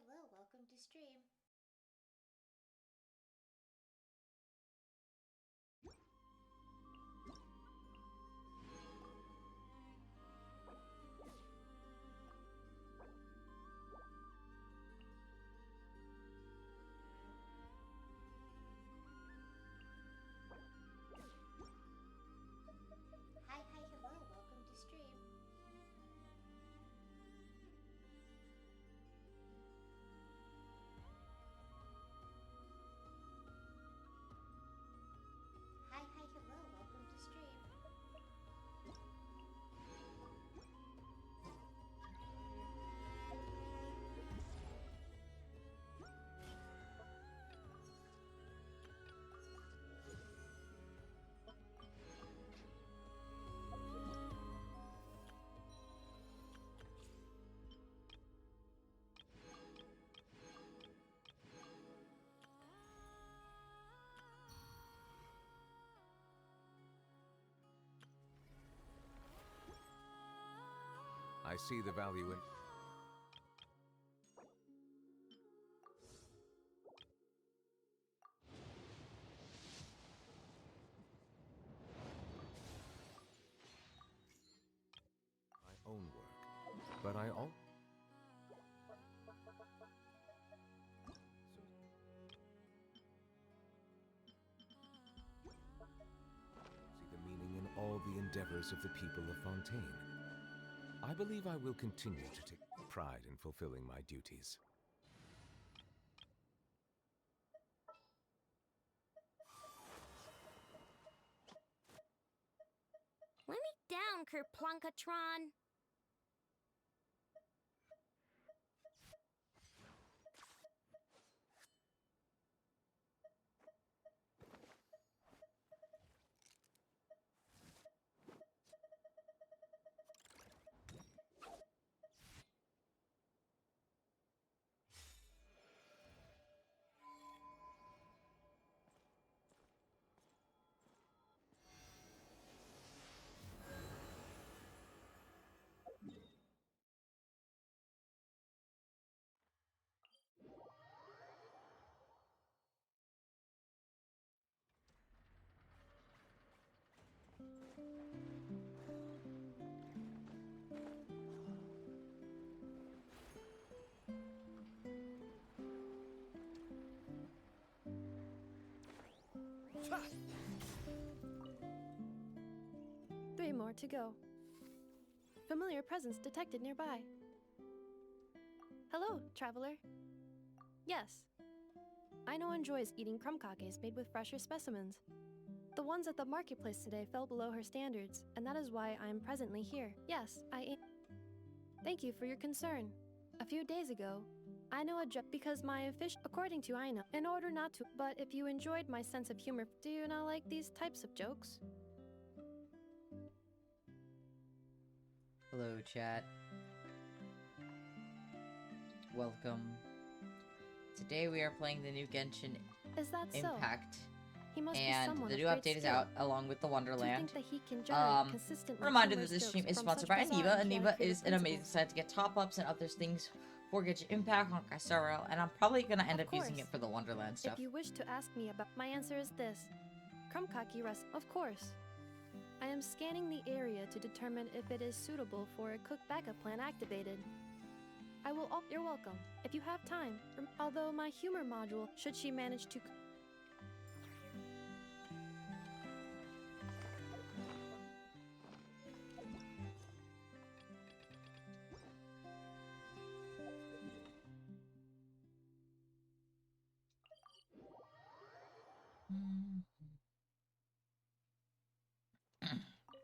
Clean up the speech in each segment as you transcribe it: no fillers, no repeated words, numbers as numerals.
hello, welcome to stream. Hi, hello, welcome to stream. Hi, hello, welcome to stream. I see the value in... my own work, but I all... see the meaning in all the endeavors of the people of Fontaine. I believe I will continue to take pride in fulfilling my duties. Let me down, Kerplunkatron. Three more to go. Familiar presence detected nearby. Hello, traveler. Yes. Aino enjoys eating crumb-kakes made with fresher specimens. The ones at the marketplace today fell below her standards, and that is why I am presently here. Yes, Thank you for your concern. A few days ago, Aino adjusted because my fish, according to Aino, in order not to. But if you enjoyed my sense of humor, do you not like these types of jokes? Hello, chat. Welcome. Today we are playing the new Genshin Is that so? Impact, He must be and someone the of new great update is skill. out along with the To Wonderland. think that he can generate consistently Reminder that humorous this stream jokes is from sponsored such by bizarre Eneba. and Eneba chaotic is an amazing principles. site to get top-ups and other things for Genshin Impact on Kaisarel, and I'm probably gonna end Of up using course. it for the Wonderland stuff. If you wish to ask me about, my answer is this. Krumkaki rest, of course. I am scanning the area to determine if it is suitable for a cook backup plan activated. I will. You're welcome. If you have time, although my humor module, should she manage to.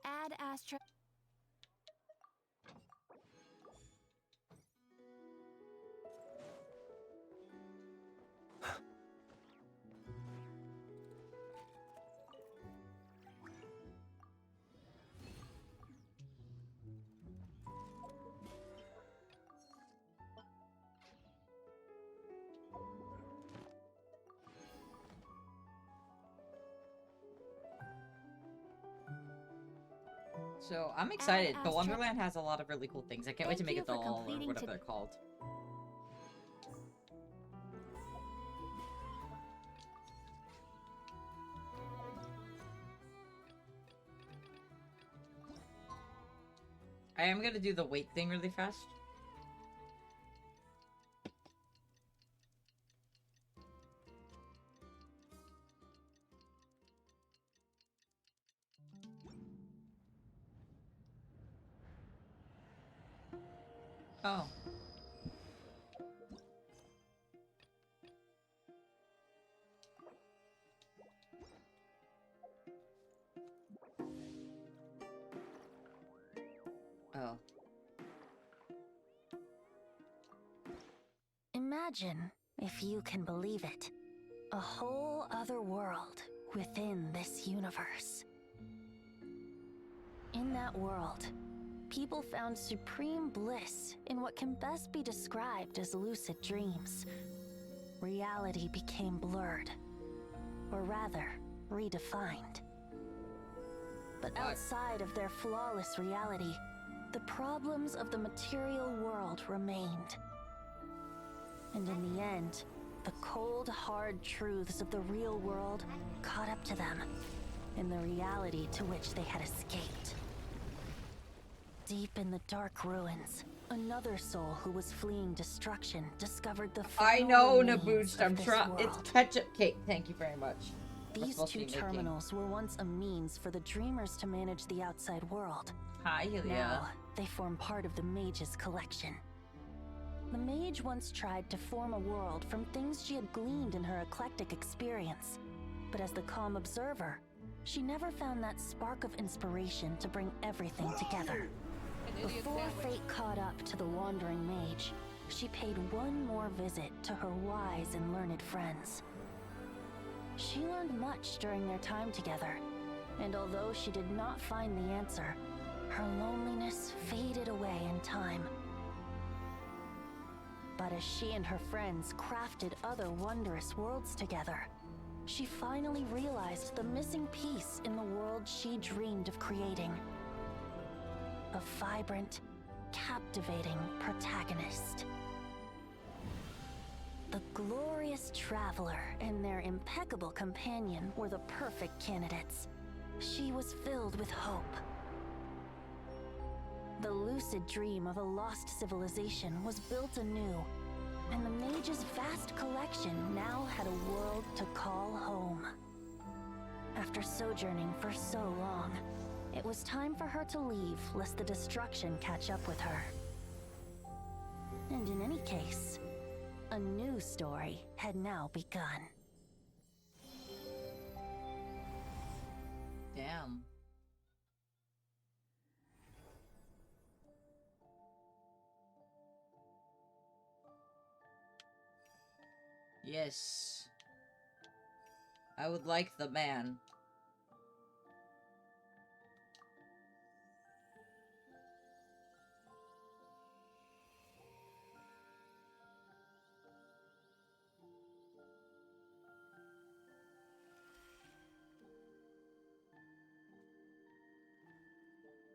Add Astra. So I'm excited. The Astra. Wonderland has a lot of really cool things. I can't wait to Thank make you it the for all or completing whatever they're called. I am gonna do the weight thing really fast. Oh. Oh. Imagine, if you can believe it, a whole other world within this universe. In that world, people found supreme bliss in what can best be described as lucid dreams. Reality became blurred, or rather, redefined. But outside of their flawless reality, the problems of the material world remained. And in the end, the cold, hard truths of the real world caught up to them in the reality to which they had escaped. Deep in the dark ruins, another soul who was fleeing destruction discovered the I final know, remains Naboost. of I'm this trying. world. It's ketchup cake. Thank you very much. We're These supposed to two be making. terminals were once a means for the dreamers to manage the outside world. Hi, Yulia. Now, they form part of the mage's collection. The mage once tried to form a world from things she had gleaned in her eclectic experience. But as the calm observer, she never found that spark of inspiration to bring everything together. Before fate caught up to the wandering mage, she paid one more visit to her wise and learned friends. She learned much during their time together, and although she did not find the answer, her loneliness faded away in time. But as she and her friends crafted other wondrous worlds together, she finally realized the missing piece in the world she dreamed of creating. A vibrant, captivating protagonist. The glorious traveler and their impeccable companion were the perfect candidates. She was filled with hope. The lucid dream of a lost civilization was built anew, and the mage's vast collection now had a world to call home. After sojourning for so long, it was time for her to leave lest the destruction catch up with her. And in any case, a new story had now begun. Damn. Yes. I would like the man.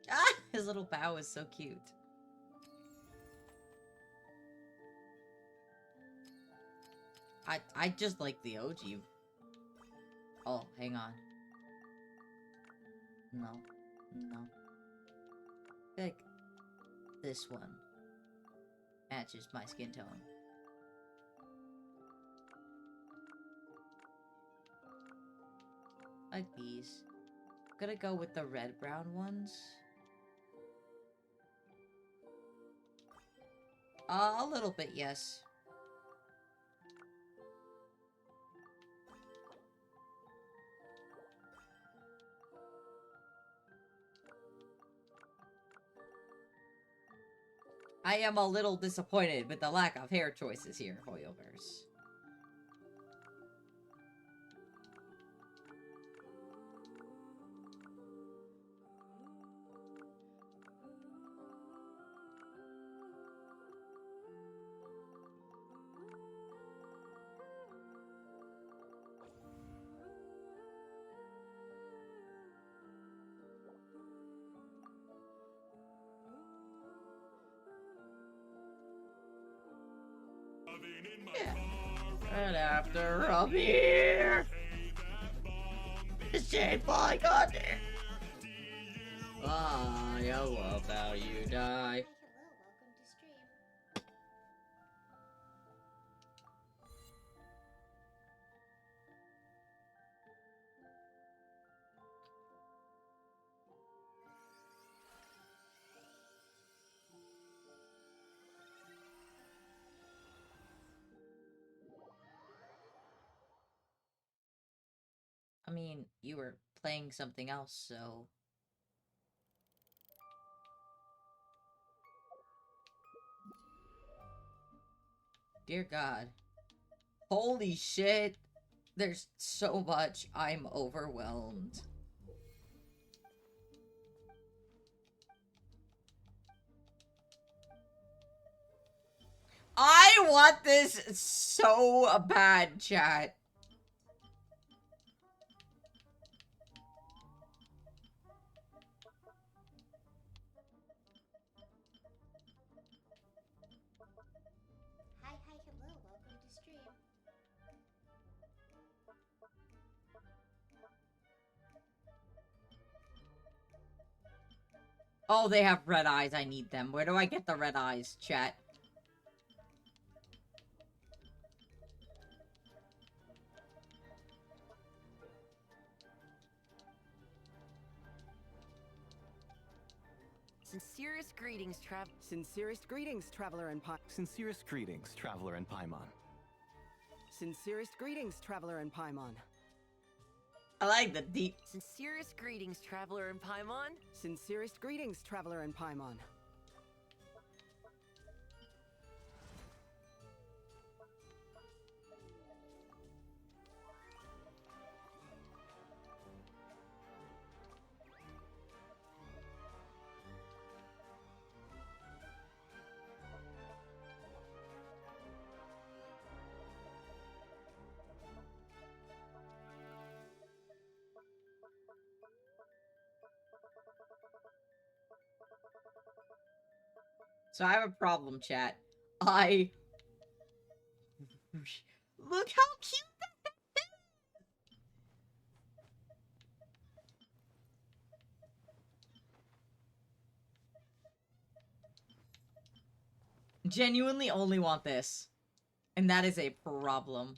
Ah! His little bow is so cute. I just like the OG. Oh, hang on. No. No. I feel like this one matches my skin tone. Like these. I'm gonna go with the red-brown ones. A little bit, yes. I am a little disappointed with the lack of hair choices here, Hoyoverse. And after a beer, it's shameful I got there. I love how you die. Hi, hello, welcome to stream. I mean, you were playing something else, so... Dear God. Holy shit! There's so much. I'm overwhelmed. I want this so bad, chat. Hi, hello, welcome to stream. Oh, they have red eyes. I need them. Where do I get the red eyes, chat? Sincerest greetings, Sincerest greetings, traveler and Sincerest greetings, traveler in Paimon. Sincerest greetings, traveler in Paimon. I like the deep... Sincerest greetings, traveler in Paimon. Sincerest greetings, traveler in Paimon. So I have a problem, chat. Look how cute that is. Genuinely only want this. And that is a problem.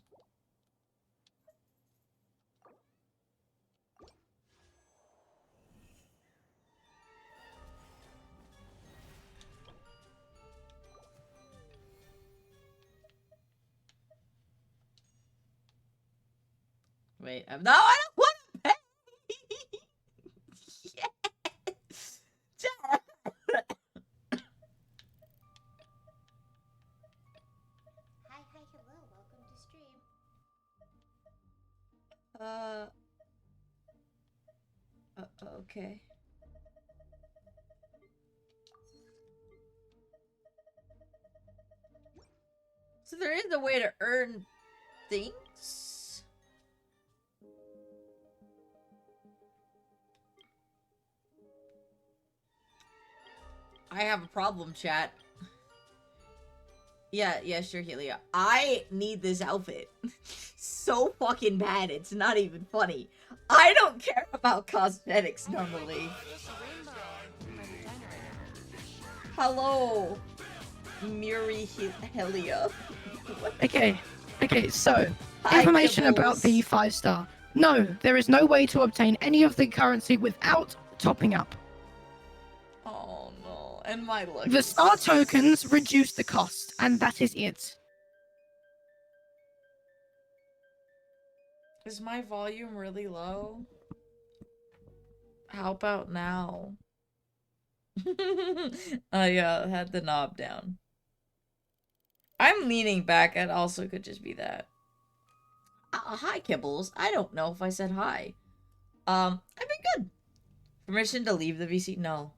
Wait, no, I don't want to pay! Yes! Hi, hello, welcome to stream. Okay. So there is a way to earn things? I have a problem, chat. Yeah, sure, Helia. I need this outfit. So fucking bad, it's not even funny. I don't care about cosmetics normally. Hello, Muri Helia. Okay, so, Hi, information Kibbles. about the 5-star. No, there is no way to obtain any of the currency without topping up. Oh no, and my luck. The star tokens reduce the cost, and that is it. Is my volume really low? How about now? I had the knob down. I'm leaning back. It also could just be that. Hi, Kibbles. I don't know if I said hi. I've been good. Permission to leave the VC? No.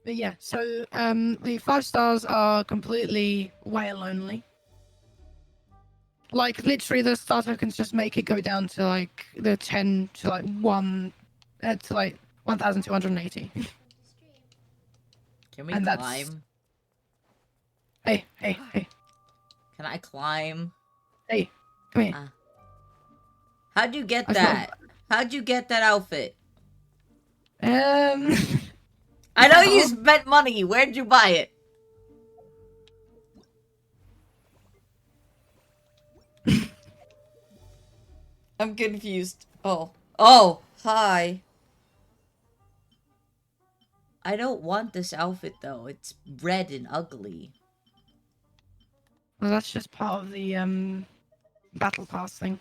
But yeah, so the 5 stars are completely whale only. Like literally, the star tokens just make it go down to like the 10 to like 1,280. Can we And that's- climb? Hey. Can I climb? Hey, come here. How'd you get I've that? How'd you get that outfit? Um, I know you spent money. Where'd you buy it? I'm confused. Oh. Oh, hi. I don't want this outfit, though. It's red and ugly. well, that's just part of the battle pass thing.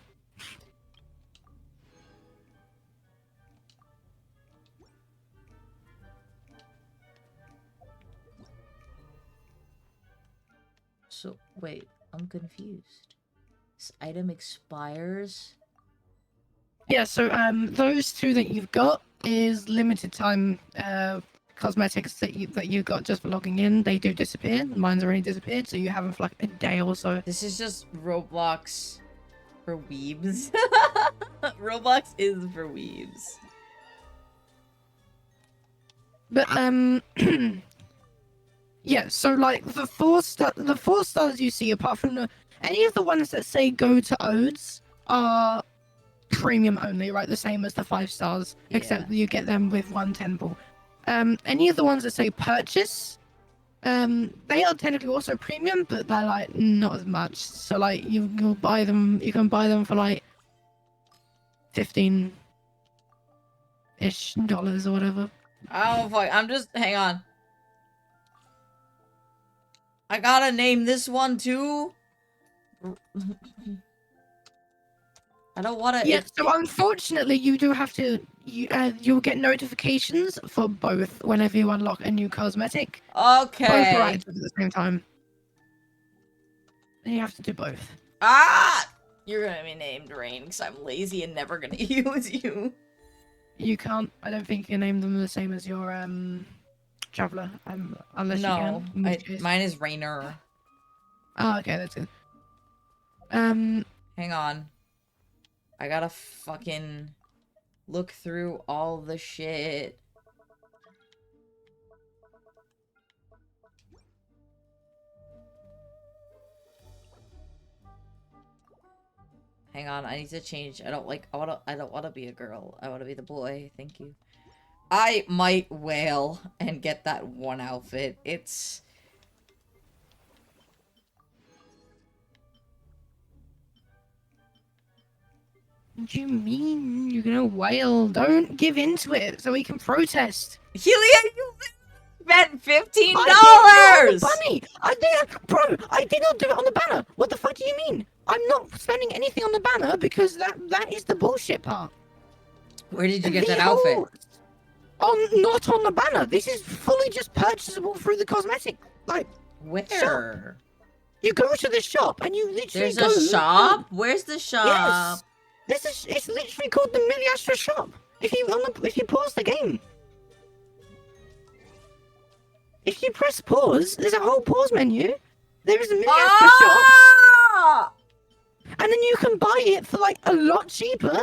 So, wait. I'm confused. This item expires? Yeah, so those two that you've got is limited time cosmetics that you got just for logging in. They do disappear. Mine's already disappeared, so you have them for like a day or so. This is just Roblox for weebs. Roblox is for weebs. But yeah, so like the four stars you see, apart from any of the ones that say go to Odes, are premium only, right? The same as the 5 stars, except you get them with one temple. Any of the ones that say purchase, they are technically also premium, but they're like not as much. So like you'll buy them, you can buy them for like $15-ish or whatever. Oh fuck! I'm just hang on. I gotta name this one too. I don't want to. Yeah, so unfortunately, you do have to. You'll get notifications for both whenever you unlock a new cosmetic. Okay. Both are active at the same time. And you have to do both. Ah! You're gonna be named Rain because I'm lazy and never gonna use you. You can't. I don't think you name them the same as your traveler. Unless you can. Mine is Rainer. Oh, okay, that's good. Hang on. I gotta fucking look through all the shit. Hang on, I need to change. I don't wanna be a girl. I wanna be the boy. Thank you. I might wail and get that one outfit. It's... What do you mean you're gonna wail? Don't give into it so we can protest. Helia, you spent $15! Bunny! I did not do it on the banner. What the fuck do you mean? I'm not spending anything on the banner because that is the bullshit part. Where did you get that outfit? Not on the banner. This is fully just purchasable through the cosmetic. Like, where? Shop. You go to the shop and you literally There's a shop? Where's the shop? Yes. It's literally called the Miliastra shop. If you pause the game. If you press pause, there's a whole pause menu. There is a Miliastra shop. And then you can buy it for like a lot cheaper.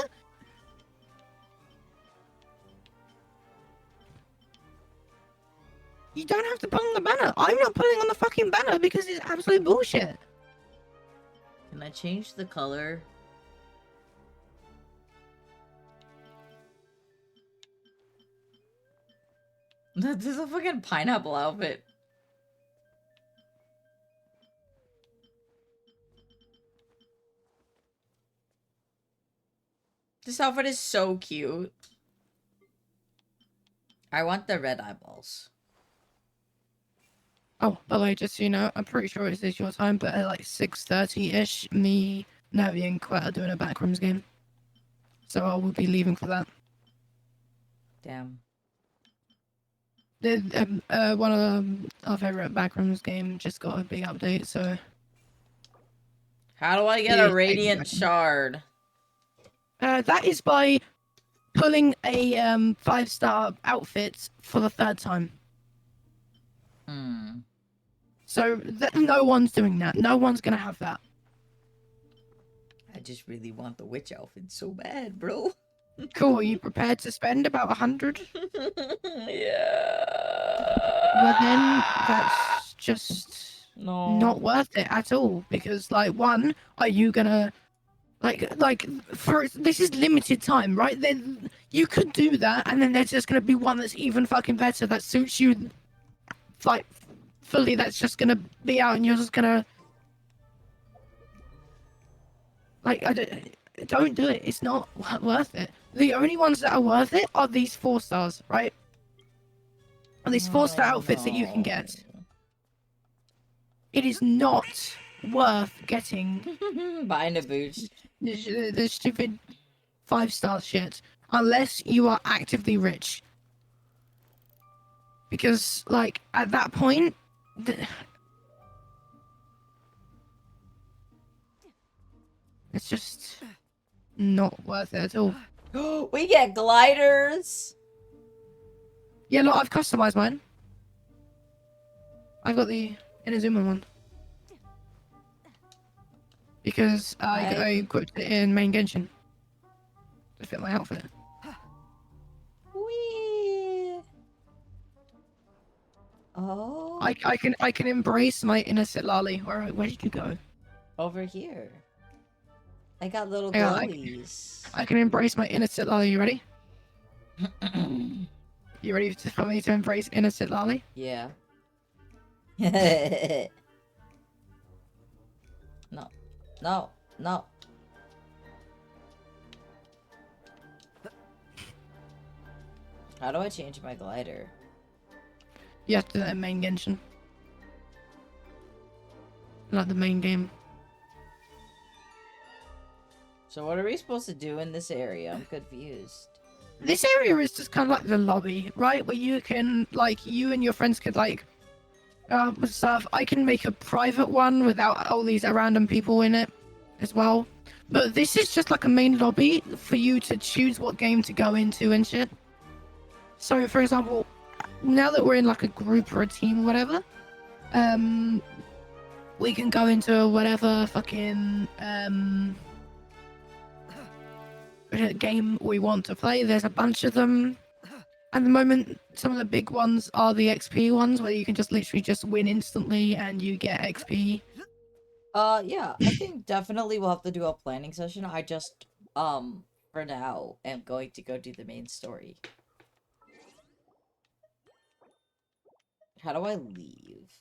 You don't have to put on the banner. I'm not putting on the fucking banner because it's absolute bullshit. Can I change the color? This is a fucking pineapple outfit. This outfit is so cute. I want the red eyeballs. Oh, by the way, just so you know, I'm pretty sure it is your time, but at like 6:30-ish, me, Navi, and Quet are doing a backrooms game. So I will be leaving for that. Damn. One of our favorite backrooms game just got a big update, so... How do I get a radiant shard? That is by pulling a 5-star outfit for the 3rd time. So no one's doing that. No one's gonna have that. I just really want the witch outfit so bad, bro. Cool, are you prepared to spend about 100? Yeah. Well then, that's just not worth it at all. Because, like, one, are you gonna Like for this is limited time, right? Then you could do that, and then there's just gonna be one that's even fucking better that suits you, like fully. That's just gonna be out, and you're just gonna like don't do it. It's not worth it. The only ones that are worth it are these 4 stars, right? And these 4-star outfits that you can get. It is not worth getting Buying a boost. the stupid 5-star shit unless you are actively rich. Because, like, at that point, it's just not worth it at all. We get gliders. Yeah, look, I've customized mine. I've got the Inazuma one. Because I equipped it in main Genshin to fit my outfit. Wee. Oh. I can embrace my inner Sitlali. Where did you go? Over here. I got little Yeah, glowies. I can embrace my inner Sitlali. You ready? You ready for me to embrace inner Sitlali? Yeah. No. No. No. How do I change my glider? You have to do that in main Genshin. Like the main game. So what are we supposed to do in this area? I'm confused. This area is just kind of like the lobby, right? Where you can, like, you and your friends could, like, stuff. I can make a private one without all these random people in it as well. But this is just like a main lobby for you to choose what game to go into and shit. So, for example, now that we're in like a group or a team or whatever, we can go into whatever fucking game we want to play. There's a bunch of them. At the moment, some of the big ones are the XP ones, where you can just literally just win instantly and you get XP. Yeah, I think definitely we'll have to do a planning session. I just, for now, am going to go do the main story. How do I leave?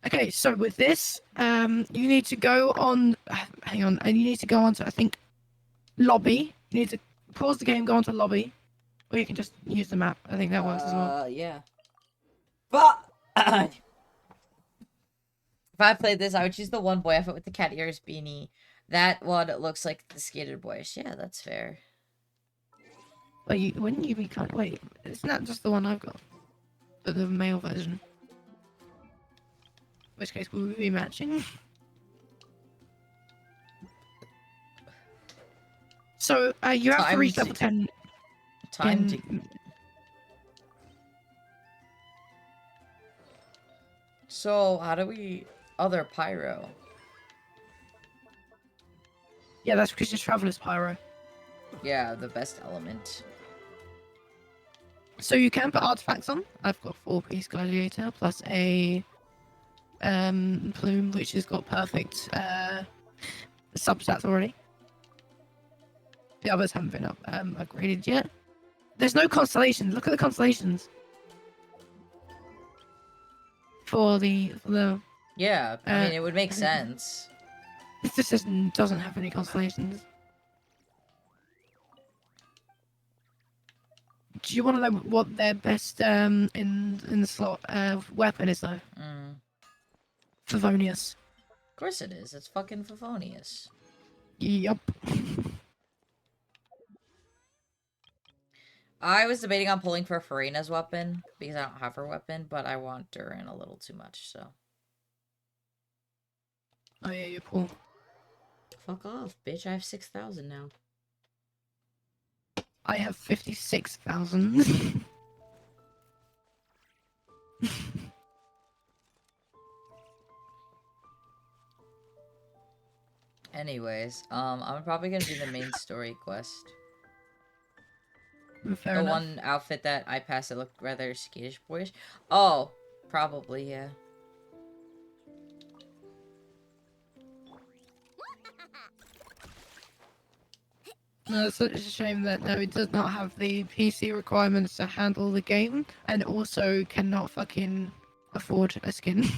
Okay, so with this, you need to go on. Hang on, and you need to go on to, I think, lobby. You need to pause the game, go onto lobby, or you can just use the map. I think that works as well. Yeah. But if I played this, I would choose the one boy outfit with the cat ears beanie. That one looks like the skater boyish. Yeah, that's fair. Wait, wouldn't you be kind? Wait, isn't that just the one I've got? The male version. In which case, will we be matching? So, you have to reach level 10. Time to... So, how do we... Other pyro? Yeah, that's because your Traveler's Pyro. Yeah, the best element. So you can put artifacts on. I've got 4-piece gladiator plus a plume which has got perfect substats already. The others haven't been upgraded yet. There's no constellations. Look at the constellations. For the Yeah, I mean it would make sense. This just doesn't have any constellations. Do you want to know what their best in the slot weapon is though? Favonius. Of course it is. It's fucking Favonius. Yup. I was debating on pulling for Farina's weapon because I don't have her weapon, but I want Durin a little too much, so. Oh yeah, you're cool. Fuck off, bitch. I have 6,000 now. I have 56,000. Anyways, I'm probably gonna do the main story quest. Fair the enough. one outfit that I passed that looked rather skittish boyish. Oh, probably, yeah. No, it's such a shame that no, it does not have the PC requirements to handle the game, and also cannot fucking afford a skin.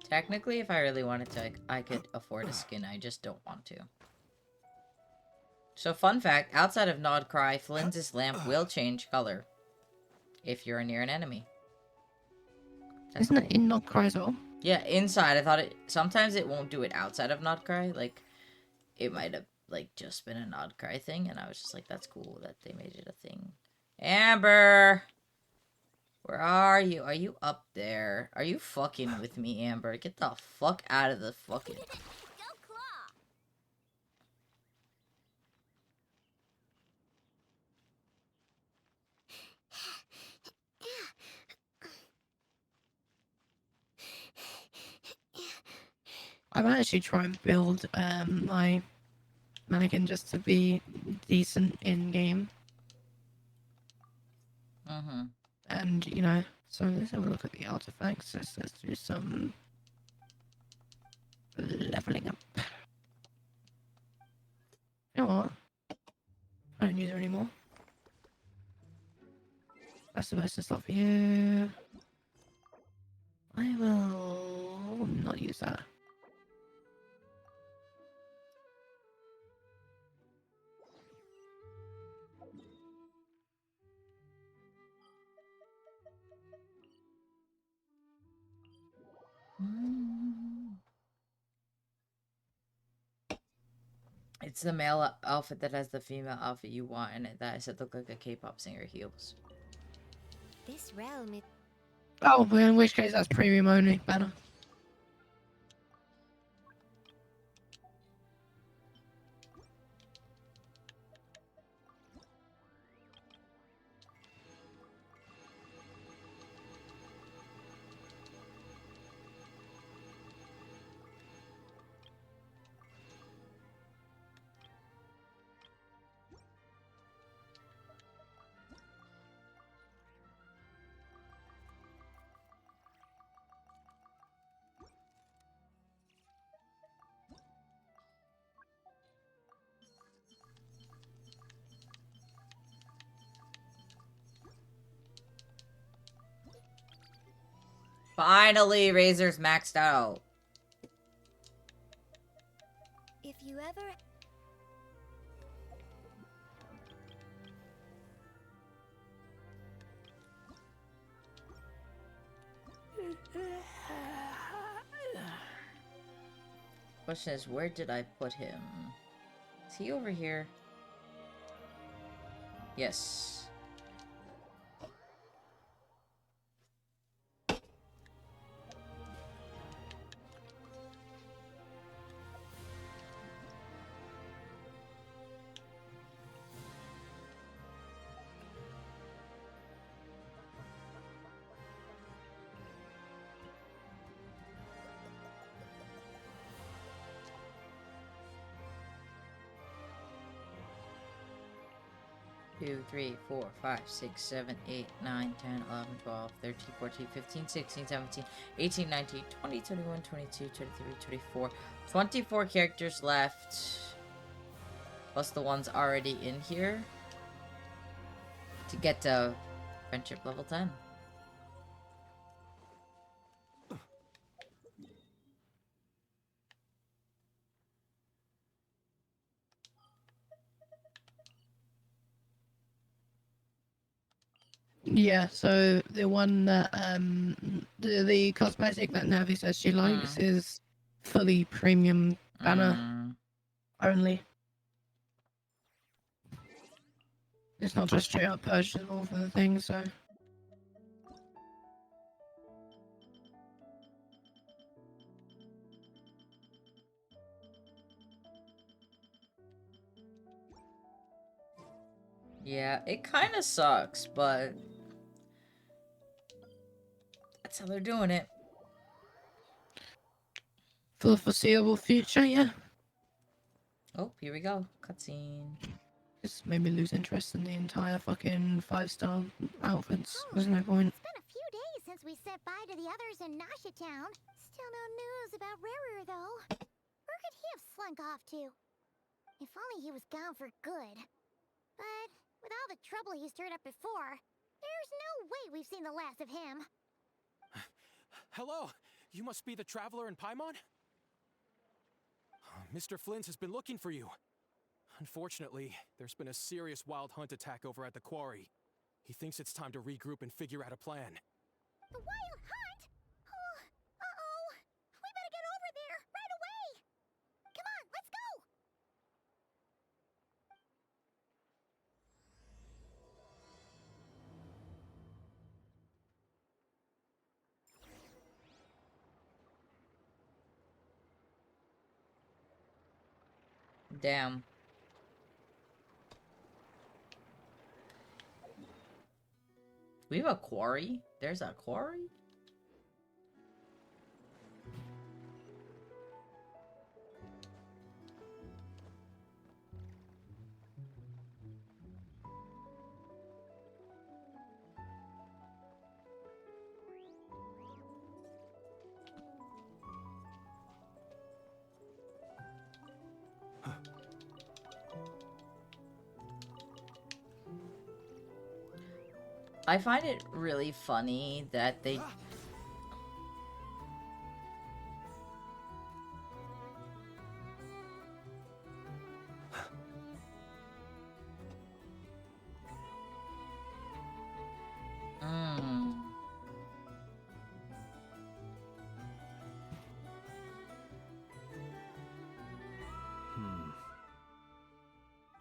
Technically, if I really wanted to, I could afford a skin. I just don't want to. So, fun fact, outside of Nod Cry, Flynn's lamp will change color if you're near an enemy. That's Isn't it in Not Cry as well? Yeah, inside. I thought it... Sometimes it won't do it outside of Nod Cry. Like, it might have, like, just been a Nod Cry thing, and I was just like, that's cool that they made it a thing. Amber! Where are you? Are you up there? Are you fucking with me, Amber? Get the fuck out of the fucking... I might actually try and build my mannequin just to be decent in game. Mm-hmm. And you know, so let's have a look at the artifacts. Let's do some leveling up. You know what? I don't use her anymore. That's the best stuff here. I will not use that. It's the male outfit that has the female outfit you want in it that I said look like a K-pop singer heels. This realm is... Oh, well, in which case that's premium only. Better. Finally, Razor's maxed out. If you ever... Question is, where did I put him? Is he over here? Yes. Two, 3, 4, 5, 6, 7, 8, 9, 10, 11, 12, 13, 14, 15, 16, 17, 18, 19, 20, 21, 22, 23, 24. 24 characters left. Plus the ones already in here. To get to friendship level 10. Yeah, so the one that the cosmetic that Navi says she likes is fully premium banner only. It's not just straight up purchasable for the thing, so. Yeah, it kind of sucks, but that's how they're doing it. For the foreseeable future, yeah. Oh, here we go. Cutscene. Just made me lose interest in the entire fucking 5-star outfits. There's no point. It's been a few days since we said bye to the others in Nasha Town. Still no news about Rarer, though. Where could he have slunk off to? If only he was gone for good. But with all the trouble he stirred up before, there's no way we've seen the last of him. Hello! You must be the traveler in Paimon? Mr. Flynn has been looking for you. Unfortunately, there's been a serious wild hunt attack over at the quarry. He thinks it's time to regroup and figure out a plan. The wild hunt? Oh, uh-oh. We better get over there, right away! Come on, let's go! Damn. We have a quarry? There's a quarry? I find it really funny that they...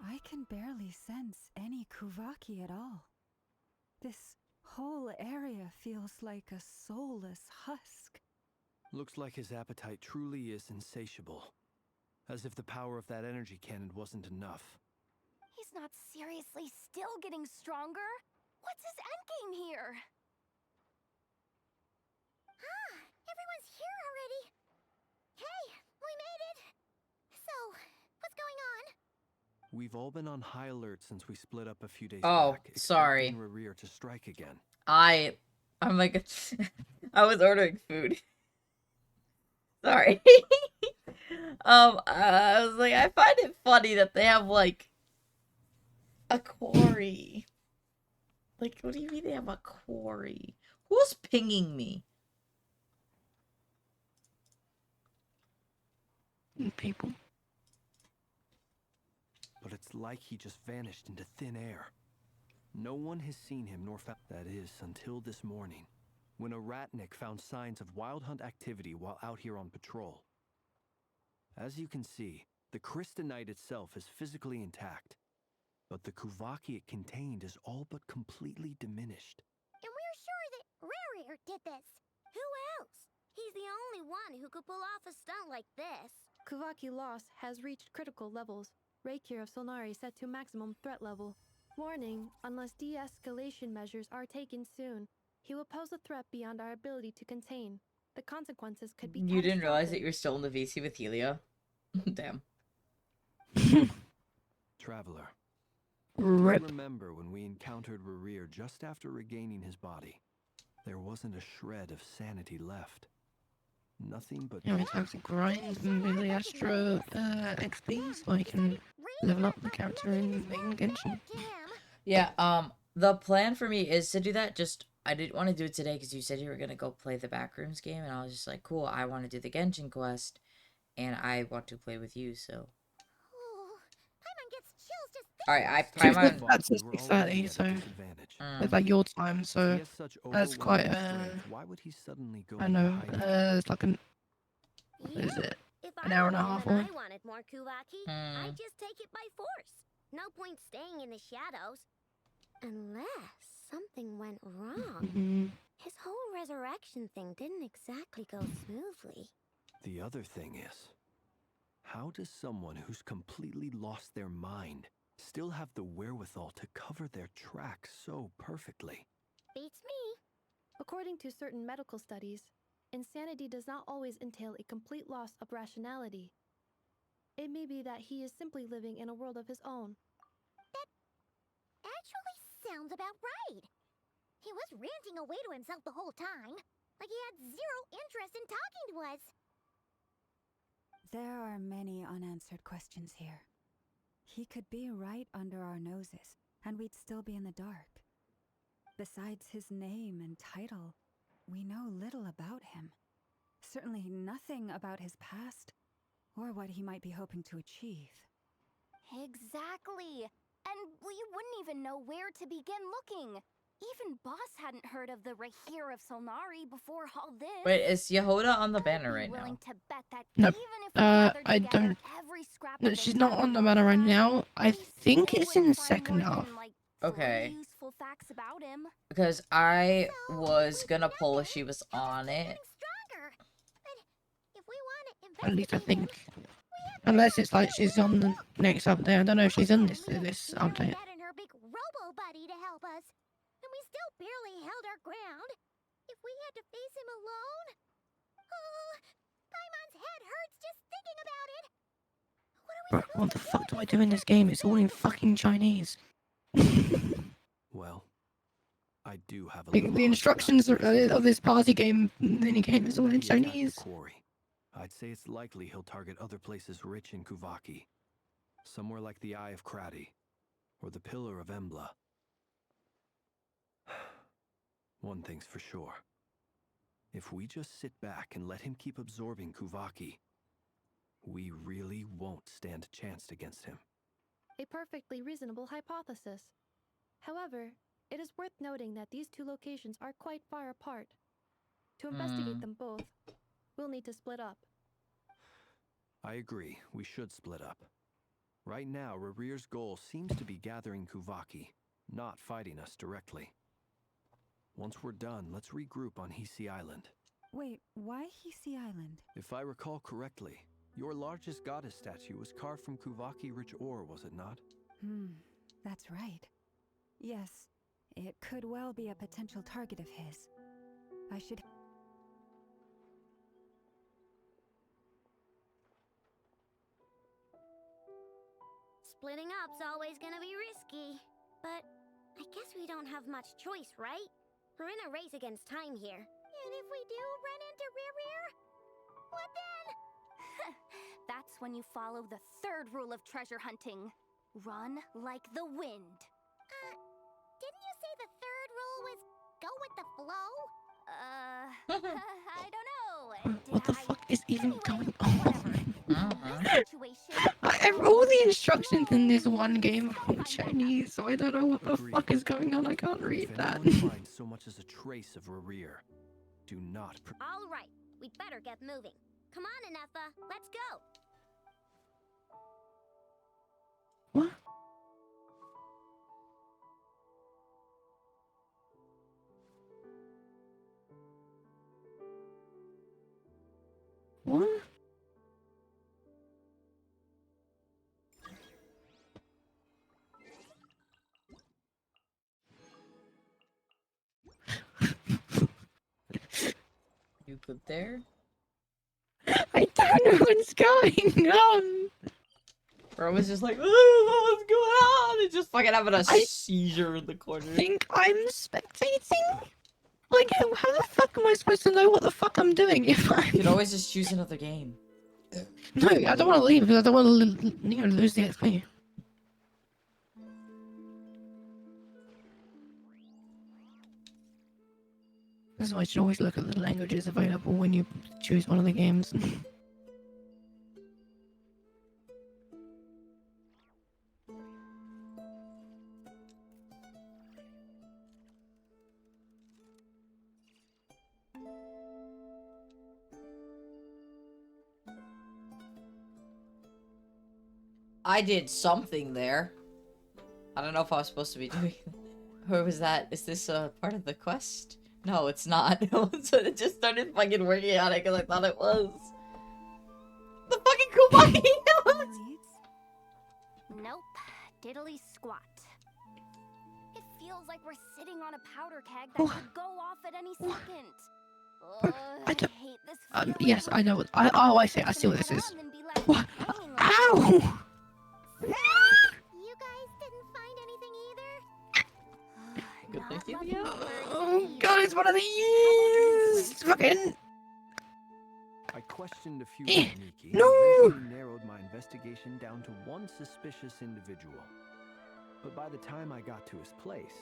I can barely sense any Kuvaki at all. This whole area feels like a soulless husk. Looks like his appetite truly is insatiable. As if the power of that energy cannon wasn't enough. He's not seriously still getting stronger? What's his endgame here? Ah, everyone's here already. Hey, we made it. So, what's going on? We've all been on high alert since we split up a few days Oh, back. sorry. expecting Rerir to strike again. I'm like... I was ordering food. Sorry. I was like, I find it funny that they have, like, a quarry. Like, what do you mean they have a quarry? Who's pinging me? People. But it's like he just vanished into thin air. No one has seen him nor found... That is, until this morning, when a ratnik found signs of wild hunt activity while out here on patrol. As you can see, the crystalite itself is physically intact, but the Kuvaki it contained is all but completely diminished. And we're sure that Rairir did this. Who else? He's the only one who could pull off a stunt like this. Kuvaki loss has reached critical levels. Reikir of Solnari set to maximum threat level. Warning, unless de-escalation measures are taken soon, he will pose a threat beyond our ability to contain. The consequences could be You didn't realize that catastrophic. you were still in the VC with Helia? Damn. Traveler, Rip. you remember when we encountered Rerir just after regaining his body? There wasn't a shred of sanity left. Nothing but... You know, it's time to grind and do the Astro XP so I can level up the character in Genshin. Yeah, the plan for me is to do that. Just, I didn't want to do it today because you said you were going to go play the Backrooms game, and I was just like, cool, I want to do the Genshin quest, and I want to play with you, so... Alright, Paimon... That's just 6:30, so it's like your time, so that's quite, Why would he suddenly go I know, it's like an, what is it, an hour and a half away? I wanted more Kuvaki, I'd just take it by force. No point staying in the shadows. Unless something went wrong. His whole resurrection thing didn't exactly go smoothly. The other thing is, how does someone who's completely lost their mind still have the wherewithal to cover their tracks so perfectly? Beats me. According to certain medical studies, insanity does not always entail a complete loss of rationality. It may be that he is simply living in a world of his own. That actually sounds about right. He was ranting away to himself the whole time, like he had zero interest in talking to us. There are many unanswered questions here. he could be right under our noses, and we'd still be in the dark. Besides his name and title, we know little about him. Certainly nothing about his past, or what he might be hoping to achieve. Exactly. And we wouldn't even know where to begin looking. Even Boss hadn't heard of the Rahir of Solnari before all this. Wait, is Yehoda on the banner right now? Willing to bet that Nope. even if we gathered I together don't. every scrap No, of she's not on the banner right now. I think it's in second half. Okay. useful facts about him. Because I was gonna pull if she was on it. At least I think. Unless it's like she's on the next update. I don't know if she's in this update. And her big robo buddy to help us, and we still barely held our ground. If we had to face him alone, oh, Paimon's head hurts just thinking about it. Bro, what the fuck do I do in this game? It's all in fucking Chinese. Well, I do have a The instructions of this party game minigame is all in Chinese. quarry. I'd say it's likely he'll target other places rich in Kuvaki. Somewhere like the Eye of Krati, or the Pillar of Embla. One thing's for sure. If we just sit back and let him keep absorbing Kuvaki, we really won't stand a chance against him. A perfectly reasonable hypothesis. However, it is worth noting that these two locations are quite far apart. To investigate them both, we'll need to split up. I agree, we should split up. Right now, Rarir's goal seems to be gathering Kuvaki, not fighting us directly. Once we're done, let's regroup on Hisi Island. Wait, why Hisi Island? If I recall correctly, your largest goddess statue was carved from Kuvaki rich ore, was it not? That's right. Yes, it could well be a potential target of his. I should... Splitting up's always gonna be risky. But I guess we don't have much choice, right? We're in a race against time here. And if we do run into Rarir, what then? That's when you follow the third rule of treasure hunting. Run like the wind. Didn't you say the third rule was go with the flow? I don't know. What the fuck is even going on? Situation. All the instructions in this one game are in Chinese, so I don't know what the fuck is going on. I can't read that. If anyone finds so much as a trace of Rarir, do not. All right, we'd better get moving. Come on, Eneba, let's go. What? What? You good there? I don't know what's going on. Bro was just like, oh, what's going on? It's just fucking having a seizure in the corner. I think I'm spectating? Like, how the fuck am I supposed to know what the fuck I'm doing if I... You can always just choose another game. No, I don't want to leave because I don't want to lose the XP. That's why you should always look at the languages available when you choose one of the games. I did something there. I don't know if I was supposed to be doing it. Or was that? Is this a part of the quest? No, it's not. So it just started fucking working on it because I thought it was. The fucking Kubaki! Nope. Diddly squat. It feels like we're sitting on a powder keg that could go off at any second. I don't... hate this feeling. Yes, I know what... I see what this is. What? Ow! You guys didn't find anything either? Good thing, Theo. Oh god, it's one of these! Fucking... I questioned a few Eh, Miki no! and eventually narrowed my investigation down to one suspicious individual. But by the time I got to his place,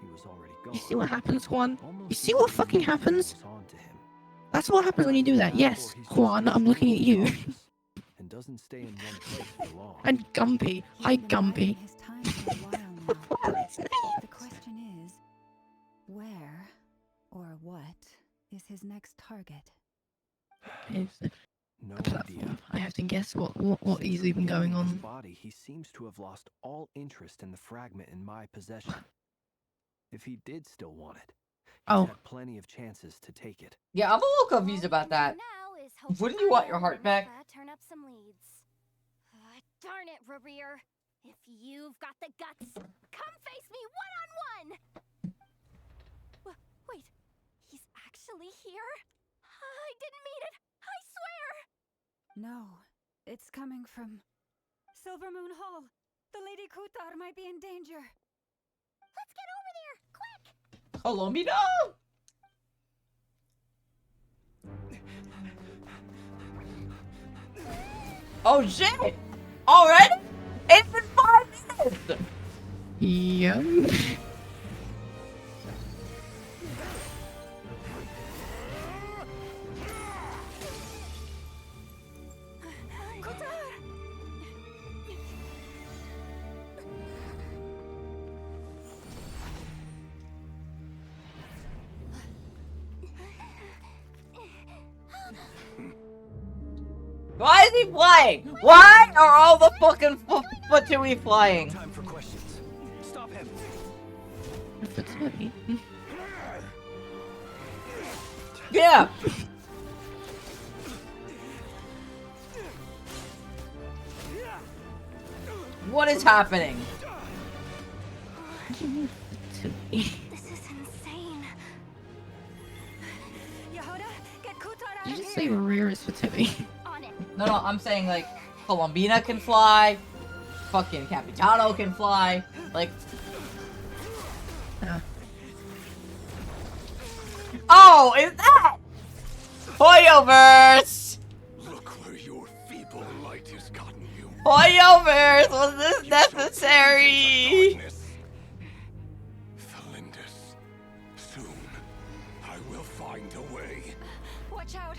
he was already gone. You see what happens, Juan? Almost You see what as if fucking Miki happens? was onto him. That's what happens when you do that. Yes, Or he's Juan, just I'm looking at you. cautious and doesn't stay in one place for long. And Gumpy. Hi, He's been biding Gumpy. his time for a while now. The question is, where or what is his next target? It's No a idea. platform. I have to guess what is even going In his on. body, he seems to have lost all interest in the fragment in my possession. If he did still want it, he's had plenty of chances to take it. Yeah, I'm a little confused about that. Wouldn't you want your heart back? Turn up some leads. Darn it, Rarir. If you've got the guts, come face me one-on-one! Wait, he's actually here? I didn't mean it, I swear! No, it's coming from Silver Moon Hall. The Lady Kutar might be in danger. Let's get over there, quick! Colombina! Oh shit! Already? It's been 5 minutes! Yeah. Why is he flying? Why are all the fucking Fatui flying? Time for questions. Stop him. Fatui? Yeah! What is happening? This is insane. Yehuda, get Kutar out Did you of just here. say Rarir is Fatui? On it. No, I'm saying like Colombina can fly, fucking Capitano can fly, like. Oh, is that Hoyoverse? Look where your feeble light has gotten you. Hoyoverse, was this necessary? Felindus, soon I will find a way. Watch out.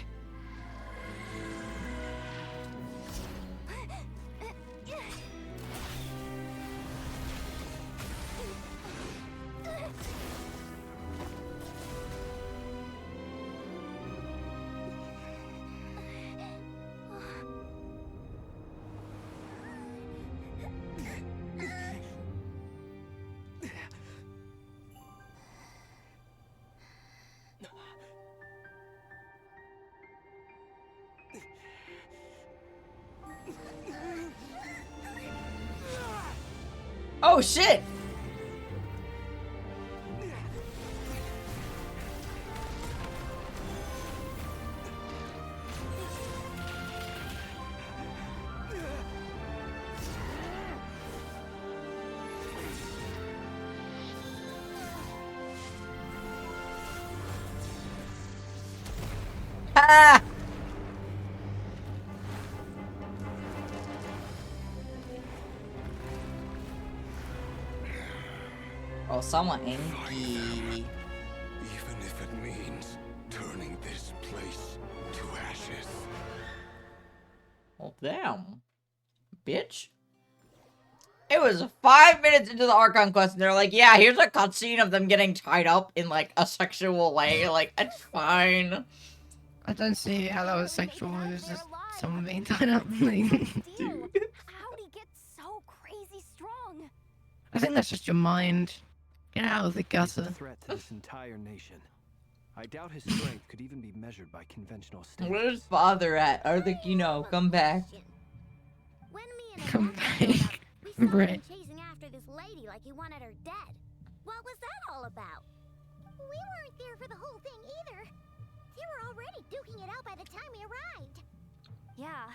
Oh shit! Ah! Oh, someone angry. Even if it means turning this place to ashes. Well, damn. Bitch. It was 5 minutes into the Archon quest and they're like, yeah, here's a cutscene of them getting tied up in, like, a sexual way. Like, it's fine. I don't see how that was sexual. It was just someone being tied up. How'd he get so crazy strong? I think that's just your mind. Get out of the gutter. He's a threat to this entire nation. I doubt his strength could even be measured by conventional standards. Where's father at? Arthakino, come back. When me and Come Amanda showed back. up, we saw him Right. chasing after this lady like he wanted her dead. What was that all about? We weren't there for the whole thing either. They were already duking it out by the time we arrived. Yeah,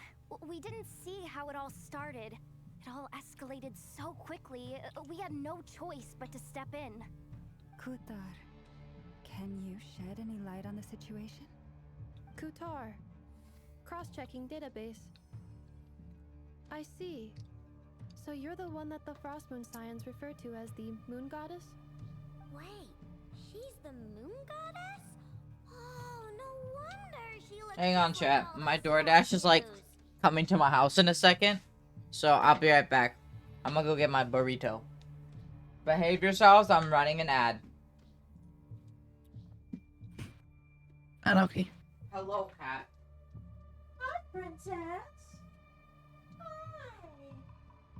we didn't see how it all started. It all escalated so quickly, we had no choice but to step in. Kutar, can you shed any light on the situation? Kutar, cross-checking database. I see. So you're the one that the Frost Moon Scions refer to as the Moon Goddess? Wait, she's the moon goddess? Oh, no wonder she looks Hang on, just like chat. all My the DoorDash is like statues. coming to my house in a second. So I'll be right back. I'm gonna go get my burrito. Behave yourselves, I'm running an ad. Anarchy. Hello, cat. Hi, princess. Hi.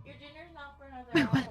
Your dinner's not for another hour.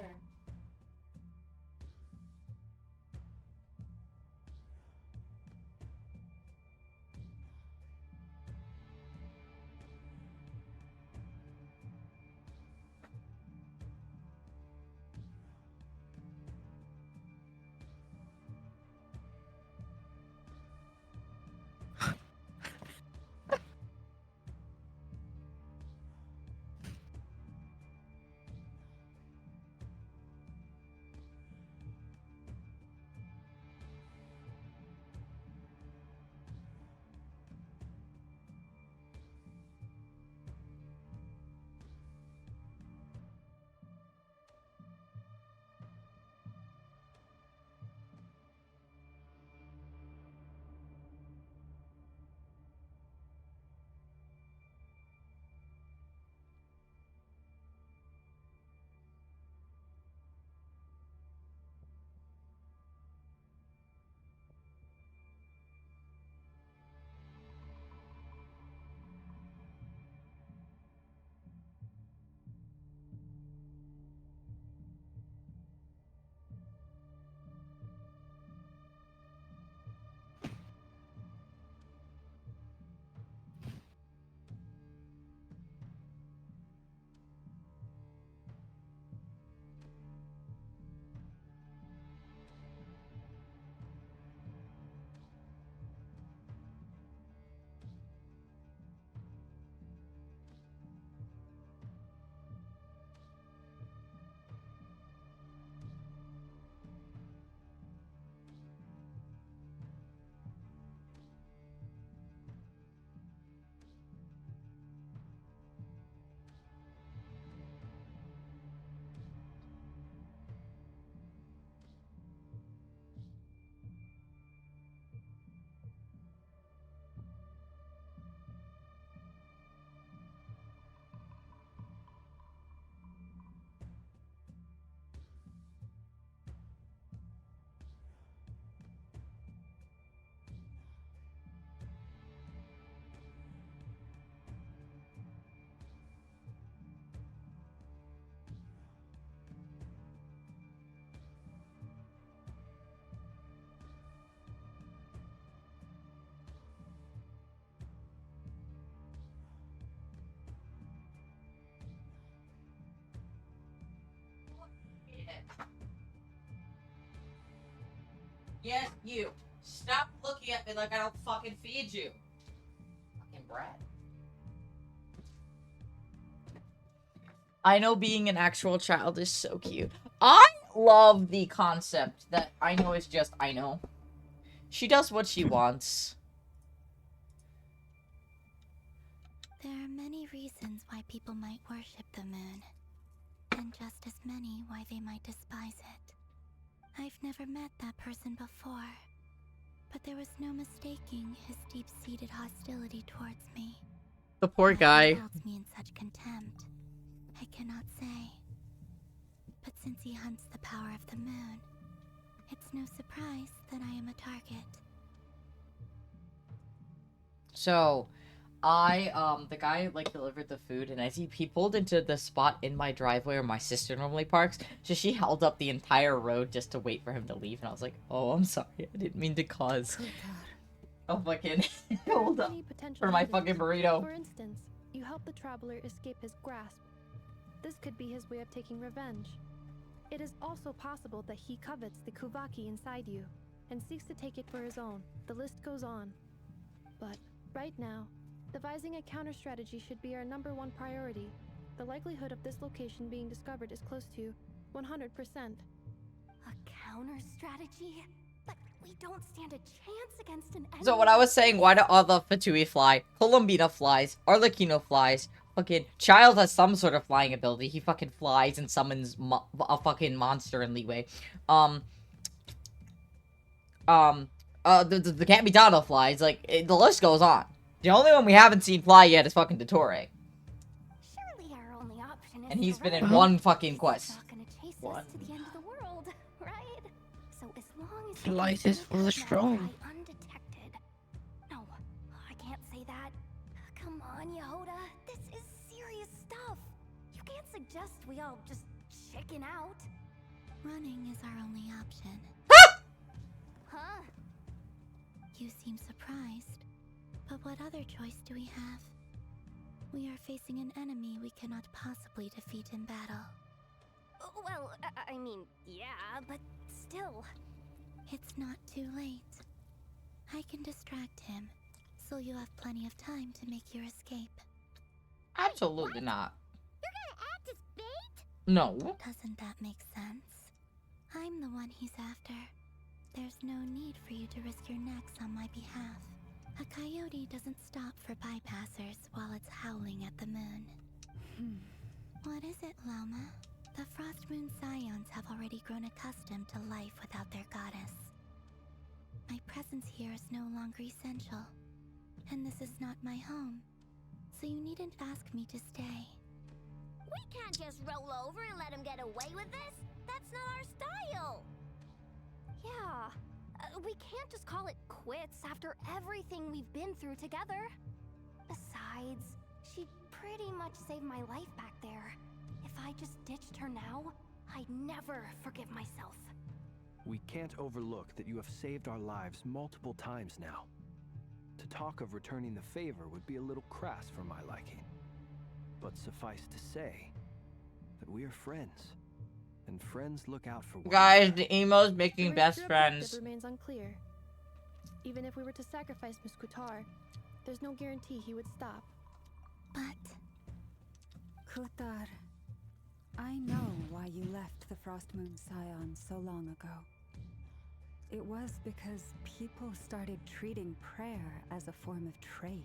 Yes, you. Stop looking at me like I don't fucking feed you. Fucking brat. I know being an actual child is so cute. I love the concept that I know is just I know. She does what she wants. There are many reasons why people might worship the moon, and just as many why they might despise it. I've never met that person before, but there was no mistaking his deep-seated hostility towards me. The poor guy. Why he holds me in such contempt, I cannot say. But since he hunts the power of the moon, it's no surprise that I am a target. So, the guy, like, delivered the food, and as he pulled into the spot in my driveway where my sister normally parks, so she held up the entire road just to wait for him to leave, and I was like, oh, I'm sorry, I didn't mean to cause a fucking hold up for my fucking burrito. For instance, you help the traveler escape his grasp. This could be his way of taking revenge. It is also possible that he covets the Kuvaki inside you, and seeks to take it for his own. The list goes on. But, right now, devising a counter-strategy should be our #1 priority. The likelihood of this location being discovered is close to 100%. A counter strategy? But we don't stand a chance against an enemy. So what I was saying, why do all the Fatui fly? Columbina flies. Arlecchino flies. Fucking Child has some sort of flying ability. He fucking flies and summons a fucking monster in Leeway. The Capitano flies. Like, the list goes on. The only one we haven't seen fly yet is fucking Dottore. Surely our only option is And he's to been run. in one fucking quest. He's not gonna chase One. us to the end of the world, right? So as long as Flight is for the strong. undetected. No, I can't say that. Come on, Yehoda. This is serious stuff. You can't suggest we all just chicken out. Running is our only option. Huh? You seem surprised. But what other choice do we have? We are facing an enemy we cannot possibly defeat in battle. Well, I mean, yeah, but still. It's not too late. I can distract him, so you have plenty of time to make your escape. Absolutely not. You're gonna act as bait? No. Doesn't that make sense? I'm the one he's after. There's no need for you to risk your necks on my behalf. A coyote doesn't stop for bypassers while it's howling at the moon. What is it, Loma? The Frost Moon Scions have already grown accustomed to life without their goddess. My presence here is no longer essential, and this is not my home, so you needn't ask me to stay. We can't just roll over and let him get away with this. That's not our style. Yeah. We can't just call it quits after everything we've been through together. Besides, she pretty much saved my life back there. If I just ditched her now, I'd never forgive myself. We can't overlook that you have saved our lives multiple times now. To talk of returning the favor would be a little crass for my liking. But suffice to say that we are friends. And friends look out for one Guys, another. the emo's making The best ranger friends. objective remains unclear. Even if we were to sacrifice Miss Kutar, there's no guarantee he would stop. But Kutar, I know why you left the Frost Moon Scions so long ago. It was because people started treating prayer as a form of trade.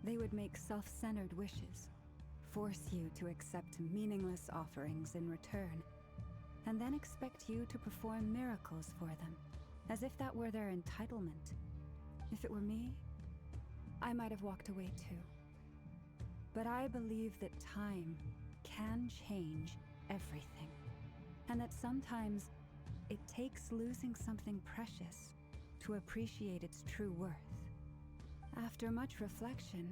They would make self-centered wishes, force you to accept meaningless offerings in return, and then expect you to perform miracles for them, as if that were their entitlement. If it were me, I might have walked away too. But I believe that time can change everything, and that sometimes it takes losing something precious to appreciate its true worth. After much reflection,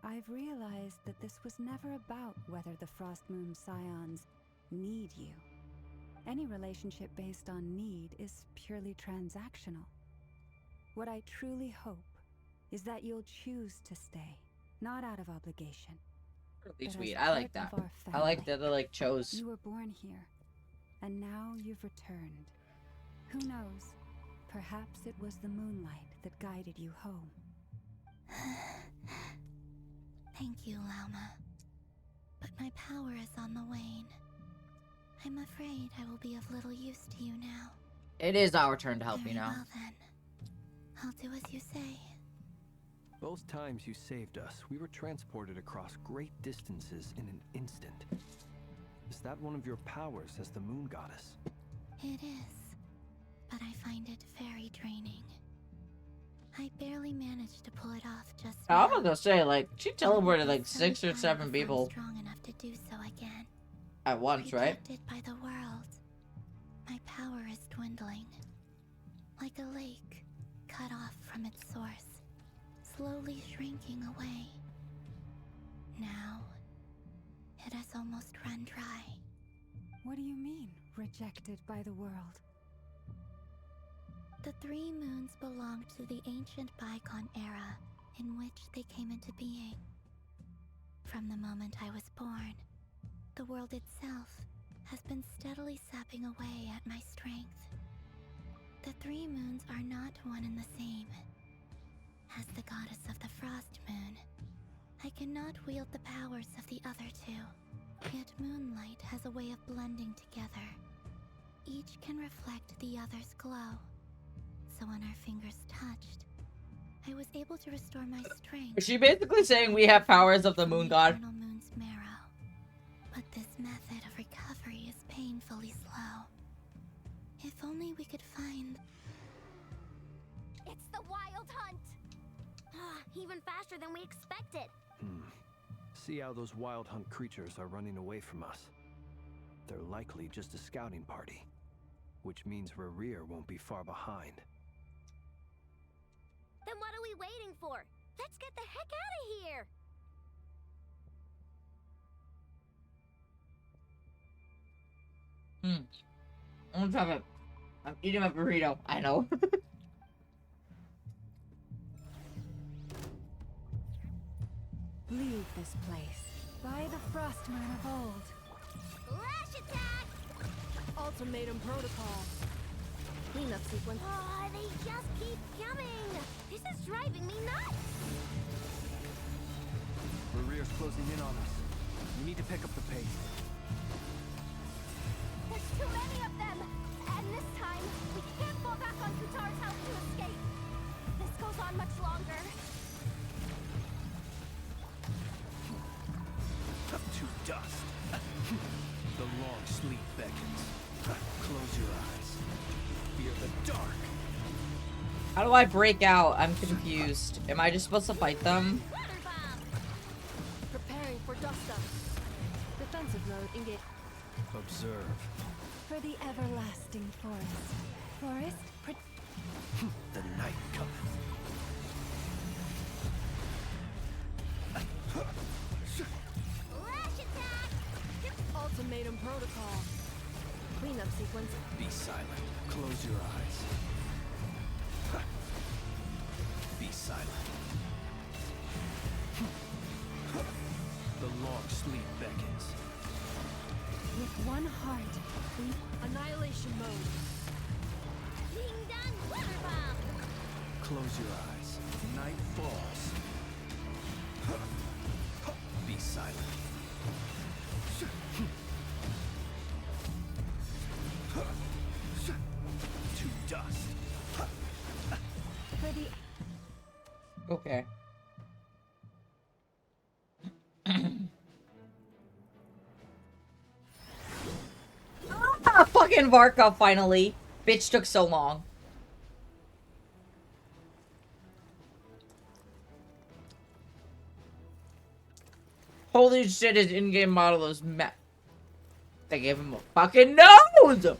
I've realized that this was never about whether the Frost Moon Scions need you. Any relationship based on need is purely transactional. What I truly hope is that you'll choose to stay, not out of obligation. Really but as sweet. I like that. part of our I like family. that they like chose. You were born here, and now you've returned. Who knows? Perhaps it was the moonlight that guided you home. thank you, Lauma. But my power is on the wane. I'm afraid I will be of little use to you now. It is our turn to help Very you now. well then. I'll do as you say. Both times you saved us, we were transported across great distances in an instant. Is that one of your powers as the moon goddess? It is, but I find it very draining. I barely managed to pull it off just I was now. gonna say, like, she teleported like Some 6 or time 7 before I'm people strong enough to do so again. at once, right? Protected by the world, my power is dwindling. Like a lake cut off from its source, slowly shrinking away. Now, it has almost run dry. What do you mean, rejected by the world? The 3 moons belonged to the ancient bygone era in which they came into being. From the moment I was born, the world itself has been steadily sapping away at my strength. The 3 moons are not one and the same. As the goddess of the Frost Moon, I cannot wield the powers of the other 2. Yet moonlight has a way of blending together. Each can reflect the other's glow, so when our fingers touched, I was able to restore my strength. Is she basically saying we have powers of the moon god? Eternal moon's marrow. But this method of recovery is painfully slow. If only we could find... It's the Wild Hunt! Even faster than we expected. See how those Wild Hunt creatures are running away from us. They're likely just a scouting party, which means Rainerfalls won't be far behind. Then what are we waiting for? Let's get the heck out of here! Let's have it. I'm eating my burrito. I know. Leave this place. By the frost moon of old. Flash attack! Ultimatum protocol. Cleanup sequence. Oh, they just keep coming! This is driving me nuts! Rainerfalls closing in on us. We need to pick up the pace. There's too many of them! And this time, we can't fall back on Kutar's help to escape. This goes on much longer. Up to dust. The long sleep beckons. Close your eyes. Fear the dark. How do I break out? I'm confused. Am I just supposed to fight them? Preparing for dust up. Defensive mode engage. Observe. For the everlasting forest. The night cometh. Flash attack! Ultimatum protocol. Cleanup sequence. Be silent. Close your eyes. Be silent. The long sleep beckons. With one heart, we... Annihilation mode. Being done! Water bomb! Close your eyes. Night falls. Be silent. To dust. For the... Okay. Fucking Varka finally. Bitch took so long. Holy shit, his in-game model is They gave him a fucking nose!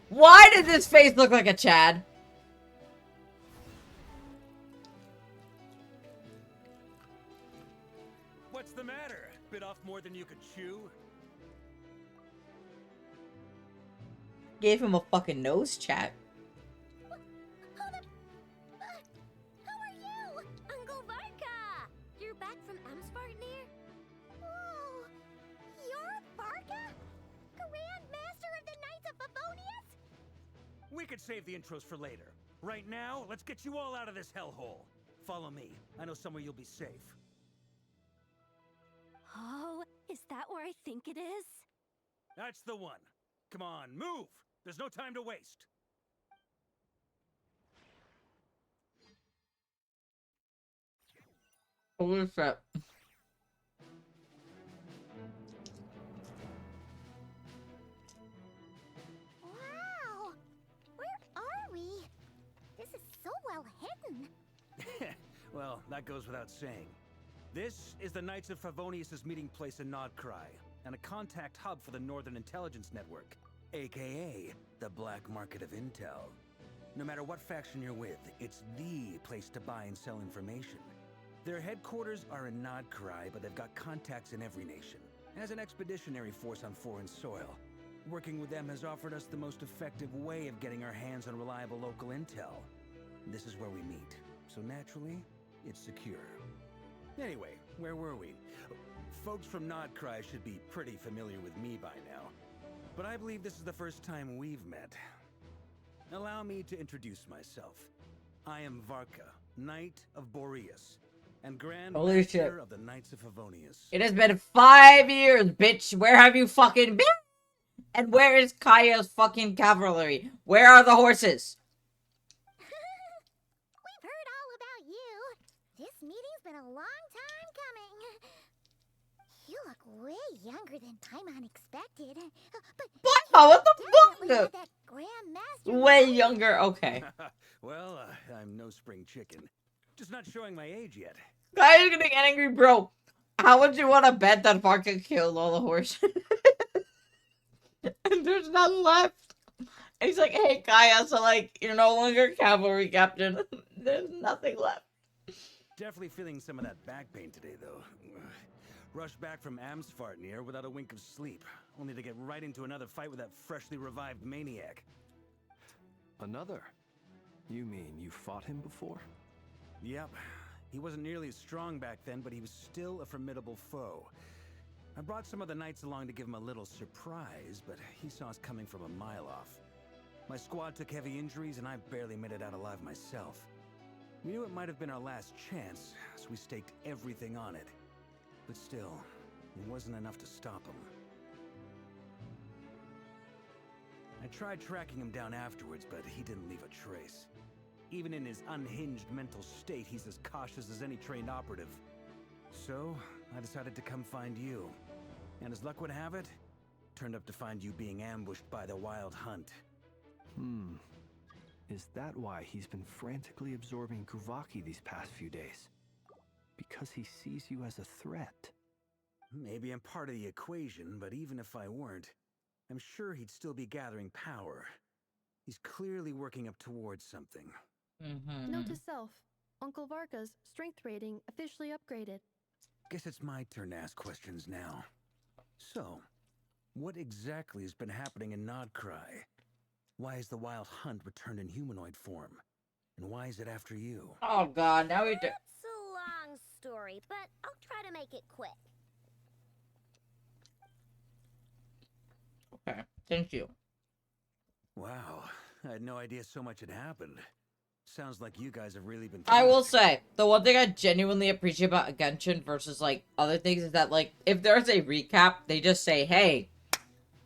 Why did this face look like a Chad? What's the matter? Bit off more than you could chew? Gave him a fucking nose, chat. Hold up! Who are you? Uncle Varka! You're back from Amsvartnir? Oh, you're Varka? Grand Master of the Knights of Favonius? We could save the intros for later. Right now, let's get you all out of this hellhole. Follow me. I know somewhere you'll be safe. Oh, is that where I think it is? That's the one. Come on, move! There's no time to waste. Holy shit. Wow! Where are we? This is so well hidden. Well, that goes without saying. This is the Knights of Favonius' meeting place in Nodcry, and a contact hub for the Northern Intelligence Network, aka the Black Market of Intel. No matter what faction you're with, it's the place to buy and sell information. Their headquarters are in Nodcry, but they've got contacts in every nation. As an expeditionary force on foreign soil, working with them has offered us the most effective way of getting our hands on reliable local intel. This is where we meet, so naturally, it's secure. Anyway, where were we? Folks from Nodcry should be pretty familiar with me by now, but I believe this is the first time we've met. Allow me to introduce myself. I am Varka, Knight of Boreas, and Grand Holy Master shit. of the Knights of Favonius. It has been 5 years, bitch. Where have you fucking been? And where is Kaya's fucking cavalry? Where are the horses? way younger than Taimon expected. But Wow, what the definitely fuck? had that Grand Master Way vibe. younger. Okay. Well, I'm no spring chicken. Just not showing my age yet. Guy is getting angry, bro. How would you want to bet that Varka killed all the horses? And there's none left. And he's like, hey, Kaya, so, like, you're no longer cavalry captain. There's nothing left. Definitely feeling some of that back pain today, though. Rushed back from Amsfartnir without a wink of sleep, only to get right into another fight with that freshly revived maniac. Another? You mean you fought him before? Yep. He wasn't nearly as strong back then, but he was still a formidable foe. I brought some of the knights along to give him a little surprise, but he saw us coming from a mile off. My squad took heavy injuries, and I barely made it out alive myself. We knew it might have been our last chance, so we staked everything on it. But still, it wasn't enough to stop him. I tried tracking him down afterwards, but he didn't leave a trace. Even in his unhinged mental state, he's as cautious as any trained operative. So, I decided to come find you. And as luck would have it, turned up to find you being ambushed by the Wild Hunt. Is that why he's been frantically absorbing Kuvaki these past few days? Because he sees you as a threat? Maybe I'm part of the equation, but even if I weren't, I'm sure he'd still be gathering power. He's clearly working up towards something. Note to self, Uncle Varka's strength rating officially upgraded. Guess it's my turn to ask questions now. So, what exactly has been happening in Nodcry? Why is the Wild Hunt returned in humanoid form? And why is it after you? Oh god, now we do. It's a long story, but I'll try to make it quick. Okay, thank you. Wow, I had no idea so much had happened. Sounds like you guys have really been... I will say, the one thing I genuinely appreciate about Genshin versus, like, other things is that, like, if there's a recap, they just say, hey,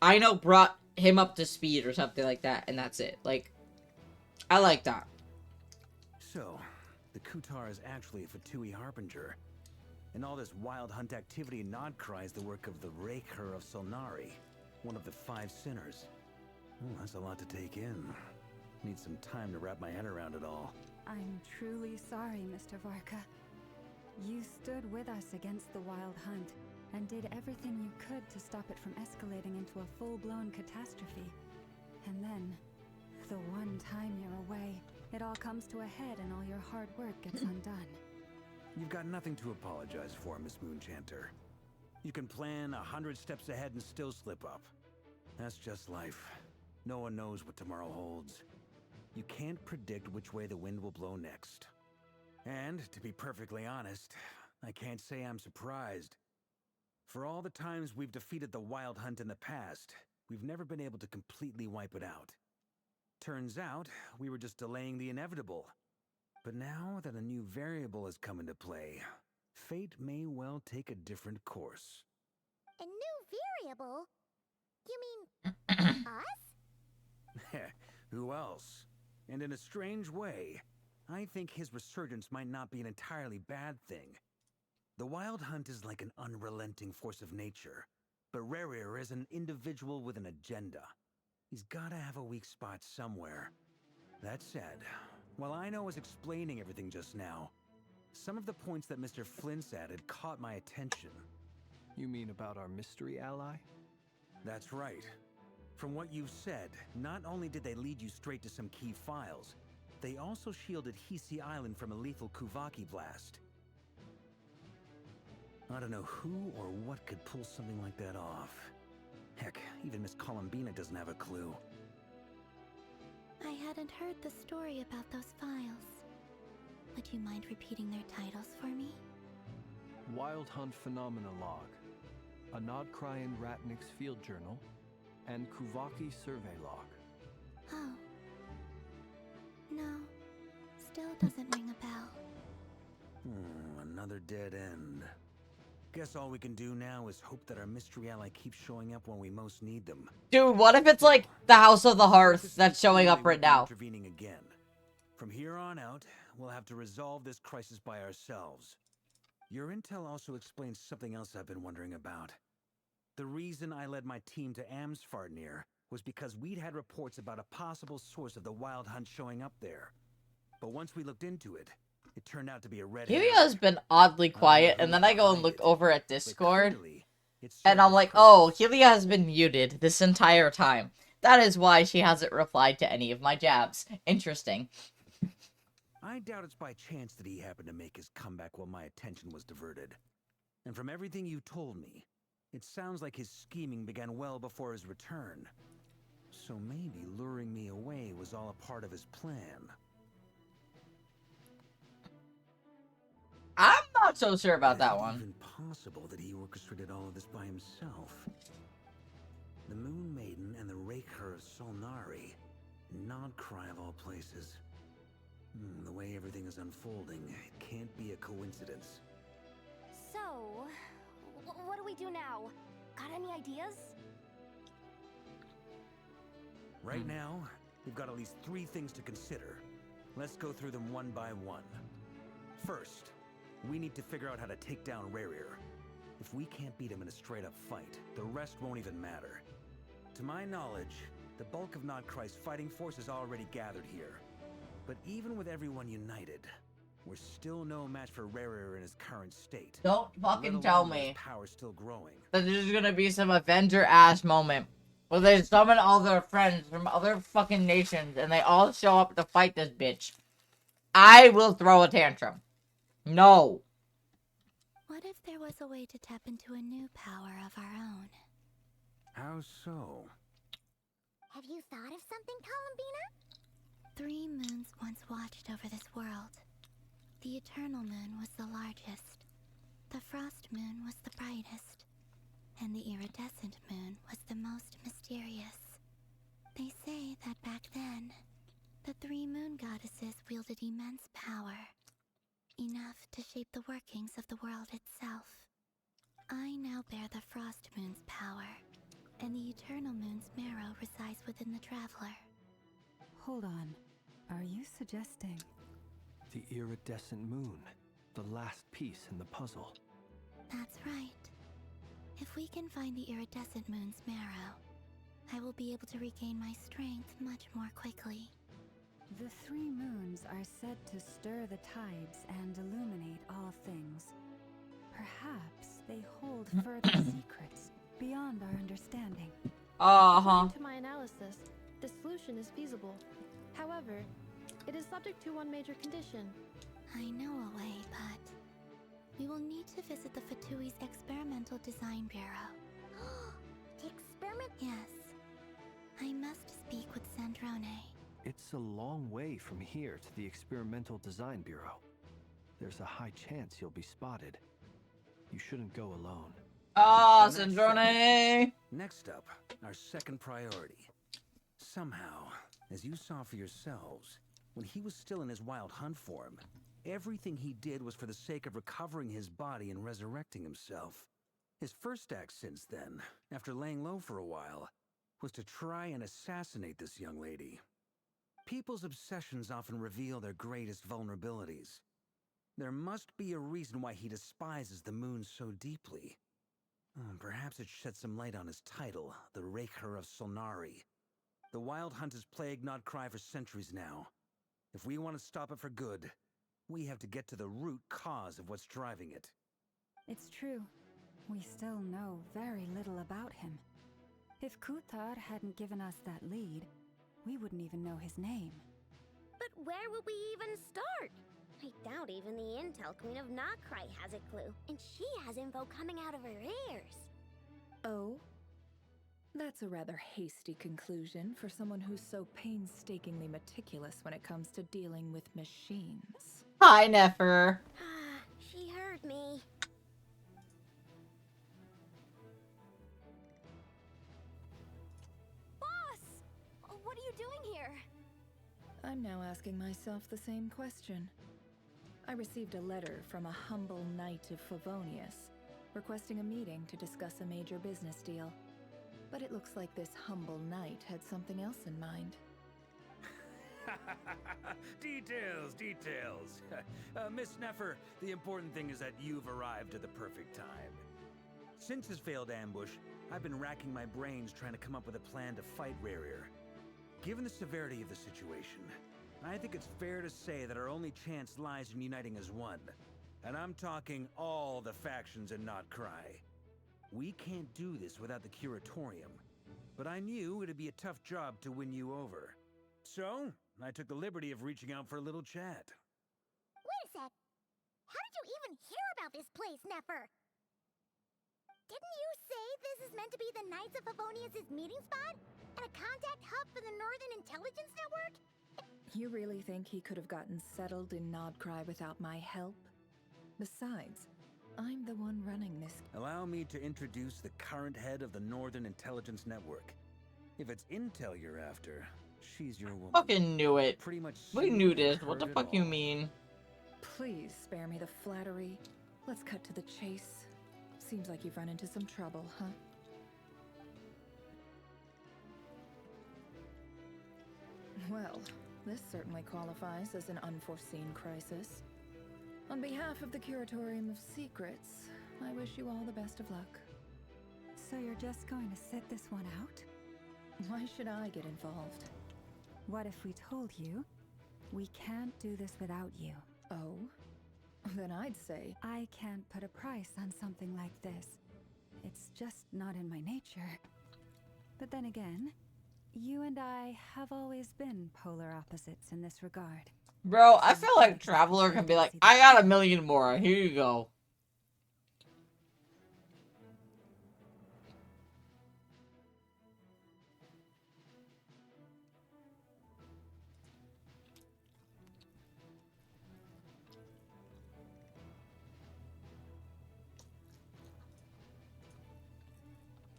Aino brought him up to speed or something like that, and that's it. Like, I like that. So, the Kutar is actually a Fatui Harbinger. And all this Wild Hunt activity in Nodcry is the work of the Raker of Solnari, one of the 5 sinners. Oh, that's a lot to take in. Need some time to wrap my head around it all. I'm truly sorry, Mr. Varka. You stood with us against the Wild Hunt and did everything you could to stop it from escalating into a full-blown catastrophe. And then, the one time you're away, it all comes to a head and all your hard work gets undone. You've got nothing to apologize for, Miss Moonchanter. You can plan 100 steps ahead and still slip up. That's just life. No one knows what tomorrow holds. You can't predict which way the wind will blow next. And, to be perfectly honest, I can't say I'm surprised. For all the times we've defeated the Wild Hunt in the past, we've never been able to completely wipe it out. Turns out, we were just delaying the inevitable. But now that a new variable has come into play, fate may well take a different course. A new variable? You mean us? Who else? And in a strange way, I think his resurgence might not be an entirely bad thing. The Wild Hunt is like an unrelenting force of nature, but Rairir is an individual with an agenda. He's gotta have a weak spot somewhere. That said, while Aino was explaining everything just now, some of the points that Mr. Flint's added caught my attention. You mean about our mystery ally? That's right. From what you've said, not only did they lead you straight to some key files, they also shielded Hisi Island from a lethal Kuvaki blast. I don't know who or what could pull something like that off. Heck, even Miss Columbina doesn't have a clue. I hadn't heard the story about those files. Would you mind repeating their titles for me? Wild Hunt Phenomena Log, a Nodcryan Ratnik's Field Journal, and Kuvaki Survey Log. Oh. No. Still doesn't ring a bell. Another dead end. Guess all we can do now is hope that our mystery ally keeps showing up when we most need them. Dude, what if it's like the House of the Hearth that's showing up right now? Intervening again. From here on out, we'll have to resolve this crisis by ourselves. Your intel also explains something else I've been wondering about. The reason I led my team to Amsfarnir was because we'd had reports about a possible source of the Wild Hunt showing up there. But once we looked into it, it turned out to be a red herring. Helia's been oddly quiet, and then I go and look over at Discord, and I'm like, oh, Helia has been muted this entire time. That is why she hasn't replied to any of my jabs. Interesting. I doubt it's by chance that he happened to make his comeback while my attention was diverted. And from everything you told me, it sounds like his scheming began well before his return. So maybe luring me away was all a part of his plan. I'm not so sure about that one. Is it even possible that he orchestrated all of this by himself? The Moon Maiden and the Raker of Solnari. Nodcry of all places. The way everything is unfolding, it can't be a coincidence. So, what do we do now? Got any ideas? Right now, we've got at least 3 things to consider. Let's go through them one by one. First, we need to figure out how to take down Rairir. If we can't beat him in a straight-up fight, the rest won't even matter. To my knowledge, the bulk of Nodcry's fighting force is already gathered here. But even with everyone united, we're still no match for Rairir in his current state. Don't fucking tell me power still growing. that there's gonna be some Avenger-ass moment where they summon all their friends from other fucking nations and they all show up to fight this bitch. I will throw a tantrum. No. What if there was a way to tap into a new power of our own? How so? Have you thought of something, Columbina? 3 moons once watched over this world. The Eternal Moon was the largest. The Frost Moon was the brightest. And the Iridescent Moon was the most mysterious. They say that back then, the 3 moon goddesses wielded immense power. Enough to shape the workings of the world itself. I now bear the Frost Moon's power, and the Eternal Moon's marrow resides within the Traveler. Hold on. Are you suggesting... The iridescent moon. The last piece in the puzzle. That's right. If we can find the Iridescent Moon's marrow, I will be able to regain my strength much more quickly. The 3 moons are said to stir the tides and illuminate all things. Perhaps they hold further secrets beyond our understanding. According to my analysis, this solution is feasible. However, it is subject to one major condition. I know a way, but we will need to visit the Fatui's Experimental Design Bureau. The experiment? Yes. I must speak with Sandrone. It's a long way from here to the Experimental Design Bureau. There's a high chance you'll be spotted. You shouldn't go alone. Sandrone! Next up, our second priority. Somehow, as you saw for yourselves, when he was still in his Wild Hunt form, everything he did was for the sake of recovering his body and resurrecting himself. His first act since then, after laying low for a while, was to try and assassinate this young lady. People's obsessions often reveal their greatest vulnerabilities. There must be a reason why he despises the moon so deeply. Perhaps it sheds some light on his title, the Raker of Solnari. The Wild Hunt has plagued Nodcry for centuries now. If we want to stop it for good, we have to get to the root cause of what's driving it. It's true. We still know very little about him. If Kuthar hadn't given us that lead, we wouldn't even know his name. But where would we even start? I doubt even the Intel Queen of Nodcry has a clue, and she has info coming out of her ears. Oh? That's a rather hasty conclusion for someone who's so painstakingly meticulous when it comes to dealing with machines. Hi, Nefer. She heard me. Boss! What are you doing here? I'm now asking myself the same question. I received a letter from a humble knight of Favonius, requesting a meeting to discuss a major business deal. But it looks like this humble knight had something else in mind. Details. Miss Nefer, the important thing is that you've arrived at the perfect time. Since his failed ambush, I've been racking my brains trying to come up with a plan to fight Rairir. Given the severity of the situation, I think it's fair to say that our only chance lies in uniting as one. And I'm talking all the factions in Notcry. We can't do this without the Curatorium, but I knew it'd be a tough job to win you over. So, I took the liberty of reaching out for a little chat. Wait a sec. How did you even hear about this place, Neffer? Didn't you say this is meant to be the Knights of Favonius' meeting spot? And a contact hub for the Northern Intelligence Network? You really think he could have gotten settled in Nodcry without my help? Besides, I'm the one running this. Allow me to introduce the current head of the Northern Intelligence Network. If it's intel you're after, she's your woman. Fucking knew it. Pretty much. We knew this. What the fuck you mean? Please spare me the flattery. Let's cut to the chase. Seems like you've run into some trouble, huh? Well, this certainly qualifies as an unforeseen crisis. On behalf of the Curatorium of Secrets, I wish you all the best of luck. So you're just going to sit this one out? Why should I get involved? What if we told you we can't do this without you? Oh? Then I'd say I can't put a price on something like this. It's just not in my nature. But then again, you and I have always been polar opposites in this regard. Bro, I feel like Traveler can be like, I got 1 million more. Here you go.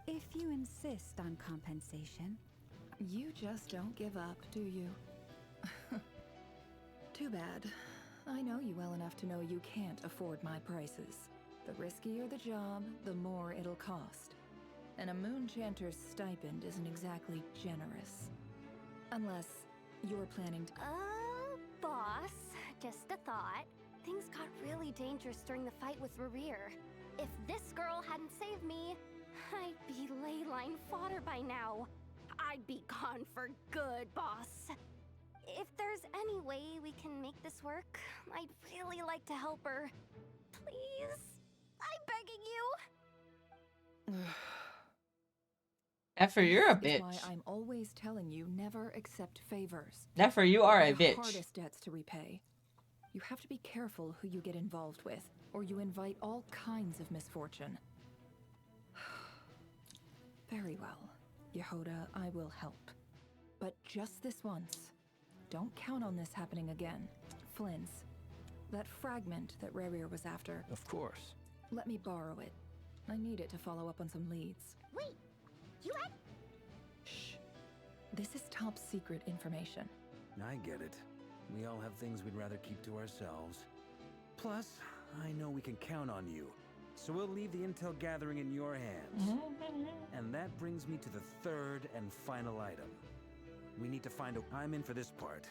If you insist on compensation, you just don't give up, do you? Too bad. I know you well enough to know you can't afford my prices. The riskier the job, the more it'll cost. And a Moonchanter's stipend isn't exactly generous. Unless you're planning to— boss, just a thought. Things got really dangerous during the fight with Rairir. If this girl hadn't saved me, I'd be ley line fodder by now. I'd be gone for good, boss. If there's any way we can make this work, I'd really like to help her. Please? I'm begging you. Neffer, you're a That's bitch. why I'm always telling you never accept favors. Neffer, you are a They're the bitch. hardest debts to repay. You have to be careful who you get involved with, or you invite all kinds of misfortune. Very well, Yehoda, I will help. But just this once. Don't count on this happening again. Flynn's. That fragment that Rairir was after. Of course. Let me borrow it. I need it to follow up on some leads. Wait, you had... Shh. This is top secret information. I get it. We all have things we'd rather keep to ourselves. Plus, I know we can count on you. So we'll leave the intel gathering in your hands. And that brings me to the third and final item. We need to find a... I'm in for this part.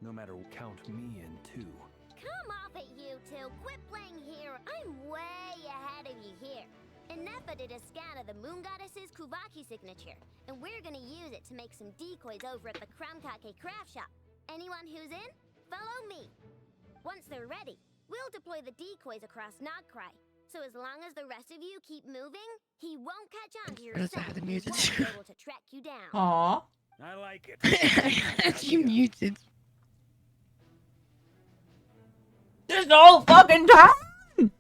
No matter... Count me in too. Come off it, you two. Quit playing hero. I'm way ahead of you here. Eneba did a scan of the Moon Goddess's Kuvaki signature, and we're gonna use it to make some decoys over at the Krumkake craft shop. Anyone who's in, follow me. Once they're ready, we'll deploy the decoys across Nodcry. So as long as the rest of you keep moving, he won't catch on to your scent and won't be able to track you down. Aww. I like it. You muted. This whole fucking time!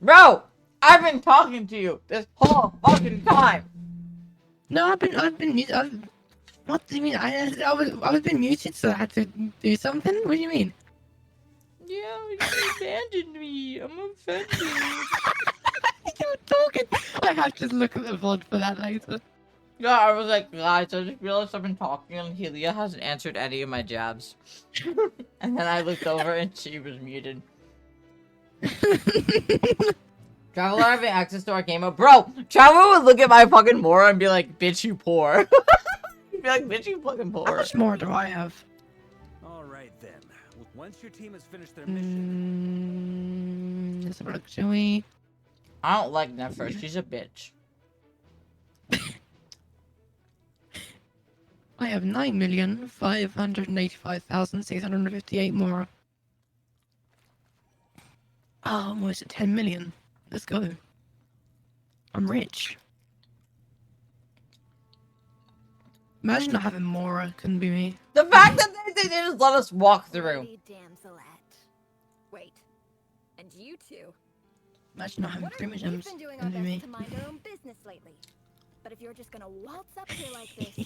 Bro, I've been talking to you this whole fucking time. No, I've been muted. What do you mean? I was been muted, so I had to do something. What do you mean? Yeah, you abandoned me. I'm offended. You're talking. I have to look at the VOD for that later. Yeah, I was like, guys, I just realized I've been talking and Helia hasn't answered any of my jabs. And then I looked over and she was muted. Traveler having access to our game mode. Bro, Traveler would look at my fucking Mora and be like, bitch, you poor. He'd be like, bitch, you fucking poor. How much more do I have? Alright then. Once your team has finished their mission... Let's have a look, shall we? I don't like Nefer. She's a bitch. I have 9,585,658 more. Oh, almost at 10 million. Let's go. I'm rich. Imagine not having more. Couldn't be me. The fact that they just let us walk through. Lady Damselette. Wait, and you two? Imagine not having cream We've gems. been doing our Couldn't be best me. to mind our own business lately. But if you're just gonna waltz up here like this,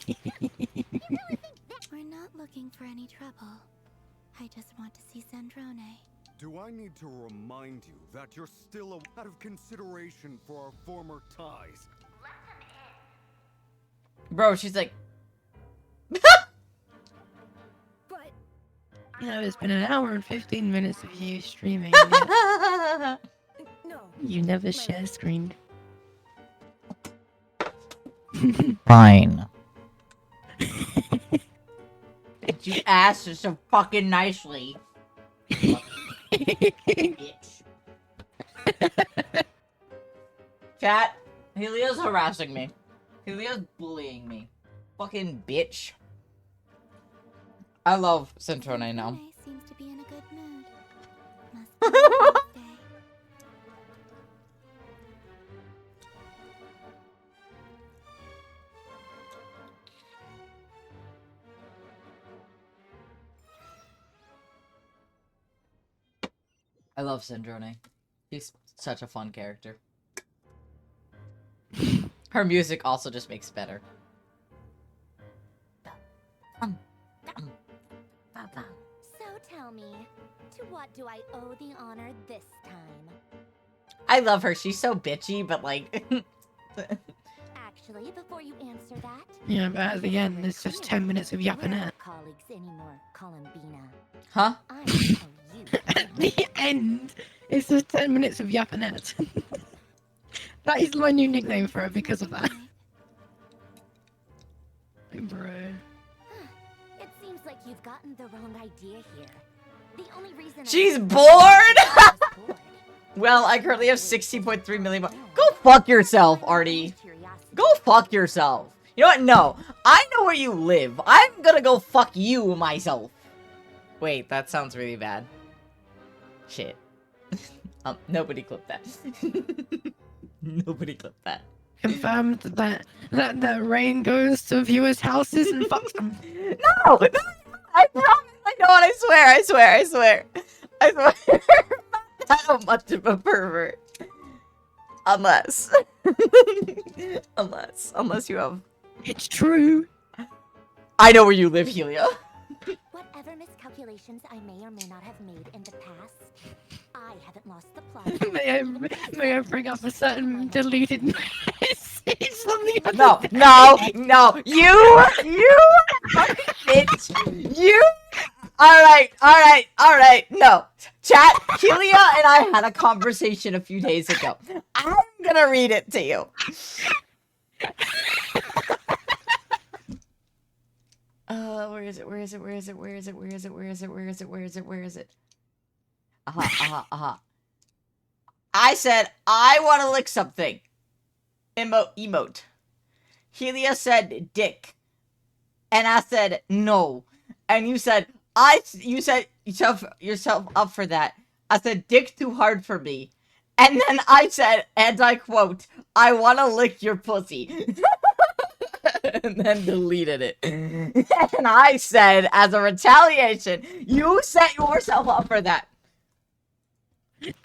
We're not looking for any trouble. I just want to see Sandrone. Do I need to remind you that you're still out of consideration for our former ties? Bro, she's like... Yeah, it's been an hour and 15 minutes of you streaming. no. You never share screen. Fine. You asked her so fucking nicely. Bitch. Chat, Helia's harassing me. Helia's bullying me. Fucking bitch. I love Centrone now. Seems to be in a good mood. Must be a nice day. I love Sandrone. He's such a fun character. Her music also just makes better. So tell me, to what do I owe the honor this time? I love her. She's so bitchy, but like... Actually, before you answer that, Yeah, but at the end, it's just 10 minutes of yapping we're at. not colleagues anymore, Columbina. Huh? I owe you. At the end, it's just 10 minutes of yapping at. That is my new nickname for her because of that. Bro. It seems like you've gotten the wrong idea here. The only reason She's bored! Well, I currently have 60.3 million. Go fuck yourself, Artie. Go fuck yourself. You know what? No. I know where you live. I'm gonna go fuck you myself. Wait, that sounds really bad. Shit. Nobody clipped that. Nobody clipped that. Confirmed that Rain goes to viewers' houses and fucks them. No! I promise. I know it. I swear. I swear. I swear. I swear. I'm not that much of a pervert. Unless. Unless you have. It's true. I know where you live, Helia. Whatever miscalculations I may or may not have made in the past, I haven't lost the plot. May I bring up a certain deleted message on the other No, day? no, you bitch, you. All right, no. Chat, Helia and I had a conversation a few days ago. I'm gonna read it to you. Where is it? I said, I want to lick something. Emote. Helia said, dick. And I said, no. And you said, you set yourself up for that. I said, dick too hard for me. And then I said, and I quote, I want to lick your pussy. And then deleted it. And I said, as a retaliation, you set yourself up for that.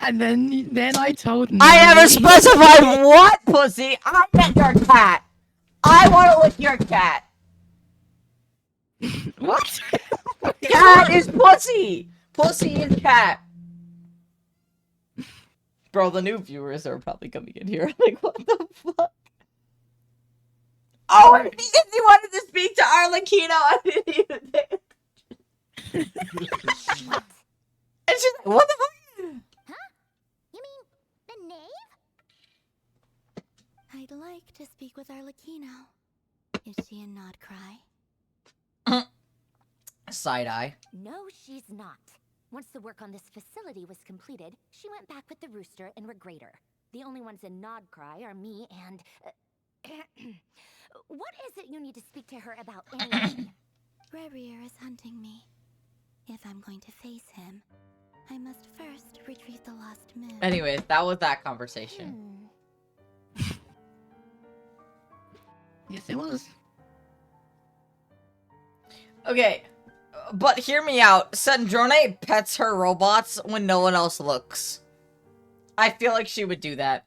And then I told him. I never specified what pussy. I meant your cat. I want to lick your cat. What? Cat is pussy. Pussy is cat. Bro, the new viewers are probably coming in here. Like, what the fuck? Oh, if you wanted to speak to Arlecchino, I didn't even think. And she's like, what the fuck? Huh? You mean the knave? I'd like to speak with Arlecchino. Is she in Nod Cry? Side eye. No, she's not. Once the work on this facility was completed, she went back with the rooster and Regrator. The only ones in Nodcry are me and... what is it you need to speak to her about anyway? Rairir is hunting me. If I'm going to face him, I must first retrieve the lost moon. Anyways, that was that conversation. Yes, it was. Okay, but hear me out. Sandrone pets her robots when no one else looks. I feel like she would do that.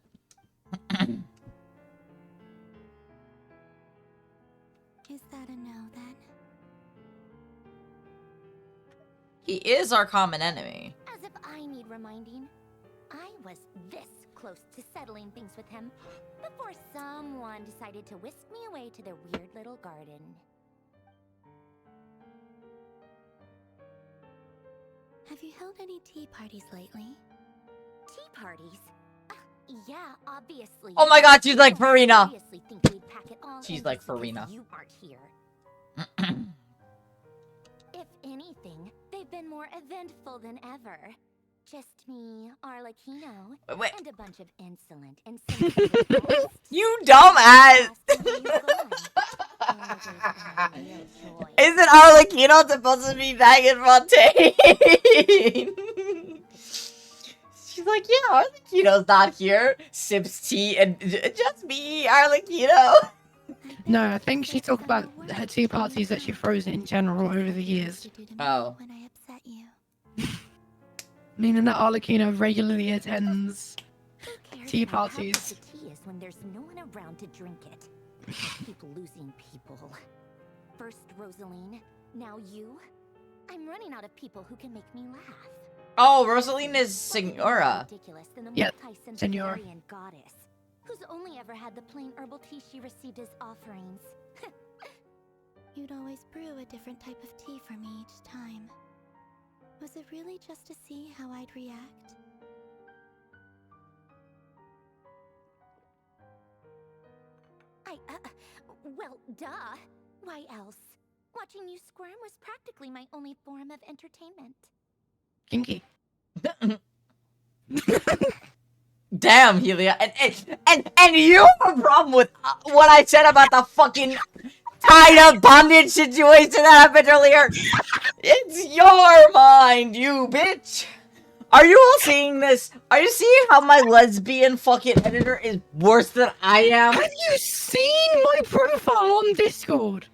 Is that a no, then? He is our common enemy. As if I need reminding. I was this close to settling things with him before someone decided to whisk me away to their weird little garden. Have you held any tea parties lately? Tea parties? Yeah, obviously. Oh my god, she's like Farina. Seriously think we'd pack it all She's in like just because Farina. You aren't here. If anything, they've been more eventful than ever. Just me, Arlecchino, Wait. and a bunch of insolent and sensitive ghosts. You dumbass! Isn't Arlecchino supposed to be Megan Fontaine? She's like, yeah, Arlecchino's not here. Sips tea and just me, Arlecchino. No, I think she talked about her tea parties that she throws in general over the years. Oh. When I upset you. Meaning that Arlecchino regularly attends tea How parties. the tea is when there's no one around to drink it. Keep losing people. First Rosaline, now you. I'm running out of people who can make me laugh. Oh, Rosaline is Senora. Ridiculous than the Yep, multi-centenarian goddess, who's only ever had the plain herbal tea she received as offerings. You'd always brew a different type of tea for me each time. Was it really just to see how I'd react? Well, duh. Why else? Watching you squirm was practically my only form of entertainment. Kinky. Damn, Helia. And you have a problem with what I said about the fucking tied up bondage situation that happened earlier. It's your mind, you bitch. Are you all seeing this? Are you seeing how my lesbian fucking editor is worse than I am? Have you seen my profile on Discord?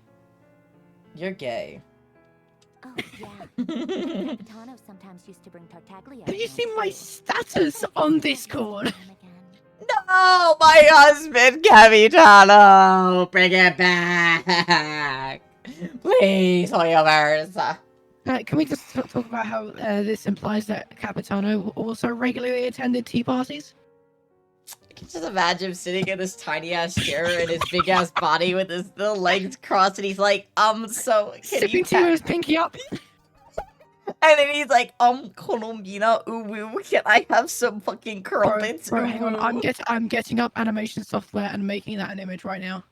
You're gay. Oh, yeah. Capitano sometimes used to bring Tartaglia. Have you seen my status on Discord? No, my husband, Capitano. Bring it back. Please, Hoyoverse. Can we just talk about how this implies that Capitano also regularly attended tea parties? I can just imagine him sitting in this tiny ass chair in his big ass body with his little legs crossed, and he's like, so can Sipping you tea with his pinky up. And then he's like, Colombina, ooh, can I have some fucking crumpets? Bro, hang on, I'm getting up animation software and making that an image right now.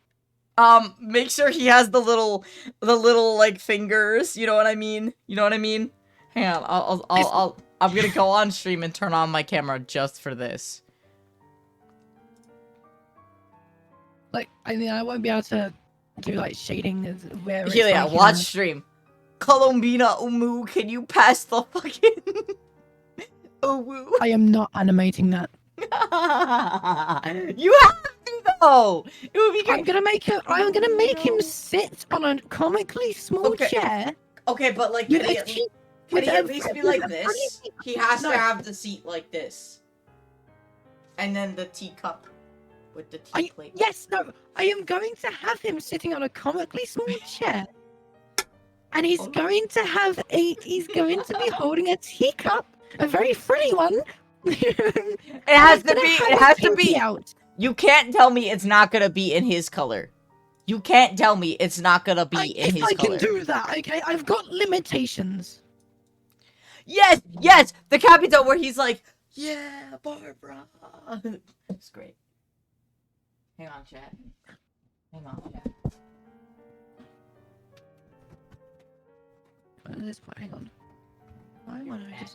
Make sure he has the little like fingers. You know what I mean? You know what I mean? Hang on, I'm gonna go on stream and turn on my camera just for this. Like, I mean, I won't be able to do like shading as where it's Helia, like, watch stream. Colombina, umu, can you pass the fucking umu? I am not animating that. You have to though. It would be great. I'm gonna make him sit on a comically small chair. Okay, but like, can he at least be like this? He has to have the seat like this, and then the teacup with the tea plate. Yes, no, I am going to have him sitting on a comically small chair. And he's going to be holding a teacup, a very frilly one. It has to be out. You can't tell me it's not gonna be in his color. You can't tell me it's not gonna be in his color. I can do that, okay? I've got limitations. Yes, the Capito where he's like, yeah, Barbara. It's great. Hang on, chat. At this point, hang on.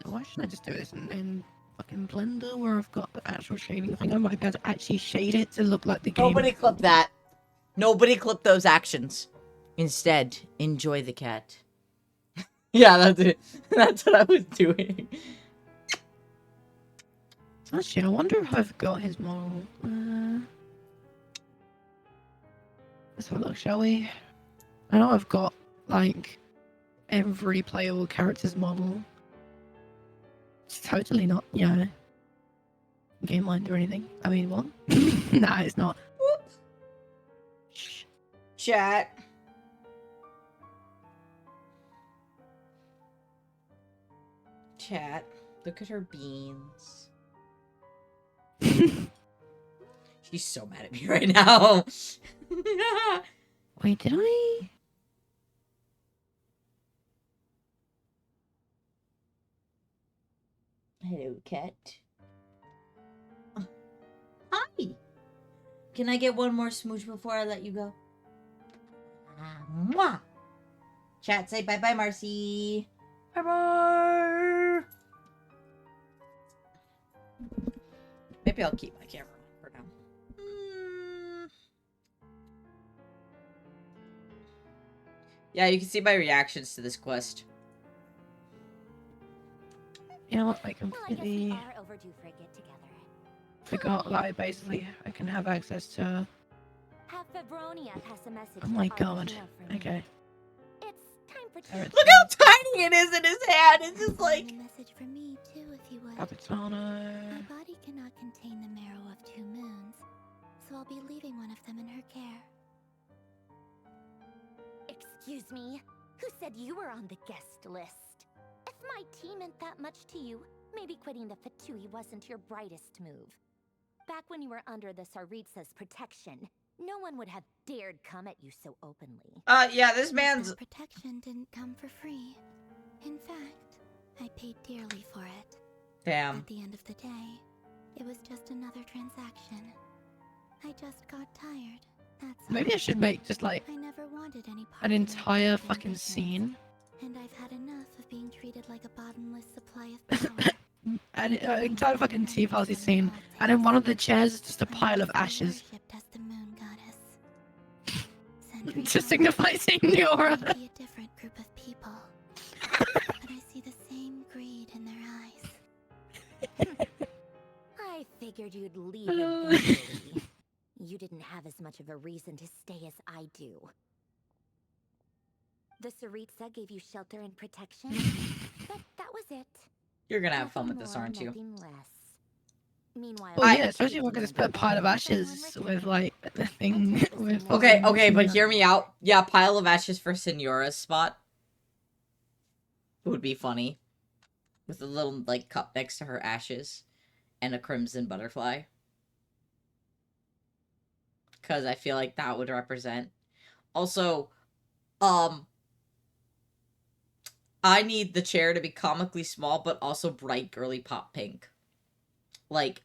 Why should I just do this in fucking blender where I've got the actual shading thing. I might be able to actually shade it to look like the game. Nobody clip that. Nobody clip those actions. Instead, enjoy the cat. Yeah, that's it. That's what I was doing. Actually, I wonder if I've got his model. Let's have a look, shall we? I know I've got, like, every playable character's model. It's totally not, game mind or anything. I mean, what? Nah, it's not. Whoops. Chat. Chat. Look at her beans. She's so mad at me right now. Wait, did I? Hello, cat. Hi. Can I get one more smooch before I let you go? Mwah. Chat, say bye-bye, Marcy. Bye-bye. Maybe I'll keep my camera on for now. Yeah, you can see my reactions to this quest. You know what? I completely forgot that I can have access to. Oh my god. Okay. Look how tiny it is in his hand. It's just like. Message for me too, if you would. Capitano. My body cannot contain the marrow of 2 moons, so I'll be leaving one of them in her care. Excuse me? Who said you were on the guest list? If my tea meant that much to you, maybe quitting the Fatui wasn't your brightest move. Back when you were under the Tsaritsa's protection, no one would have dared come at you so openly. Yeah, this man's... That protection didn't come for free. In fact, I paid dearly for it. Damn. At the end of the day, it was just another transaction. I just got tired. That's Maybe I should make just like I never wanted any part an of entire it fucking business, scene. And I've had enough of being treated like a bottomless supply of power. An entire fucking tea party scene, and in one of the chairs is just a pile of ashes. Worshipped as the moon goddess. To signify Senora. Be a different group of people, but I see the same greed in their eyes. I figured you'd leave eventually. You didn't have as much of a reason to stay as I do. The Tsaritsa gave you shelter and protection, but that was it. You're gonna have fun with this, aren't you? Meanwhile, Oh yeah, especially when I put a pile of ashes with like the thing with. Okay, but hear me out. Yeah, pile of ashes for Senora's spot would be funny, with a little like cup next to her ashes, and a crimson butterfly. Because I feel like that would represent. Also, I need the chair to be comically small, but also bright girly pop pink. Like,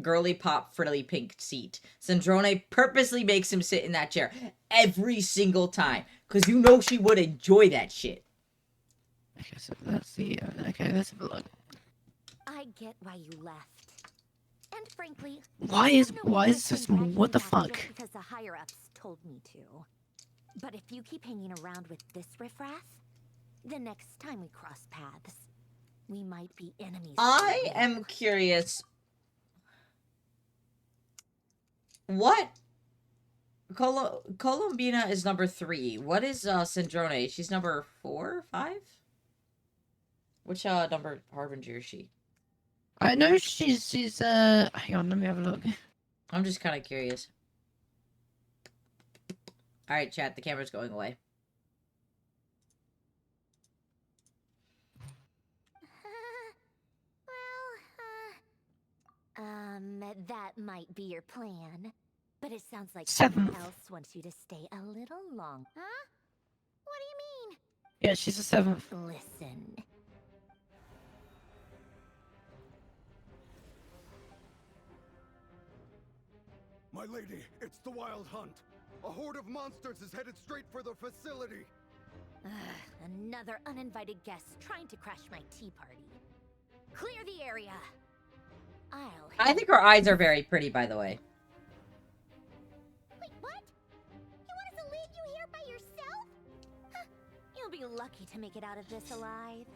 girly pop frilly pink seat. Sandrone purposely makes him sit in that chair every single time. Because you know she would enjoy that shit. Okay, so let's see. Okay, let's have a look. I get why you left. And frankly, Why is this? What the fuck? Because the higher ups told me to. But if you keep hanging around with this riffraff, the next time we cross paths, we might be enemies. I am curious. What? Colombina is number 3. What is Sandrone? She's number 4, 5? Which number Harbinger is she? I know she's hang on, let me have a look. I'm just kind of curious. Alright, chat, the camera's going away. That might be your plan. But it sounds like 7th. someone else wants you to stay a little long. Huh? What do you mean? Yeah, she's a 7th. Listen. My lady, it's the Wild Hunt. A horde of monsters is headed straight for the facility. Another uninvited guest trying to crash my tea party. Clear the area. I think her eyes are very pretty, by the way. Wait, what? You want us to leave you here by yourself? Huh, you'll be lucky to make it out of this alive.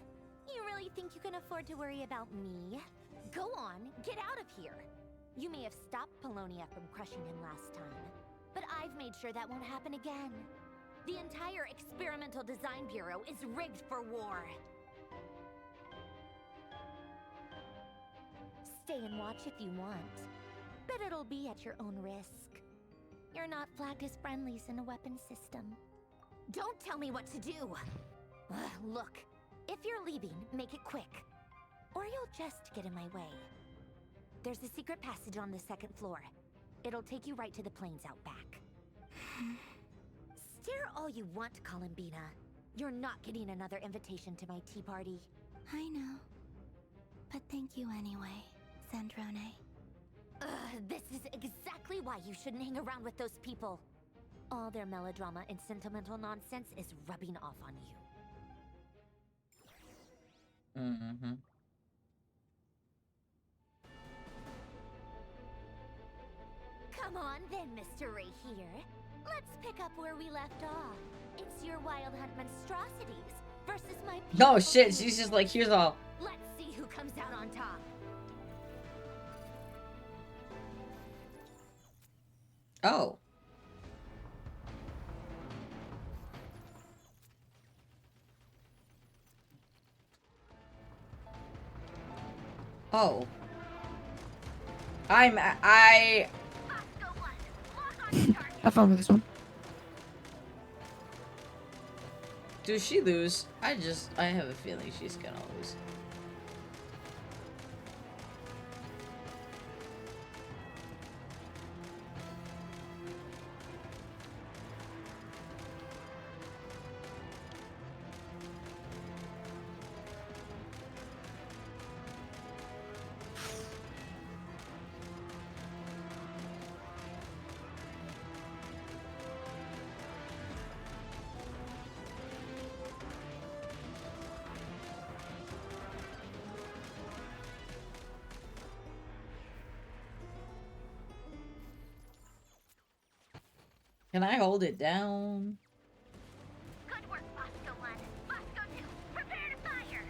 You really think you can afford to worry about me? Go on, get out of here. You may have stopped Polonia from crushing him last time, but I've made sure that won't happen again. The entire Experimental Design Bureau is rigged for war. Stay and watch if you want, but it'll be at your own risk. You're not flagged as friendlies in a weapons system. Don't tell me what to do! Look, if you're leaving, make it quick, or you'll just get in my way. There's a secret passage on the 2nd floor. It'll take you right to the plains out back. Stare all you want, Columbina. You're not getting another invitation to my tea party. I know. But thank you anyway, Zandrone. This is exactly why you shouldn't hang around with those people. All their melodrama and sentimental nonsense is rubbing off on you. Mm-hmm. Come on then, Mr. Ray here. Let's pick up where we left off. It's your Wild Hunt monstrosities versus my people. No shit, she's just like, here's all. Let's see who comes out on top. Oh. Oh. Have fun with this one. Does she lose? I have a feeling she's gonna lose. Can I hold it down? Good work, Bosco 1. Bosco 2, prepare to fire!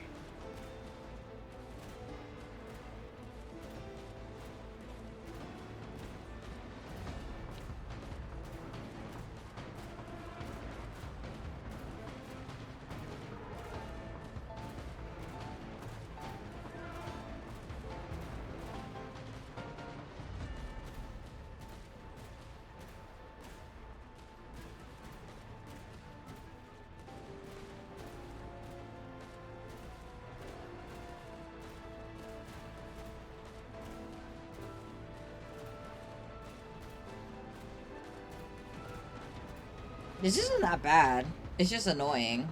This isn't that bad. It's just annoying.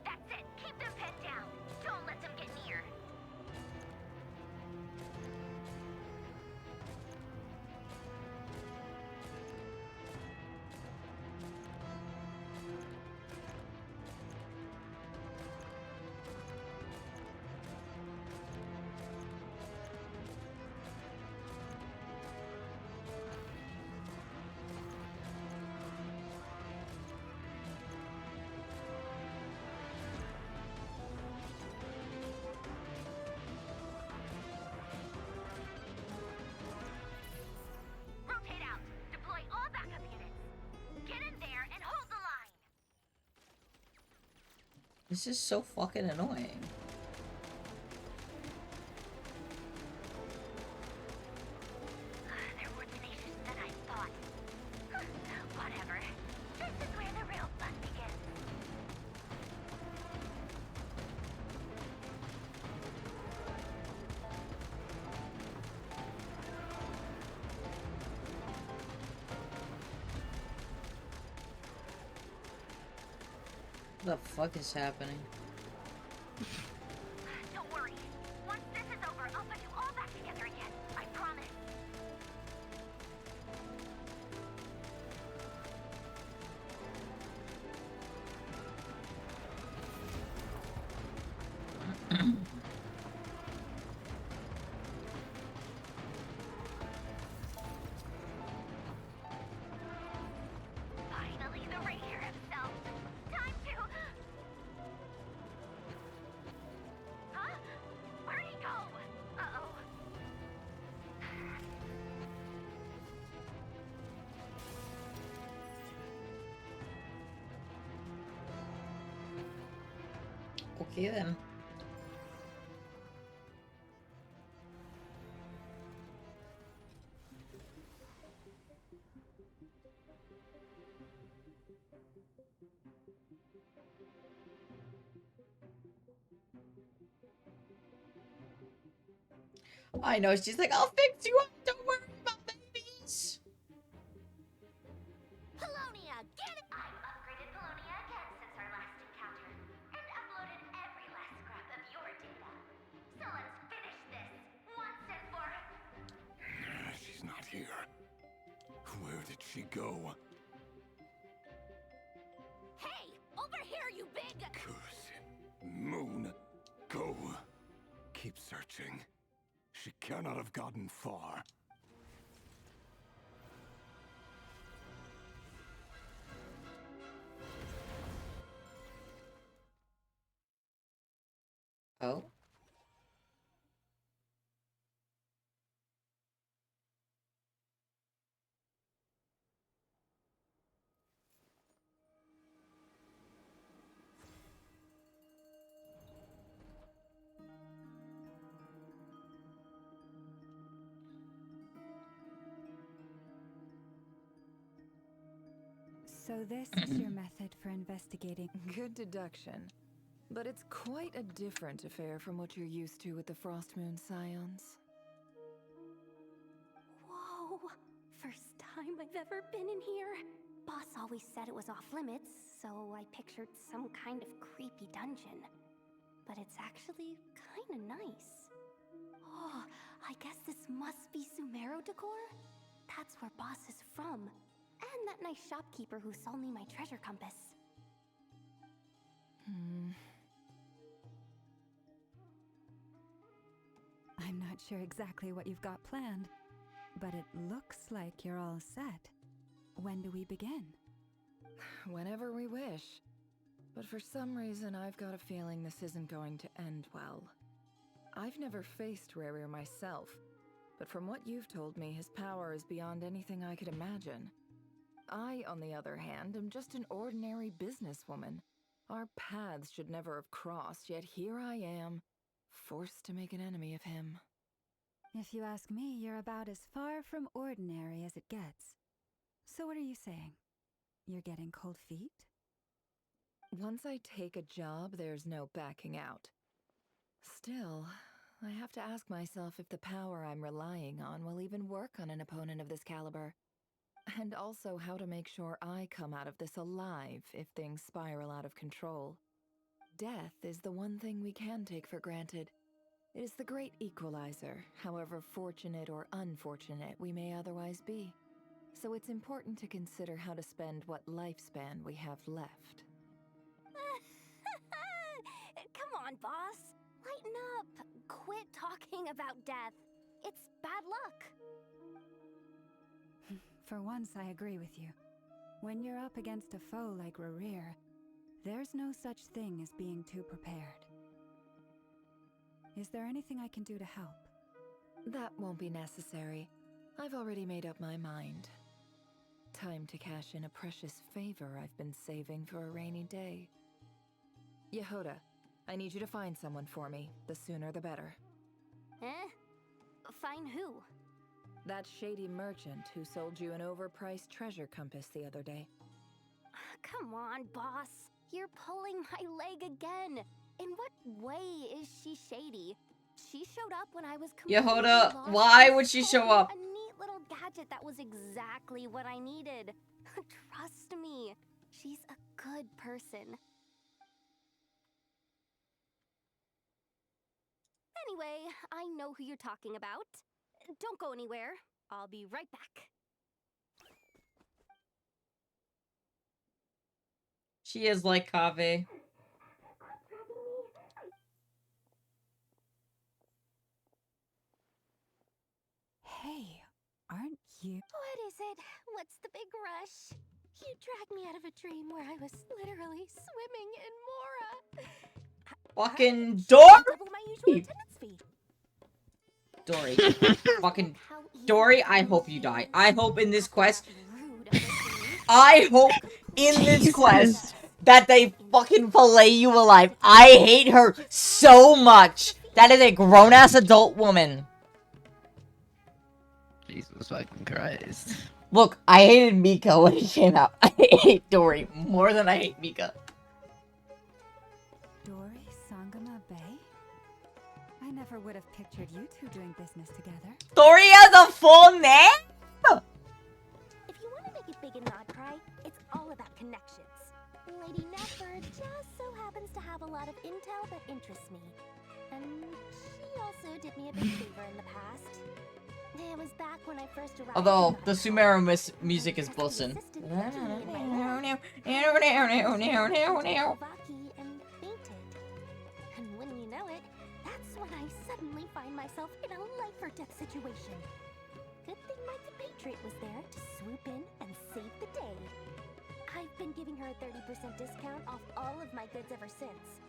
That's it. Keep them pinned down. Don't let them get near. Rotate out. Deploy all backup units. Get in there and hold the line. This is so fucking annoying. They're more tenacious than I thought. Whatever. This is where the real fun begins. What the fuck is happening? Don't worry. Once this is over, I'll put you all back together again. I promise. Okay then. I know, she's like, I'll fix you up, don't worry about babies. Polonia, get it! I've upgraded Polonia again since our last encounter, and uploaded every last scrap of your data. So let's finish this, once and for... She's not here. Where did she go? Hey! Over here, you big... Curse it. Moon, go. Keep searching. She cannot have gotten far. Oh. So this is your method for investigating. Good deduction. But it's quite a different affair from what you're used to with the Frost Moon Scions. Whoa! First time I've ever been in here. Boss always said it was off limits, so I pictured some kind of creepy dungeon. But it's actually kinda nice. Oh, I guess this must be Sumero decor? That's where Boss is from. And that nice shopkeeper who sold me my treasure compass. I'm not sure exactly what you've got planned, but it looks like you're all set. When do we begin? Whenever we wish. But for some reason, I've got a feeling this isn't going to end well. I've never faced Rairir myself, but from what you've told me, his power is beyond anything I could imagine. I, on the other hand, am just an ordinary businesswoman. Our paths should never have crossed, yet here I am, forced to make an enemy of him. If you ask me, you're about as far from ordinary as it gets. So what are you saying? You're getting cold feet? Once I take a job, there's no backing out. Still, I have to ask myself if the power I'm relying on will even work on an opponent of this caliber. And also how to make sure I come out of this alive if things spiral out of control. Death is the one thing we can take for granted. It is the great equalizer, however fortunate or unfortunate we may otherwise be. So it's important to consider how to spend what lifespan we have left. Come on, boss. Lighten up. Quit talking about death. It's bad luck. For once, I agree with you. When you're up against a foe like Rairir, there's no such thing as being too prepared. Is there anything I can do to help? That won't be necessary. I've already made up my mind. Time to cash in a precious favor I've been saving for a rainy day. Yehoda, I need you to find someone for me. The sooner the better. Eh? Find who? That shady merchant who sold you an overpriced treasure compass the other day. Come on, boss. You're pulling my leg again. In what way is she shady? She showed up when I was completely Yehoda, lost why and would she sold show me up? a neat little gadget that was exactly what I needed. Trust me, she's a good person. Anyway, I know who you're talking about. Don't go anywhere. I'll be right back. She is like Kaveh. Hey, aren't you? What is it? What's the big rush? You dragged me out of a dream where I was literally swimming in Mora. Fucking Double my usual Dory! attendance fee. Dory. Fucking Dory, I hope you die. I hope in this quest... I hope in this quest that they fucking fillet you alive. I hate her so much. That is a grown-ass adult woman. Jesus fucking Christ. Look, I hated Mika when he came out. I hate Dory more than I hate Mika. Dory Sangama Bay? I never would have pictured you two doing business together. Dory has a full name? If you want to make it big in Nodcry, it's all about connections. Lady Nefer just so happens to have a lot of intel that interests me. And she also did me a big favor in the past. It was back when I first arrived. Although the Sumeru music is bullshit. And when you know it, that's when I suddenly find myself in a life or death situation. Good thing my compatriot was there to swoop in and save the day. I've been giving her a 30% discount off all of my goods ever since.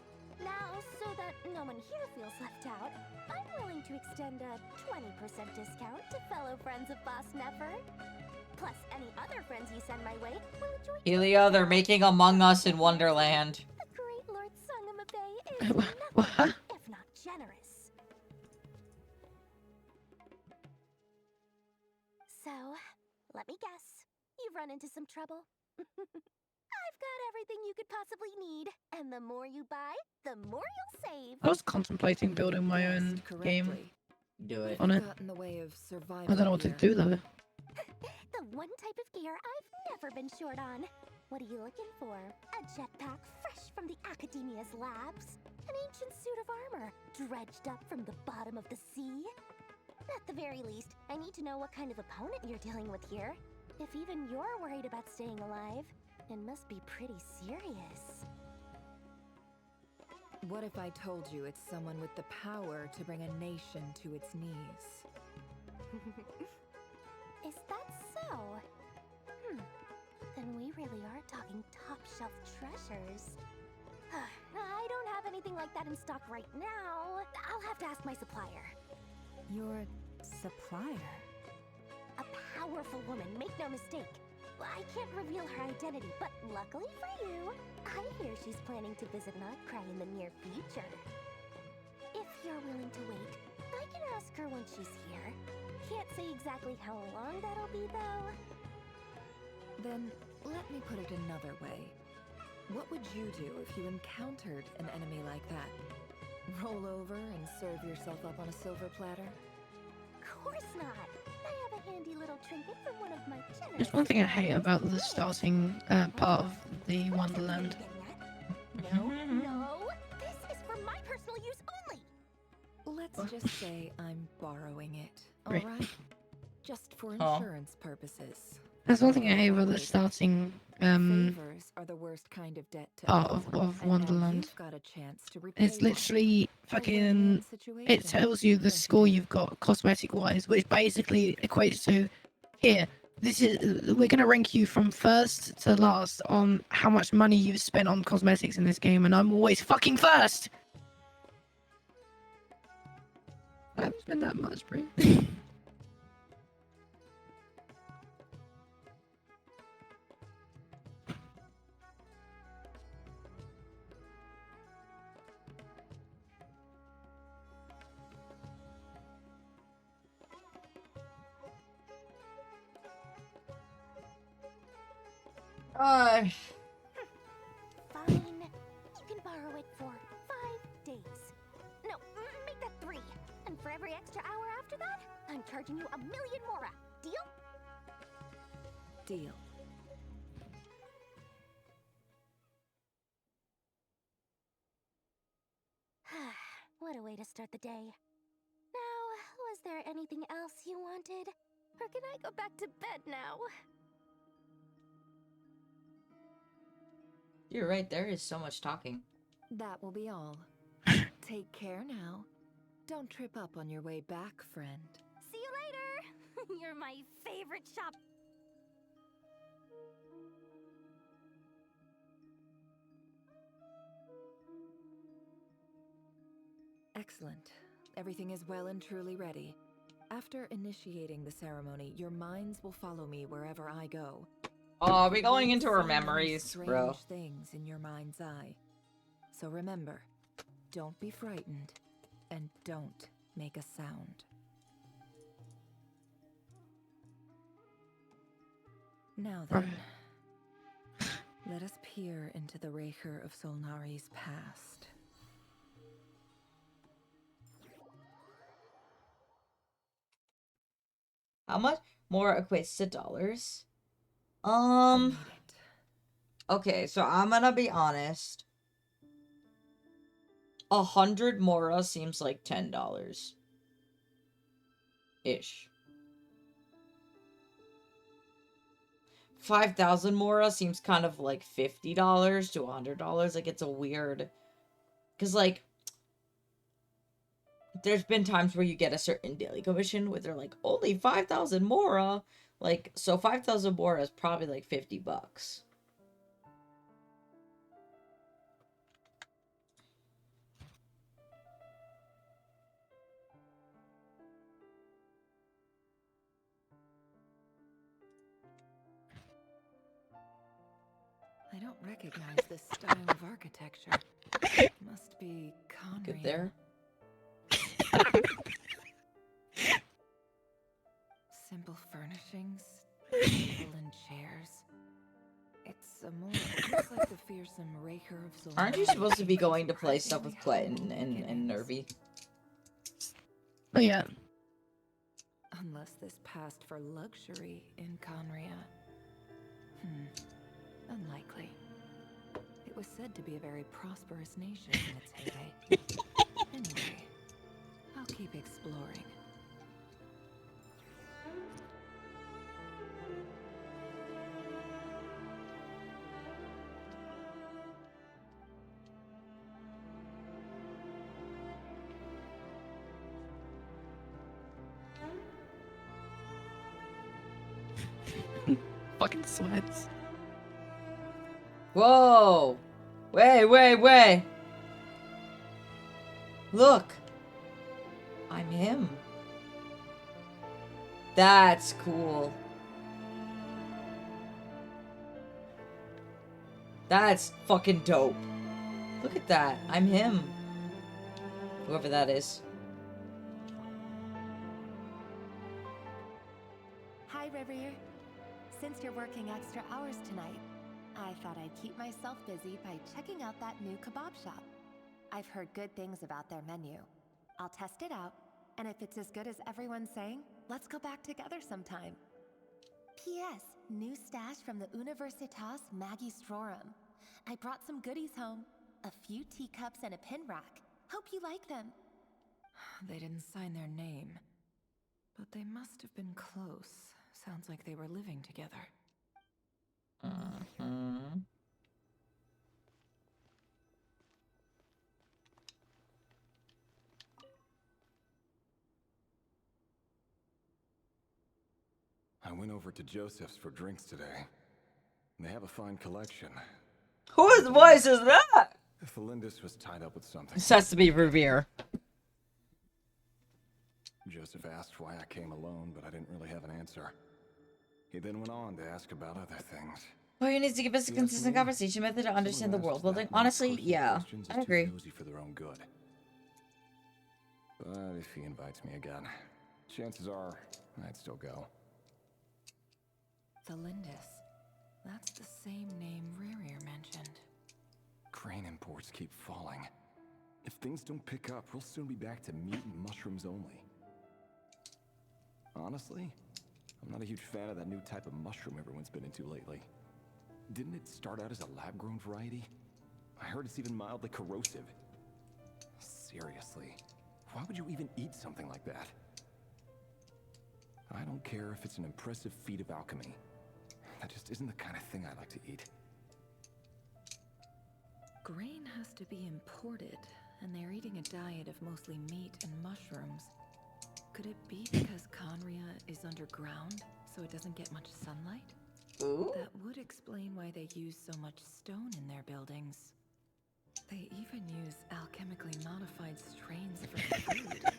Now, so that no one here feels left out, I'm willing to extend a 20% discount to fellow friends of Boss Nefer. Plus, any other friends you send my way will enjoy. Helia, they're making Among Us in Wonderland. The great Lord Sangama Bay is nothing if not generous. So, let me guess. You've run into some trouble. I've got everything you could possibly need, and the more you buy, the more you'll save. I was contemplating building my own game. Do it. On it. Got in the way of I don't know what to do though. The one type of gear I've never been short on. What are you looking for? A jetpack fresh from the Academia's labs? An ancient suit of armor dredged up from the bottom of the sea? At the very least, I need to know what kind of opponent you're dealing with here. If even you're worried about staying alive, it must be pretty serious. What if I told you it's someone with the power to bring a nation to its knees? Is that so? Then we really are talking top-shelf treasures. I don't have anything like that in stock right now. I'll have to ask my supplier. Your supplier? A powerful woman, make no mistake. I can't reveal her identity, but luckily for you, I hear she's planning to visit Nodcry in the near future. If you're willing to wait, I can ask her when she's here. Can't say exactly how long that'll be, though. Then, let me put it another way. What would you do if you encountered an enemy like that? Roll over and serve yourself up on a silver platter? Of course not. I have a handy little trinket from one of my generous. There's one thing I hate about the starting part of the Wonderland. No, this is for my personal use only. Let's just say I'm borrowing it, Right. alright? Just for insurance purposes. There's one thing I hate about the starting Favors are the worst kind of debt to part owe, of and now Wonderland. you've got a chance to repay It's it. literally fucking. It tells you the score you've got cosmetic wise, which basically equates to here. This is we're gonna rank you from first to last on how much money you've spent on cosmetics in this game, and I'm always fucking first. I haven't spent that much, bro. Fine. You can borrow it for 5 days. No, make that 3. And for every extra hour after that, I'm charging you 1,000,000 mora. Deal? Deal. What a way to start the day. Now, was there anything else you wanted? Or can I go back to bed now? You're right, there is so much talking. That will be all. Take care now. Don't trip up on your way back, friend. See you later! You're my favorite shop. Excellent. Everything is well and truly ready. After initiating the ceremony, your minds will follow me wherever I go. Oh, are we going into her See many memories, bro? strange things in your mind's eye. So remember, don't be frightened, and don't make a sound. Now then, let us peer into the Raker of Solnari's past. How much more equates to dollars? Okay, so I'm gonna be honest. 100 Mora seems like $10 ish. 5,000 Mora seems kind of like $50 to $100. Like, it's a weird, because like there's been times where you get a certain daily commission where they're like only 5,000 Mora. Like, so 5,000 Mora is probably like $50. I don't recognize this style of architecture. Must be Conrian. Good there. Simple furnishings, table and chairs. It's like the fearsome Raker of Solnari. Aren't you supposed to be going to play stuff with Clinton and Nervy? Oh yeah. Unless this passed for luxury in Conria. Unlikely. It was said to be a very prosperous nation in its heyday. Anyway, I'll keep exploring. Fucking sweats. Whoa! Wait! Look! I'm him. That's cool. That's fucking dope. Look at that. I'm him. Whoever that is. Hi, Rivier. Since you're working extra hours tonight, I thought I'd keep myself busy by checking out that new kebab shop. I've heard good things about their menu. I'll test it out, and if it's as good as everyone's saying, let's go back together sometime. P.S. New stash from the Universitas Magistrorum. I brought some goodies home. A few teacups and a pin rack. Hope you like them. They didn't sign their name, but they must have been close. Sounds like they were living together. I went over to Joseph's for drinks today. They have a fine collection. Whose voice is that? Felindus was tied up with something. This has to be Revere. Joseph asked why I came alone, but I didn't really have an answer. He then went on to ask about other things. Well, you need to give us a consistent conversation method to understand the world building. Honestly, yeah, I agree. Nosy for their own good. But if he invites me again, chances are I'd still go. Felindus. That's the same name Rairir mentioned. Crane imports keep falling. If things don't pick up, we'll soon be back to meat and mushrooms only. Honestly, I'm not a huge fan of that new type of mushroom everyone's been into lately. Didn't it start out as a lab-grown variety? I heard it's even mildly corrosive. Seriously, why would you even eat something like that? I don't care if it's an impressive feat of alchemy. That just isn't the kind of thing I like to eat. Grain has to be imported, and they're eating a diet of mostly meat and mushrooms. Could it be because Conria is underground, so it doesn't get much sunlight? Ooh. That would explain why they use so much stone in their buildings. They even use alchemically modified strains for food.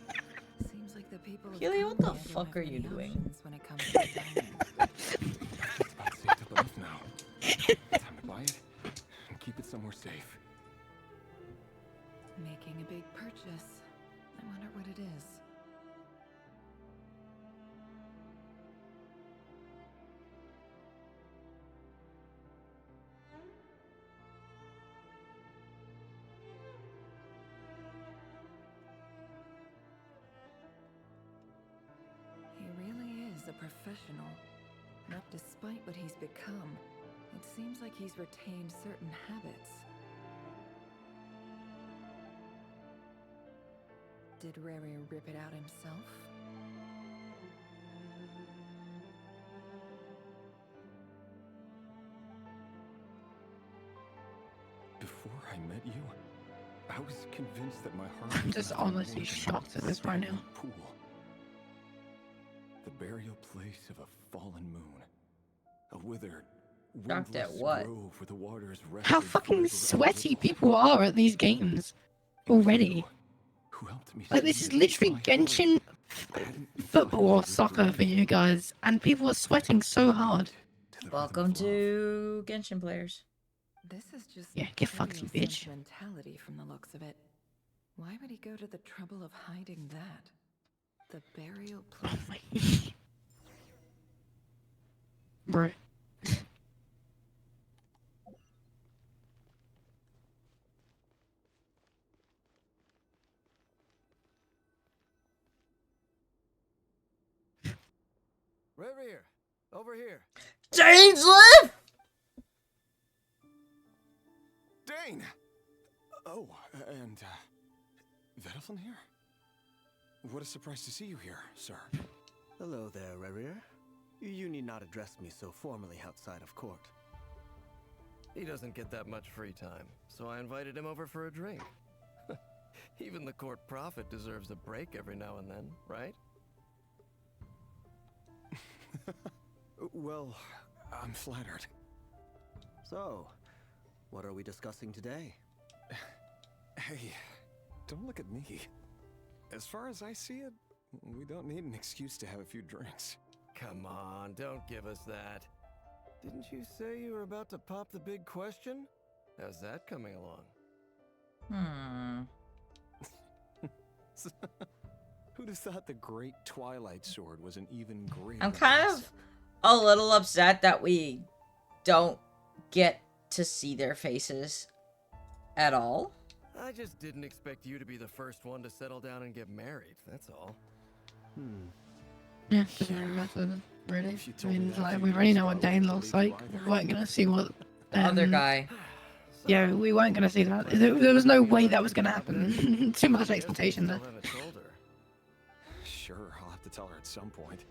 Seems like the people of Keely, what the Conria don't fuck have are you many doing? options when it comes to dining. It's about safe to both now. suspicious. I wonder what it is. He really is a professional. Not despite what he's become, it seems like he's retained certain habits. Did Rairir rip it out himself? Before I met you, I was convinced that my heart I'm was just nothing honestly more than shocked a at this right now. stagnant pool. The burial place of a fallen moon. A withered, Shocked at windless what? grove where the waters How rested fucking forever sweaty unlit. people are at these games already. Who helped me Like, see this is that literally my Genshin football or soccer for you guys, and people are sweating so hard. Welcome to Genshin players. This is just Yeah, get fucked, you trivial bitch. sentimentality from the looks of it. Why would he go to the trouble of hiding that? The burial place. Bro. Rairir, over here. Sniff! Dane! Oh, and, Vedaflin here? What a surprise to see you here, sir. Hello there, Rairir. You need not address me so formally outside of court. He doesn't get that much free time, so I invited him over for a drink. Even the court prophet deserves a break every now and then, right? Well, I'm flattered. So, what are we discussing today? Hey, don't look at me. As far as I see it, we don't need an excuse to have a few drinks. Come on, don't give us that. Didn't you say you were about to pop the big question? How's that coming along? Who'd have thought the great Twilight Sword was an even greater... I'm kind of a little upset that we don't get to see their faces at all. I just didn't expect you to be the first one to settle down and get married, that's all. Yeah, doesn't really matter, really. I mean, like, we already know what Dane looks like. We weren't gonna see what... The other guy. Yeah, we weren't gonna see that. There was no way that was gonna happen. Too much expectation there. Sure, I'll have to tell her at some point.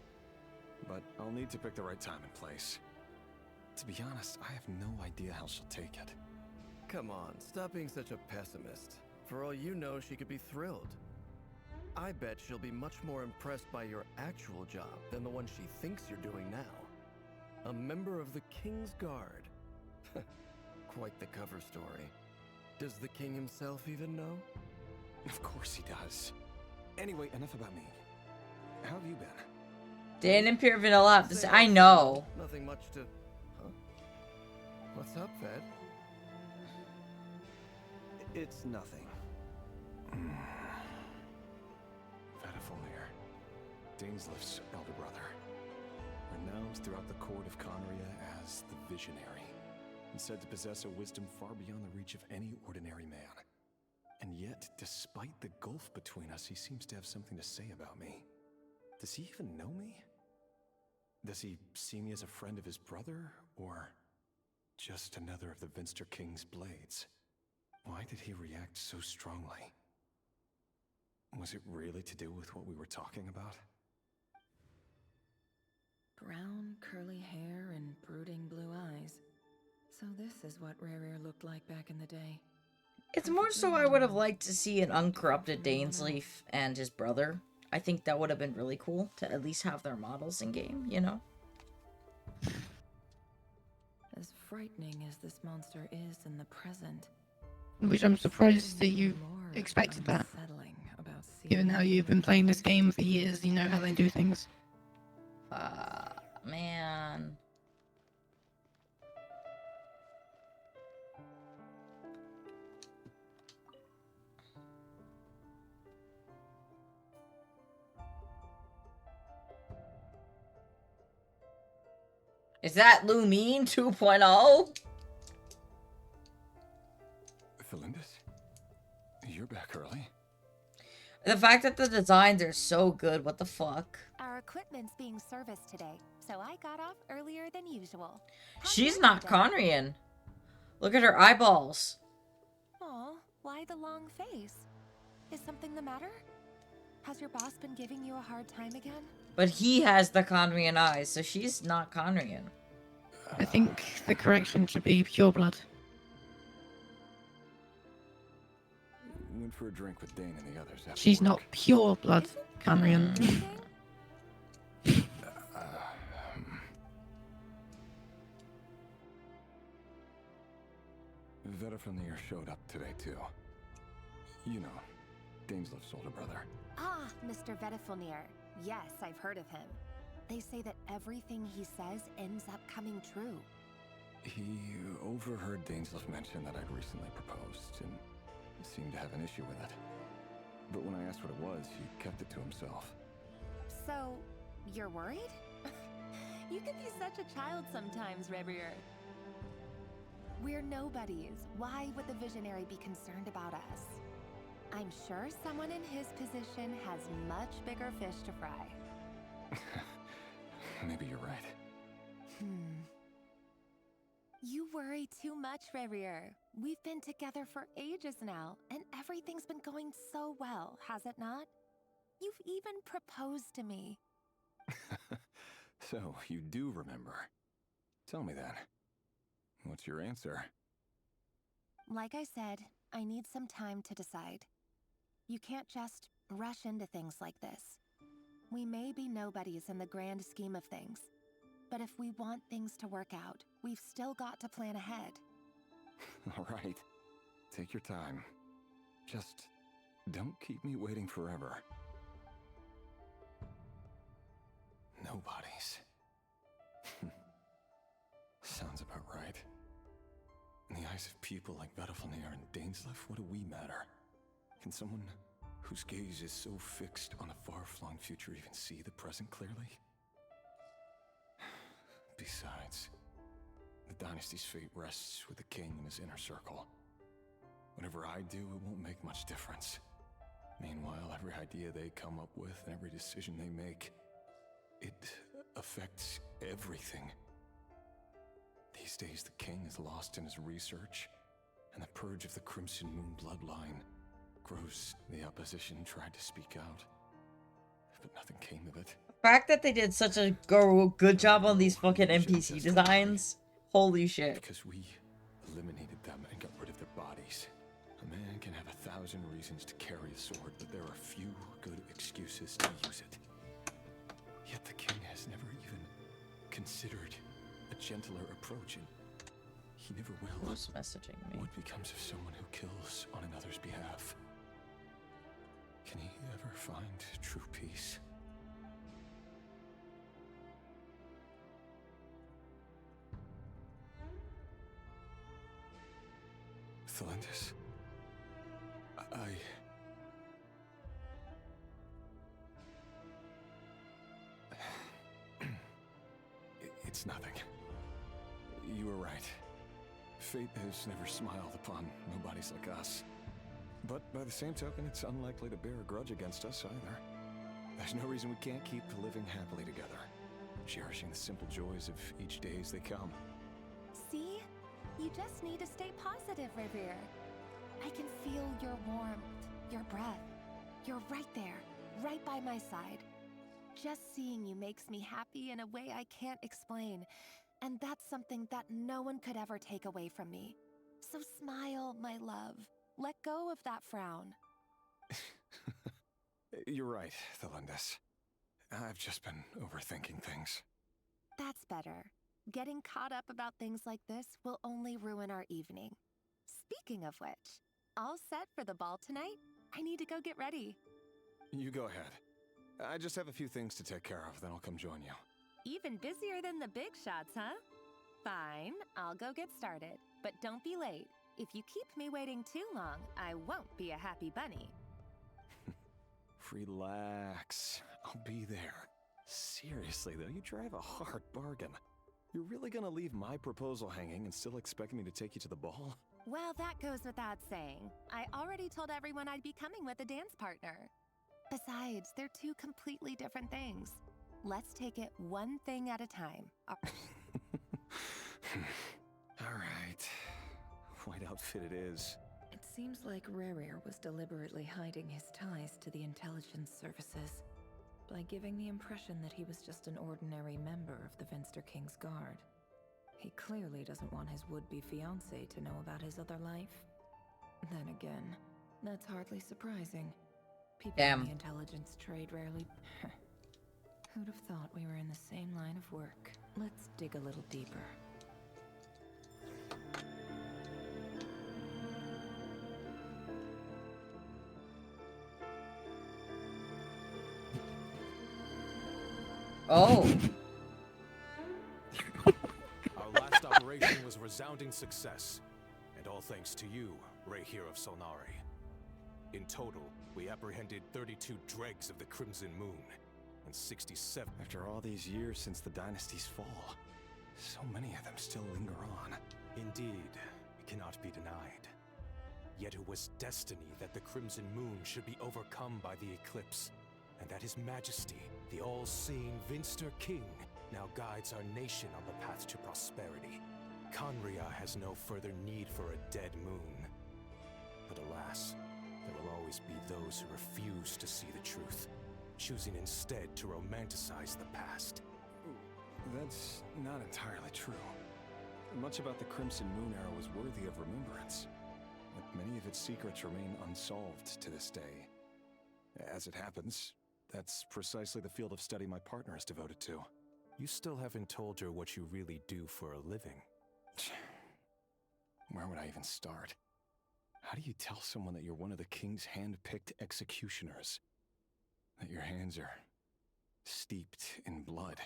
But I'll need to pick the right time and place. To be honest, I have no idea how she'll take it. Come on, stop being such a pessimist. For all you know, she could be thrilled. I bet she'll be much more impressed by your actual job than the one she thinks you're doing now. A member of the King's Guard. Quite the cover story. Does the king himself even know? Of course he does. Anyway, enough about me. How have you been? Dan and Pure Vanilla have to say, I know. Nothing much to... Huh? What's up, Fed? It's nothing. Vedaflin, Dainsleif's elder brother. Renowned throughout the court of Conria as the Visionary. And said to possess a wisdom far beyond the reach of any ordinary man. And yet, despite the gulf between us, he seems to have something to say about me. Does he even know me? Does he see me as a friend of his brother, or just another of the Vinster King's blades? Why did he react so strongly? Was it really to do with what we were talking about? Brown, curly hair and brooding blue eyes. So this is what Rairir looked like back in the day. It's more so I would have liked to see an uncorrupted Dainsleif and his brother. I think that would have been really cool to at least have their models in game, you know? As frightening as this monster is in the present, Which I'm surprised that you expected that. Given how you've been playing this game for years, you know how they do things. Man. Is that Lumine 2.0? Felindus? You're back early. The fact that the designs are so good, what the fuck? Our equipment's being serviced today, so I got off earlier than usual. She's not Conrian. Look at her eyeballs. Aw, why the long face? Is something the matter? Has your boss been giving you a hard time again? But he has the Conrian eyes, so she's not Conrian. I think the correction should be pure blood. Went for a drink with Dane and the others. She's not pure blood, Conrian. Rainerfalls showed up today too. You know, Dainsleif's older brother. Ah, Mr. Rainerfalls. Yes, I've heard of him. They say that everything he says ends up coming true. He overheard Dainsleif mention that I'd recently proposed and seemed to have an issue with it. But when I asked what it was, he kept it to himself. So, you're worried? You can be such a child sometimes, Rebrier. We're nobodies. Why would the Visionary be concerned about us? I'm sure someone in his position has much bigger fish to fry. Maybe you're right. You worry too much, Rebrier. We've been together for ages now, and everything's been going so well, has it not? You've even proposed to me. So, you do remember. Tell me then. What's your answer? Like I said, I need some time to decide. You can't just rush into things like this. We may be nobodies in the grand scheme of things, but if we want things to work out, we've still got to plan ahead. All right. Take your time. Just don't keep me waiting forever. Nobodies. Sounds about right. In the eyes of people like Rainerfalls and Dainsleif, what do we matter? Can someone whose gaze is so fixed on a far-flung future even see the present clearly? Besides, the dynasty's fate rests with the king and his inner circle. Whatever I do, it won't make much difference. Meanwhile, every idea they come up with and every decision they make, it affects everything. These days, the king is lost in his research, and the purge of the Crimson Moon bloodline grows. The opposition tried to speak out, but nothing came of it. The fact that they did such a good job on these fucking NPC designs, holy shit. Because we eliminated them and got rid of their bodies. A man can have 1,000 reasons to carry a sword, but there are few good excuses to use it. Yet the king has never even considered a gentler approach, and he never will. Who's messaging me? What becomes of someone who kills on another's behalf? Can he ever find true peace? Felindus, It's nothing. You were right. Fate has never smiled upon nobodies like us. But by the same token, it's unlikely to bear a grudge against us either. There's no reason we can't keep living happily together, cherishing the simple joys of each day as they come. See? You just need to stay positive, Rebrier. I can feel your warmth, your breath. You're right there, right by my side. Just seeing you makes me happy in a way I can't explain. And that's something that no one could ever take away from me. So smile, my love. Let go of that frown. You're right, Felindus. I've just been overthinking things. That's better. Getting caught up about things like this will only ruin our evening. Speaking of which, all set for the ball tonight? I need to go get ready. You go ahead. I just have a few things to take care of, then I'll come join you. Even busier than the big shots, huh? Fine, I'll go get started. But don't be late. If you keep me waiting too long, I won't be a happy bunny. Relax. I'll be there. Seriously, though, you drive a hard bargain. You're really gonna leave my proposal hanging and still expect me to take you to the ball? Well, that goes without saying. I already told everyone I'd be coming with a dance partner. Besides, they're two completely different things. Let's take it one thing at a time. Alright. White outfit it is. It seems like Rairir was deliberately hiding his ties to the intelligence services by giving the impression that he was just an ordinary member of the Vinster King's Guard. He clearly doesn't want his would-be fiancée to know about his other life. Then again, that's hardly surprising. People in the intelligence trade rarely... Who'd have thought we were in the same line of work? Let's dig a little deeper. Oh. Our last operation was a resounding success, and all thanks to you, Rairir of Solnari. In total, we apprehended 32 dregs of the Crimson Moon, and 67. After all these years since the dynasty's fall, so many of them still linger on. Indeed, it cannot be denied. Yet it was destiny that the Crimson Moon should be overcome by the eclipse, and that His Majesty, the all-seeing Vinster King, now guides our nation on the path to prosperity. Conria has no further need for a dead moon. But alas, there will always be those who refuse to see the truth, choosing instead to romanticize the past. That's not entirely true. Much about the Crimson Moon era was worthy of remembrance, but many of its secrets remain unsolved to this day. As it happens, that's precisely the field of study my partner is devoted to. You still haven't told her what you really do for a living. Where would I even start? How do you tell someone that you're one of the king's hand-picked executioners? That your hands are steeped in blood?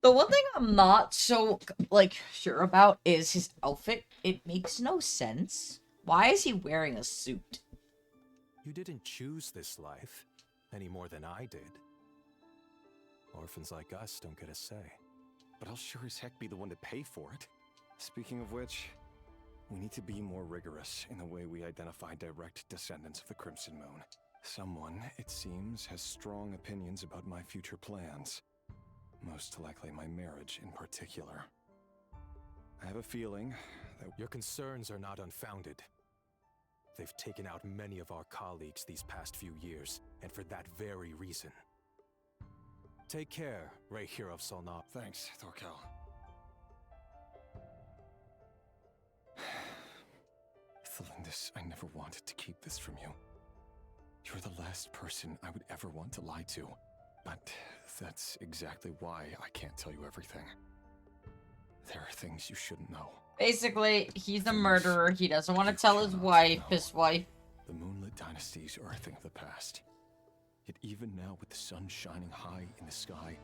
The one thing I'm not so, sure about is his outfit. It makes no sense. Why is he wearing a suit? You didn't choose this life, any more than I did. Orphans like us don't get a say. But I'll sure as heck be the one to pay for it. Speaking of which, we need to be more rigorous in the way we identify direct descendants of the Crimson Moon. Someone, it seems, has strong opinions about my future plans. Most likely my marriage in particular. I have a feeling that... Your concerns are not unfounded. They've taken out many of our colleagues these past few years, and for that very reason. Take care, Rairir of Solnari. Thanks, Thorkel. Thelindis, I never wanted to keep this from you. You're the last person I would ever want to lie to. But that's exactly why I can't tell you everything. There are things you shouldn't know. Basically, he's a murderer. He doesn't want to tell his wife. The moonlit dynasties are a thing of the past. Yet even now, with the sun shining high in the sky,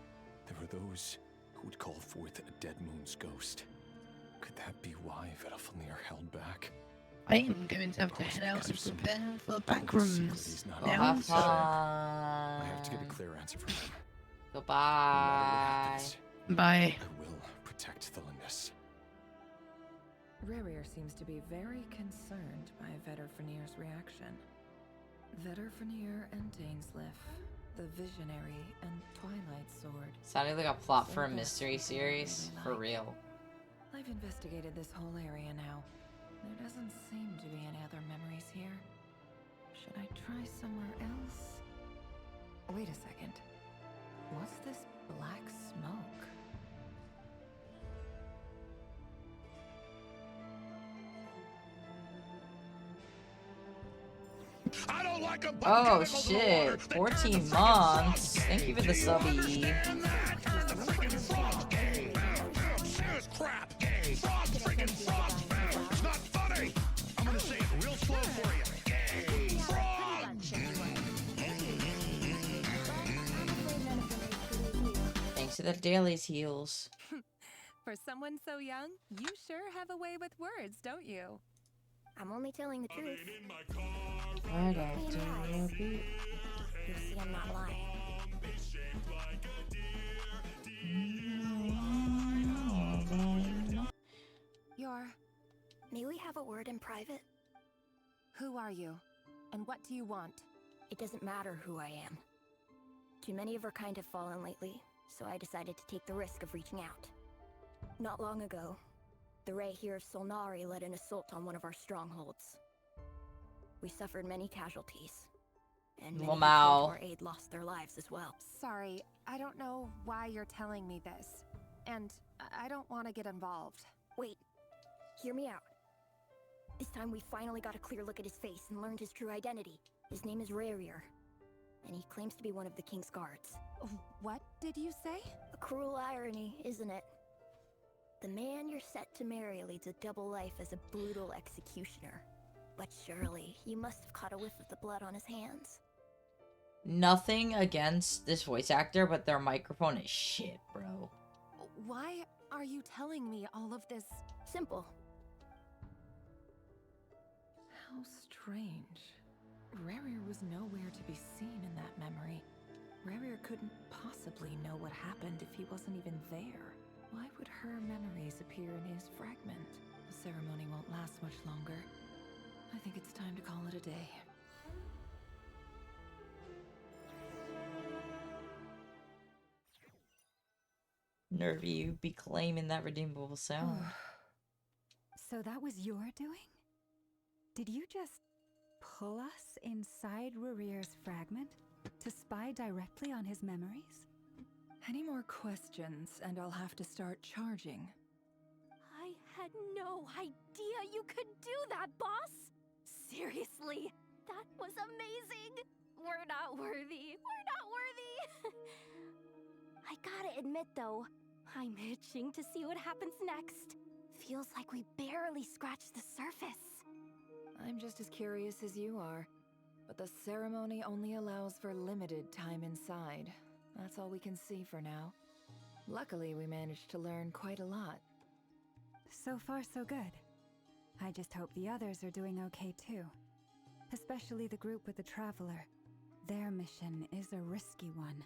there are those who would call forth a dead moon's ghost. Could that be why Rainerfalls held back? I am going to have to head out and prepare for the back rooms. Now, so I have to get a clear answer from him. Goodbye. Bye. I will protect Thelindis. Rairir seems to be very concerned by Rainerfalls's reaction. Rainerfalls and Dainsliff, the Visionary and Twilight Sword. Sounded like a plot for a mystery series. For real. I've investigated this whole area now. There doesn't seem to be any other memories here. Should I try somewhere else? Wait a second. What's this black smoke? I don't like a Oh shit, 14 months. Thank you for the subby. Crap. Frog freaking frog. It's not funny. I'm gonna say it real slow for you. Frog. Thanks to the dailies heals. For someone so young, you sure have a way with words, don't you? I'm only telling the truth. I don't do a beat. You see, I'm not lying. May we have a word in private? Who are you? And what do you want? It doesn't matter who I am. Too many of her kind have fallen lately, so I decided to take the risk of reaching out. Not long ago, the Ray here of Solnari led an assault on one of our strongholds. We suffered many casualties, and many who came to our aid lost their lives as well. Sorry, I don't know why you're telling me this, and I don't want to get involved. Wait, hear me out. This time we finally got a clear look at his face and learned his true identity. His name is Rairir, and he claims to be one of the King's guards. What did you say? A cruel irony, isn't it? The man you're set to marry leads a double life as a brutal executioner. But surely, you must have caught a whiff of the blood on his hands. Nothing against this voice actor, but their microphone is shit, bro. Why are you telling me all of this? Simple. How strange. Rairir was nowhere to be seen in that memory. Rairir couldn't possibly know what happened if he wasn't even there. Why would her memories appear in his fragment? The ceremony won't last much longer. I think it's time to call it a day. Nervy, you be claiming that redeemable sound. So that was your doing? Did you just pull us inside Rairir's fragment to spy directly on his memories? Any more questions, and I'll have to start charging. I had no idea you could do that, boss! Seriously, that was amazing! We're not worthy. We're not worthy! I gotta admit, though, I'm itching to see what happens next. Feels like we barely scratched the surface. I'm just as curious as you are, but the ceremony only allows for limited time inside. That's all we can see for now. Luckily, we managed to learn quite a lot. So far, so good. I just hope the others are doing okay too. Especially the group with the Traveler. Their mission is a risky one.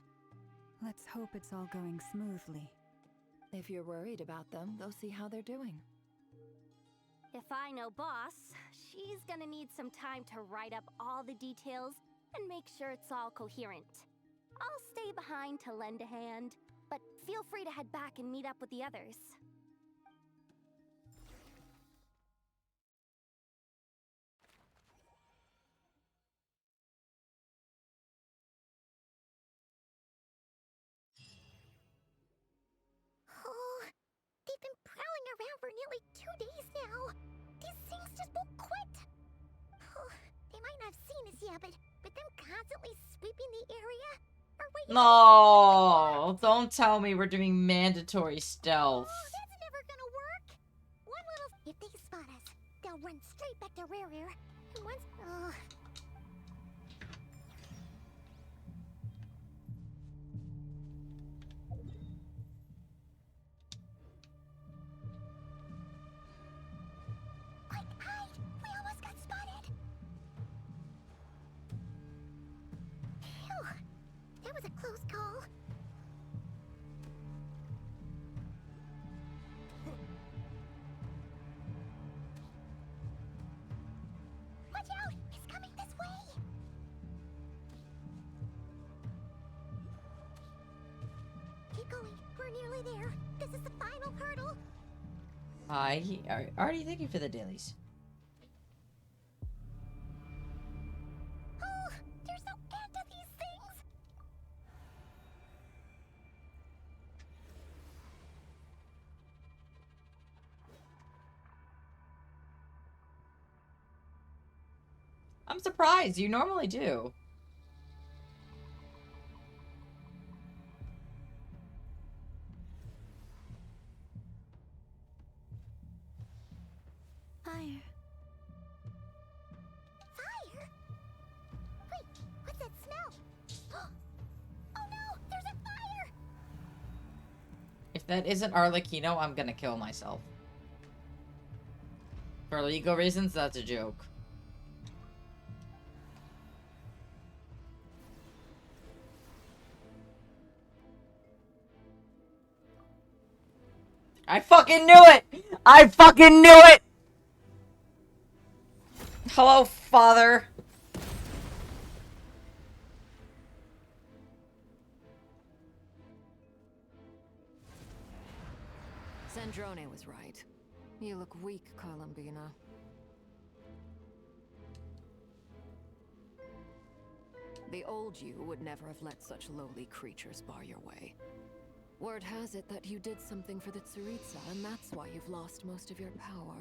Let's hope it's all going smoothly. If you're worried about them, go see how they're doing. If I know Boss, she's gonna need some time to write up all the details and make sure it's all coherent. I'll stay behind to lend a hand, but feel free to head back and meet up with the others. Oh, they've been prowling around for nearly 2 days now. These things just won't quit. Oh, they might not have seen us yet, but them constantly sweeping the area. No, don't tell me we're doing mandatory stealth. Oh, that's never gonna work. One little... If they spot us, they'll run straight back to Rairir. And once... Oh... Quick, hide! We almost got spotted. Phew. That was a close call. Watch out! He's coming this way! Keep going. We're nearly there. This is the final hurdle. Hi, already thank you for the dailies. Oh, there's no end to these things. I'm surprised, you normally do. Fire. Fire? Wait, what's that smell? Oh no, there's a fire! If that isn't Arlecchino, I'm gonna kill myself. For legal reasons, that's a joke. I fucking knew it! I fucking knew it! Hello, father. Sandrone was right. You look weak, Columbina. The old you would never have let such lowly creatures bar your way. Word has it that you did something for the Tsaritsa, and that's why you've lost most of your power.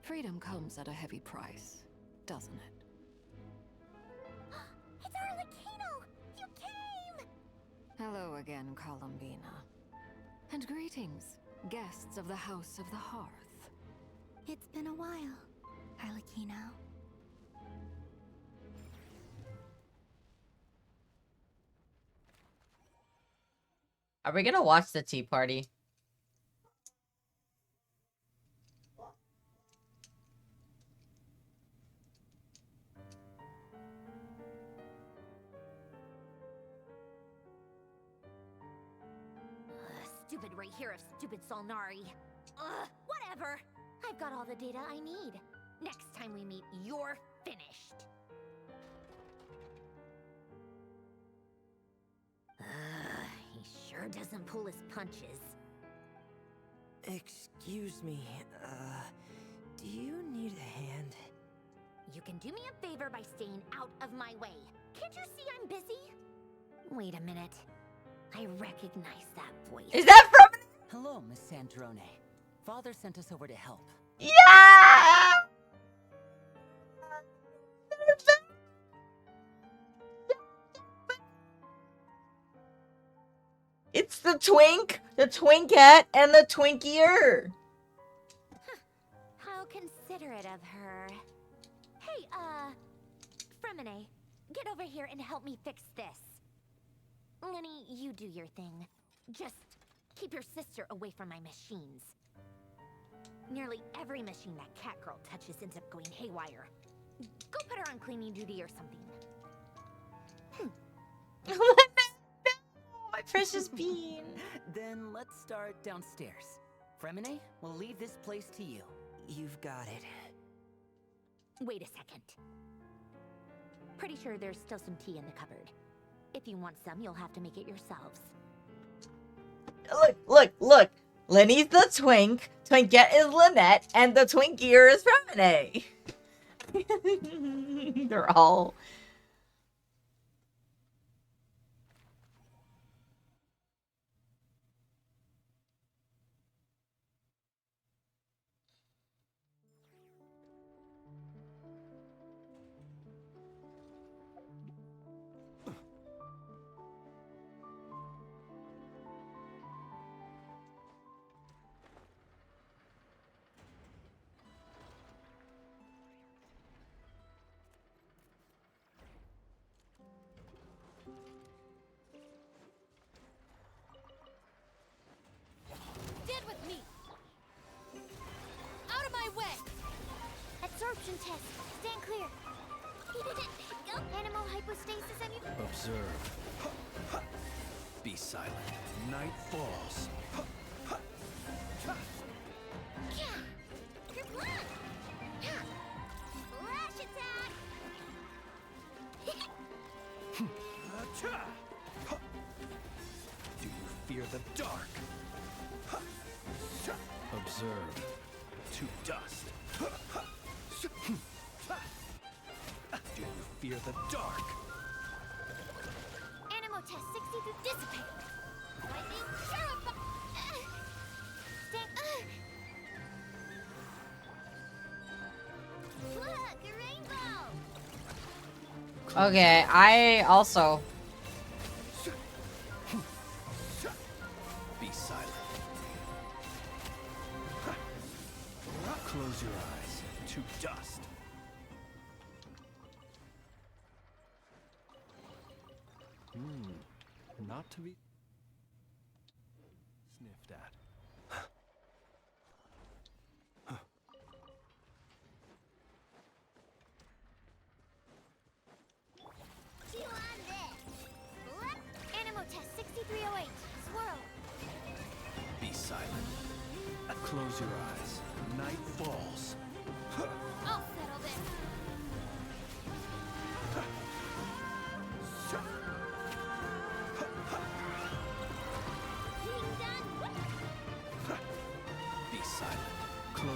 Freedom comes at a heavy price, doesn't it? It's Arlecchino! You came! Hello again, Columbina. And greetings, guests of the House of the Hearth. It's been a while, Arlecchino. Are we gonna watch the tea party? Stupid right here of stupid Solnari. Ugh, whatever. I've got all the data I need. Next time we meet, you're finished. He sure doesn't pull his punches. Excuse me, do you need a hand? You can do me a favor by staying out of my way. Can't you see I'm busy? Wait a minute. I recognize that voice. Is that from? Hello, Miss Sandrone. Father sent us over to help. Yeah! It's the twink, the twinkette, and the twinkier. How considerate of her. Hey, Fremine, get over here and help me fix this. Lenny, you do your thing. Just keep your sister away from my machines. Nearly every machine that Catgirl touches ends up going haywire. Go put her on cleaning duty or something. My precious bean. Then let's start downstairs. Fremine, we'll leave this place to you. You've got it. Wait a second. Pretty sure there's still some tea in the cupboard. If you want some, you'll have to make it yourselves. Look. Lenny's the twink, Twinkette is Lynette, and the twinkier is Fremine. They're all... Stand with me! Out of my way! Absorption test. Stand clear. Go. Animal hypostasis and you... Observe. Be silent. Night falls. Flash attack! Do you fear the dark? Observe. To dust. Do you fear the dark? Animal test 60 to dissipate. Lightning terrify. Look, a rainbow. Okay, I also... Be silent. Close your eyes. To dust. Not to be sniffed at. Chew on this. Animal test 6308. Swirl. Be silent. Close your eyes. Night falls. I'll settle this.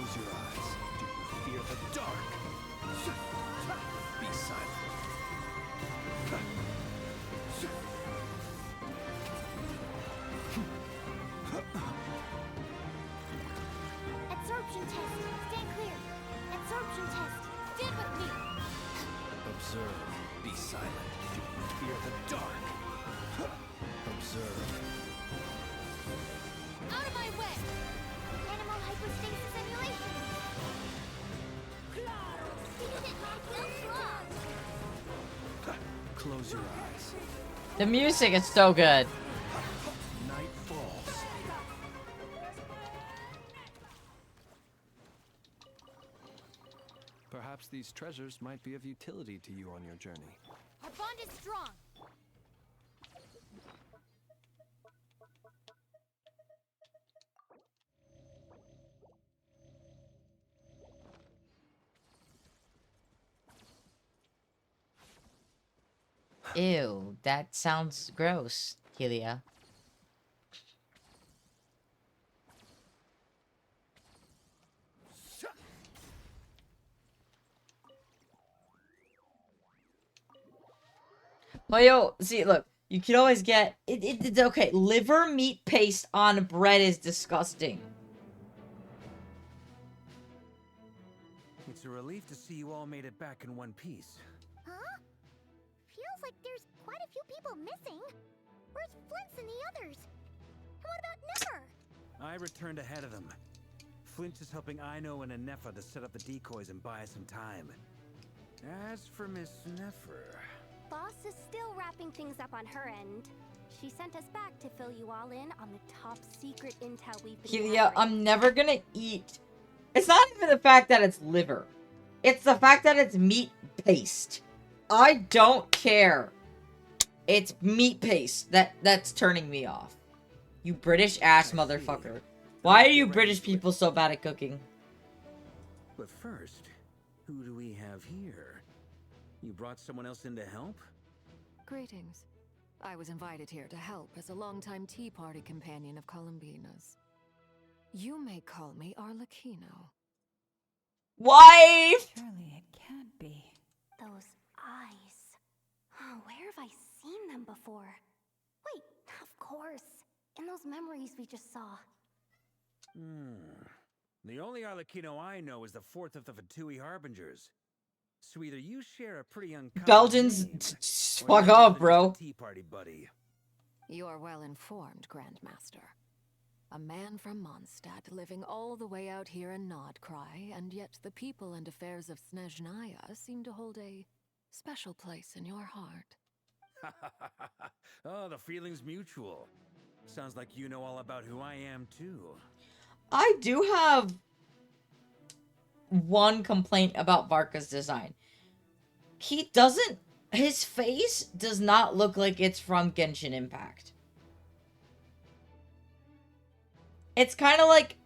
Close your eyes. Do you fear the dark? Be silent. Absorption test. Stand clear. Absorption test. Stand with me. Observe. Be silent. Do you fear the dark? Observe. Out of my way! Animal hypostasis simulation! Close your eyes. The music is so good. Night falls. Perhaps these treasures might be of utility to you on your journey. Our bond is strong. Ew, that sounds gross, Helia. Well, yo, see, look, you can always get it's okay. Liver meat paste on bread is disgusting. It's a relief to see you all made it back in one piece. Huh? Feels like there's quite a few people missing. Where's Flint's and the others? And what about Never? I returned ahead of them. Flint is helping Ino and Eneba to set up the decoys and buy us some time. As for Miss Nefer... Boss is still wrapping things up on her end. She sent us back to fill you all in on the top secret intel we've been Helia, gathering. I'm never gonna eat. It's not even the fact that it's liver. It's the fact that it's meat paste. I don't care. It's meat paste that's turning me off. You British ass motherfucker. Why are you British people so bad at cooking? But first, who do we have here? You brought someone else in to help? Greetings. I was invited here to help as a longtime Tea Party companion of Columbina's. You may call me Arlecchino. Wife! Surely it can't be. Those eyes. Oh, where have I seen them before? Wait, of course. In those memories we just saw. The only Arlecchino I know is the fourth of the Fatui Harbingers. So either you share a pretty uncommon Belgians, name, fuck off, bro. Tea Party buddy. You're well informed, Grandmaster. A man from Mondstadt living all the way out here in Nodcry, and yet the people and affairs of Snezhnaya seem to hold a special place in your heart. Oh, the feeling's mutual. Sounds like you know all about who I am, too. I do have one complaint about Varka's design. His face does not look like it's from Genshin Impact. It's kind of like,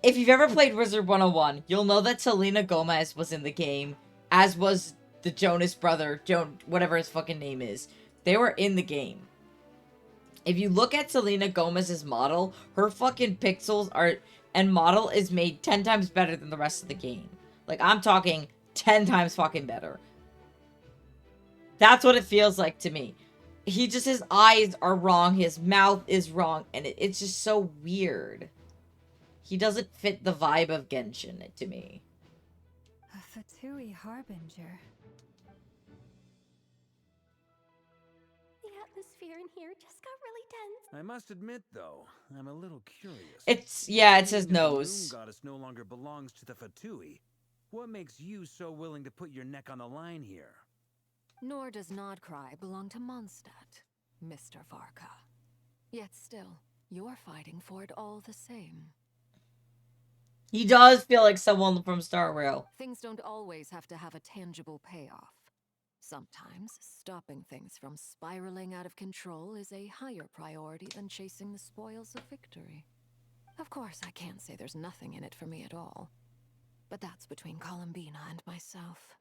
if you've ever played Wizard 101, you'll know that Selena Gomez was in the game, as was the Jonas brother, whatever his fucking name is. They were in the game. If you look at Selena Gomez's model, her fucking pixels and model is made 10 times better than the rest of the game. Like, I'm talking 10 times fucking better. That's what it feels like to me. His eyes are wrong, his mouth is wrong, and it's just so weird. He doesn't fit the vibe of Genshin to me. A Fatui Harbinger. The atmosphere in here just got really tense. I must admit, though, I'm a little curious. It's his Seeing that nose. The moon goddess no longer belongs to the Fatui. What makes you so willing to put your neck on the line here? Nor does Nodcry belong to Mondstadt, Mr. Varka. Yet still, you're fighting for it all the same. He does feel like someone from Star Rail. Things don't always have to have a tangible payoff. Sometimes, stopping things from spiraling out of control is a higher priority than chasing the spoils of victory. Of course, I can't say there's nothing in it for me at all. But that's between Columbina and myself.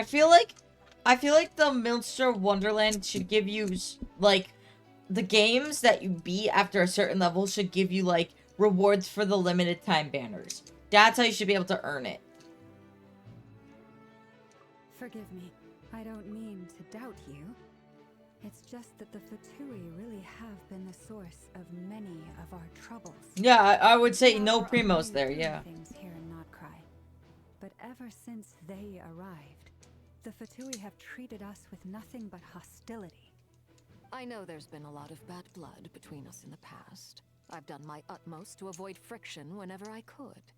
I feel like the Minster Wonderland should give you, like, the games that you beat after a certain level should give you, like, rewards for the limited time banners. That's how you should be able to earn it. Forgive me. I don't mean to doubt you. It's just that the Fatui really have been the source of many of our troubles. Yeah, I would say Now, no we're primos already there, doing yeah. things here in Notcry. But ever since they arrived, the Fatui have treated us with nothing but hostility. I know there's been a lot of bad blood between us in the past. I've done my utmost to avoid friction whenever I could.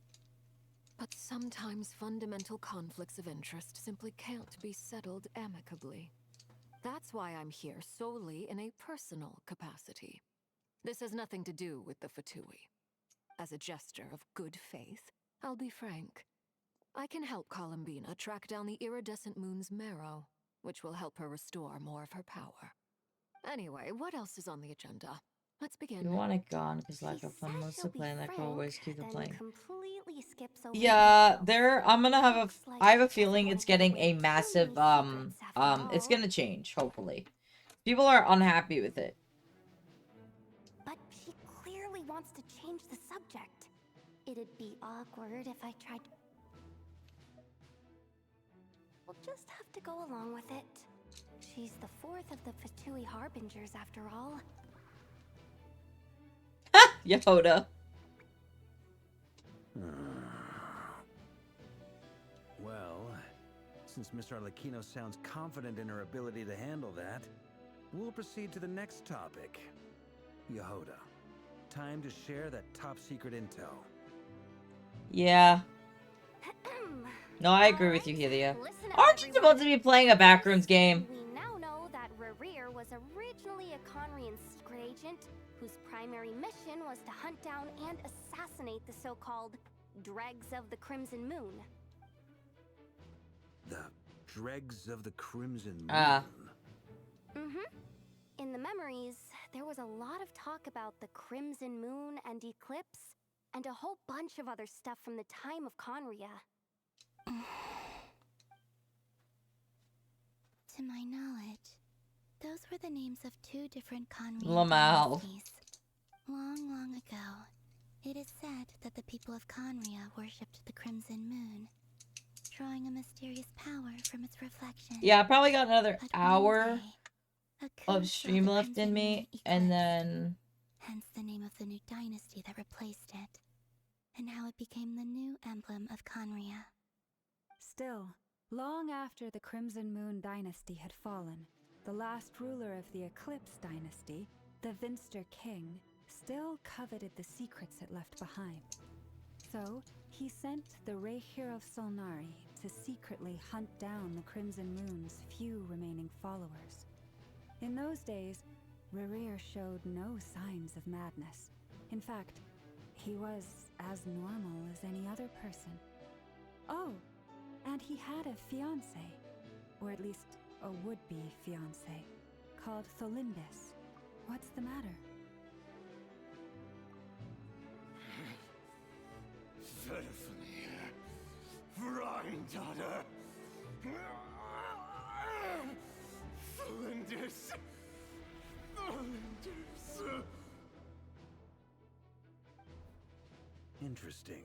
But sometimes fundamental conflicts of interest simply can't be settled amicably. That's why I'm here solely in a personal capacity. This has nothing to do with the Fatui. As a gesture of good faith, I'll be frank. I can help Columbina track down the iridescent moon's marrow, which will help her restore more of her power. Anyway, what else is on the agenda? Let's begin. You want it gone because lack of fun most of playing that can always keep the playing. Completely skips over Yeah, I have a feeling it's getting a massive it's gonna change, hopefully. People are unhappy with it. But she clearly wants to change the subject. It'd be awkward if I tried. We'll just have to go along with it. She's the fourth of the Fatui Harbingers, after all. Yehoda. Well, since Miss Arlecchino sounds confident in her ability to handle that, we'll proceed to the next topic. Yehoda, time to share that top secret intel. Yeah. No, I agree with you, Helia. Aren't you supposed to be playing a Backrooms game? We now know that Rerir was originally a Conrian secret agent whose primary mission was to hunt down and assassinate the so-called Dregs of the Crimson Moon. The Dregs of the Crimson Moon. Mm-hmm. In the memories, there was a lot of talk about the Crimson Moon and Eclipse, and a whole bunch of other stuff from the time of Conria. To my knowledge, those were the names of two different Conrian Lamal. dynasties. Long, long ago, it is said that the people of Conria worshipped the Crimson Moon, drawing a mysterious power from its reflection. Yeah, I probably got another But hour a coup of saw stream the left in Crimson me, Moon and eclipse, then... hence the name of the new dynasty that replaced it, and how it became the new emblem of Conria. Still, long after the Crimson Moon dynasty had fallen, the last ruler of the Eclipse dynasty, the Vinster King, still coveted the secrets it left behind. So, he sent the Raiher of Solnari to secretly hunt down the Crimson Moon's few remaining followers. In those days, Rerir showed no signs of madness. In fact, he was as normal as any other person. Oh, and he had a fiancé, or at least a would-be fiancé, called Tholindis. What's the matter? Granddaughter! Flinders! Flinders! Interesting.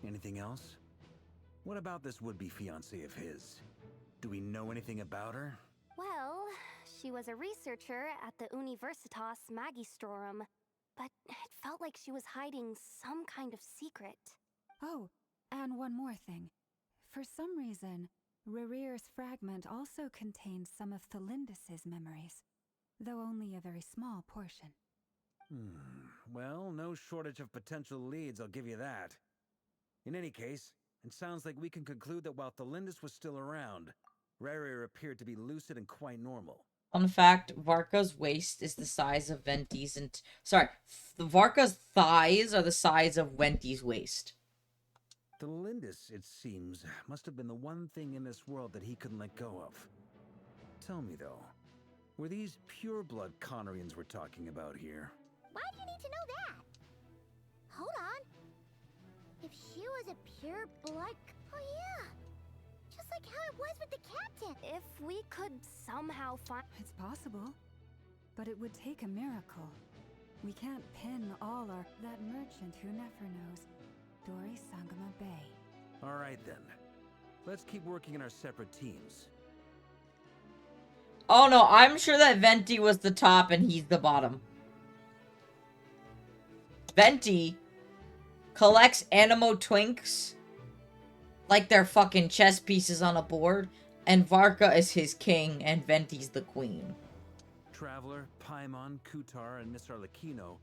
Anything else? What about this would-be fiancé of his? Do we know anything about her? Well, she was a researcher at the Universitas Magistrorum, but it felt like she was hiding some kind of secret. Oh, and one more thing. For some reason, Rerir's fragment also contains some of Tholindis' memories, though only a very small portion. Well, no shortage of potential leads, I'll give you that. In any case, it sounds like we can conclude that while Tholindis was still around, Rairir appeared to be lucid and quite normal. Fun fact, Varka's waist is the size of Venti's and... Sorry, Varka's thighs are the size of Venti's waist. Tholindis, it seems, must have been the one thing in this world that he couldn't let go of. Tell me, though, were these pure-blood Conrians we're talking about here? Why do you need to know that? Hold on. If she was a pure blood... Oh yeah. Just like like how it was with the captain. If we could somehow find... It's possible, but it would take a miracle. We can't pin all our... That merchant who never knows. Dori Sangama Bay. All right, then. Let's keep working in our separate teams. Oh no, I'm sure that Venti was the top and he's the bottom. Venti collects Animo Twinks like they're fucking chess pieces on a board, and Varka is his king and Venti's the queen. Traveler, Paimon, Kutar, and Miss Arlecchino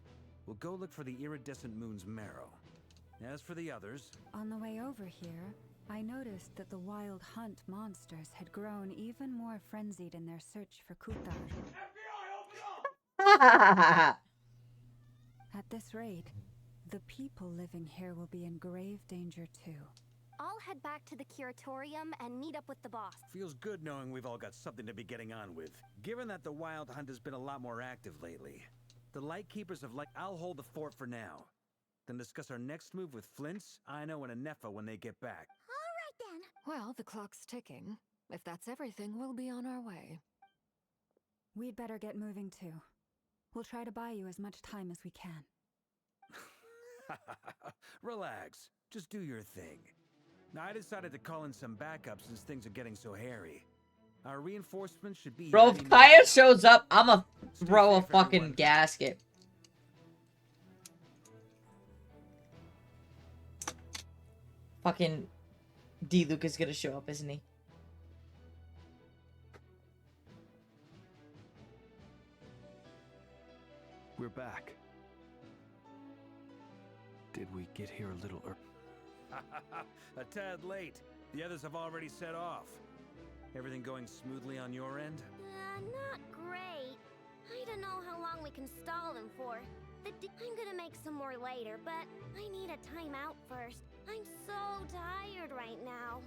will go look for the iridescent moon's marrow. As for the others... On the way over here, I noticed that the Wild Hunt monsters had grown even more frenzied in their search for Kutar. At this rate, the people living here will be in grave danger too. I'll head back to the curatorium and meet up with the boss. Feels good knowing we've all got something to be getting on with. Given that the Wild Hunt has been a lot more active lately, the Lightkeepers of Light... I'll hold the fort for now. Then discuss our next move with Flints, Aino, and Eneba when they get back. All right, then. Well, the clock's ticking. If that's everything, we'll be on our way. We'd better get moving too. We'll try to buy you as much time as we can. Relax. Just do your thing. Now, I decided to call in some backup since things are getting so hairy. Our reinforcements should be... Bro, if Kaya shows up, I'ma throw a fucking gasket. Fucking D-Luke is gonna show up, isn't he? We're back. Did we get here a little early? A tad late. The others have already set off. Everything going smoothly on your end? Not great. I don't know how long we can stall them for. I'm gonna make some more later, but I need a timeout first. I'm so tired right now.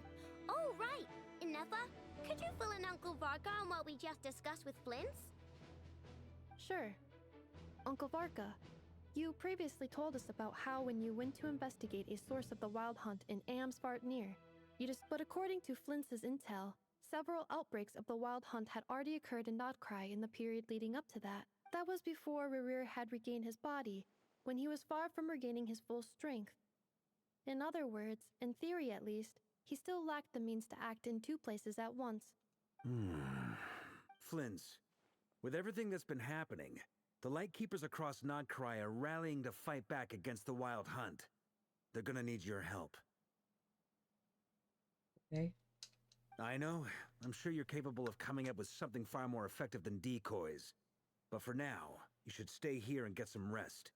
Oh, right! Eneba, could you fill in Uncle Varka on what we just discussed with Flints? Sure. Uncle Varka, you previously told us about how when you went to investigate a source of the Wild Hunt in Amsvartnir, but according to Flints' intel, several outbreaks of the Wild Hunt had already occurred in Nodcry in the period leading up to that. That was before Rerir had regained his body, when he was far from regaining his full strength. In other words, in theory at least, he still lacked the means to act in two places at once. Flints, with everything that's been happening, the Lightkeepers across Nodcry are rallying to fight back against the Wild Hunt. They're gonna need your help. Okay. I know. I'm sure you're capable of coming up with something far more effective than decoys. But for now, you should stay here and get some rest.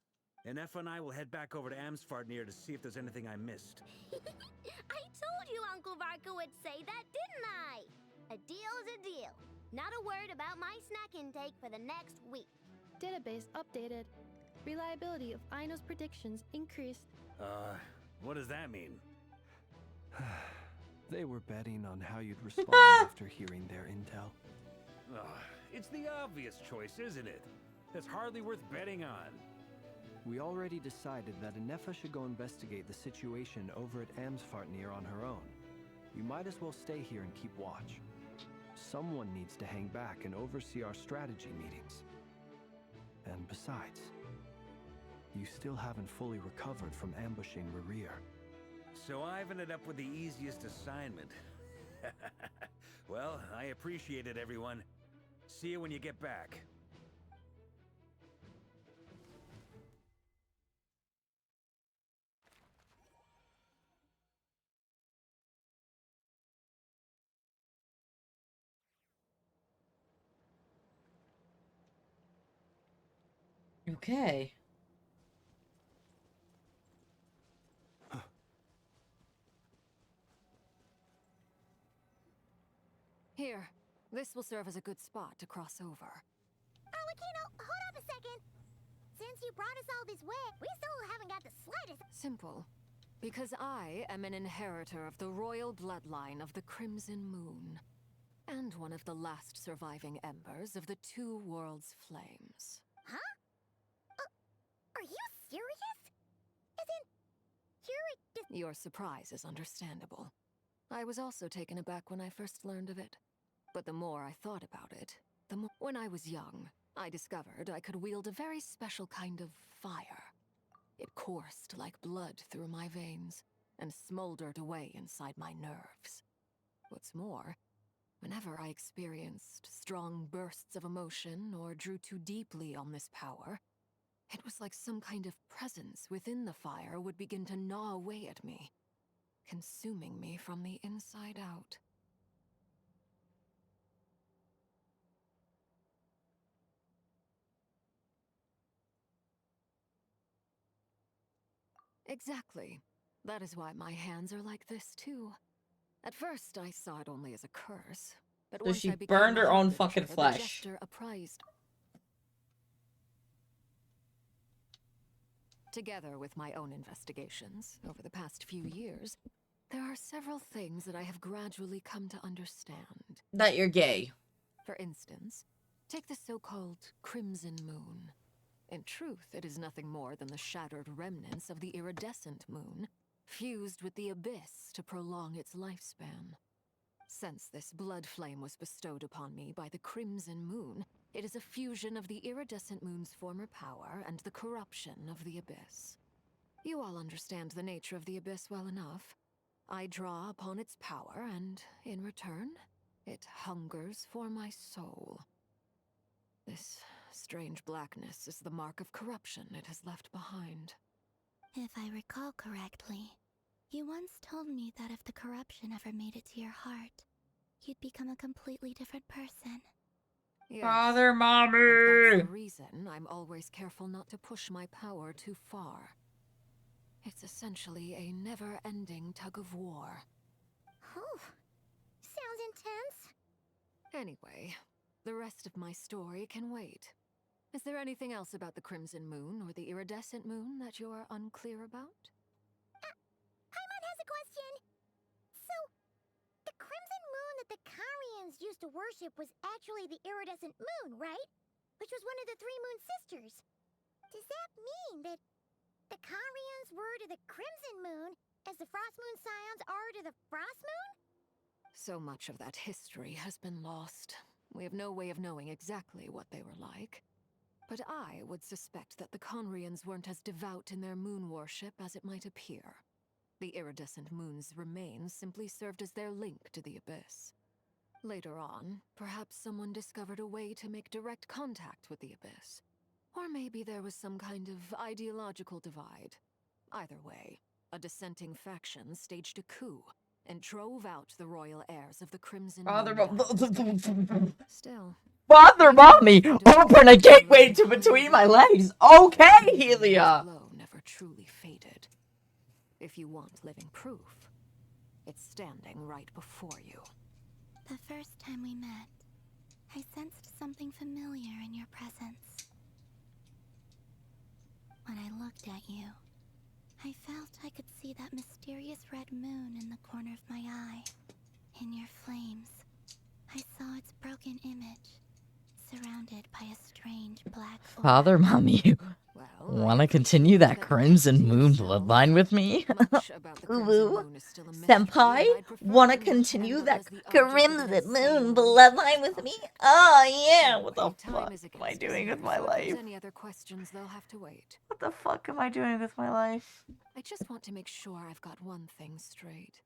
Eneba and I will head back over to Amsvartnir to see if there's anything I missed. I told you Uncle Varka would say that, didn't I? A deal's a deal. Not a word about my snack intake for the next week. Database updated. Reliability of Aino's predictions increased. What does that mean? They were betting on how you'd respond after hearing their intel. It's the obvious choice, isn't it? That's hardly worth betting on. We already decided that Eneba should go investigate the situation over at Amsvartnir on her own. You might as well stay here and keep watch. Someone needs to hang back and oversee our strategy meetings. And besides, you still haven't fully recovered from ambushing Rerir. So I've ended up with the easiest assignment. Well, I appreciate it, everyone. See you when you get back. Okay. Here, this will serve as a good spot to cross over. Arlecchino, hold up a second. Since you brought us all this way, we still haven't got the slightest... Simple. Because I am an inheritor of the royal bloodline of the Crimson Moon. And one of the last surviving embers of the Two Worlds' flames. Huh? Are you serious? Isn't... Your surprise is understandable. I was also taken aback when I first learned of it. But the more I thought about it, the more... When I was young, I discovered I could wield a very special kind of fire. It coursed like blood through my veins and smoldered away inside my nerves. What's more, whenever I experienced strong bursts of emotion or drew too deeply on this power, it was like some kind of presence within the fire would begin to gnaw away at me, consuming me from the inside out. Exactly. That is why my hands are like this too. At first, I saw it only as a curse, but So once she I became burned a her own harbinger, fucking the flesh. jester apprised. Together with my own investigations over the past few years, there are several things that I have gradually come to understand. That you're gay. For instance, take the so-called Crimson Moon. In truth, it is nothing more than the shattered remnants of the iridescent moon, fused with the abyss to prolong its lifespan. Since this blood flame was bestowed upon me by the Crimson Moon, it is a fusion of the iridescent moon's former power and the corruption of the abyss. You all understand the nature of the abyss well enough. I draw upon its power, and in return, it hungers for my soul. This strange blackness is the mark of corruption it has left behind. If I recall correctly, you once told me that if the corruption ever made it to your heart, you'd become a completely different person. Yes. Father, mommy! And that's the reason I'm always careful not to push my power too far. It's essentially a never-ending tug-of-war. Oh, sounds intense. Anyway, the rest of my story can wait. Is there anything else about the Crimson Moon or the Iridescent Moon that you're unclear about? Paimon has a question. So, the Crimson Moon that the Karians used to worship was actually the Iridescent Moon, right? Which was one of the three Moon Sisters. Does that mean that the Karians were to the Crimson Moon as the Frost Moon Scions are to the Frost Moon? So much of that history has been lost. We have no way of knowing exactly what they were like. But I would suspect that the Conrians weren't as devout in their moon worship as it might appear. The iridescent moon's remains simply served as their link to the abyss. Later on, perhaps someone discovered a way to make direct contact with the abyss. Or maybe there was some kind of ideological divide. Either way, a dissenting faction staged a coup and drove out the royal heirs of the Crimson Moon. Still, Father, mommy, open a gateway to between my legs. Okay, Helia. Glow never truly faded. If you want living proof, it's standing right before you. The first time we met, I sensed something familiar in your presence. When I looked at you, I felt I could see that mysterious red moon in the corner of my eye. In your flames, I saw its broken image, surrounded by a strange black aura. Father, mommy, wanna continue that Crimson Moon bloodline with me? Ooh, senpai, wanna continue that Crimson Moon bloodline with me? Oh yeah, what the fuck am I doing with my life? Any other questions, they'll have to wait. What the fuck am I doing with my life? I just want to make sure I've got one thing straight.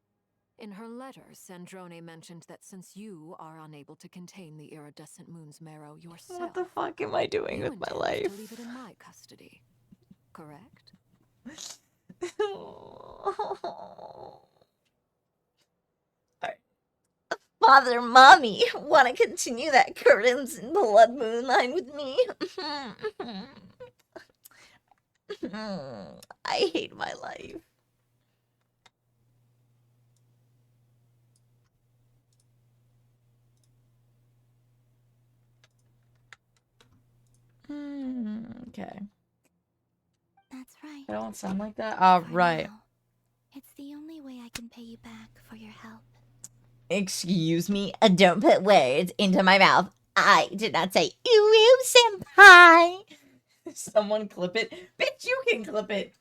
In her letter, Sandrone mentioned that since you are unable to contain the iridescent moon's marrow yourself, What the fuck am I doing with my life? to leave it in my custody. Correct? Father, mommy, wanna continue that Crimson blood moonline with me? I hate my life. Okay. That's right. I don't sound like that? Right. Now, it's the only way I can pay you back for your help. Excuse me? Don't put words into my mouth. I did not say, ooh, senpai. Someone clip it. Bitch, you can clip it.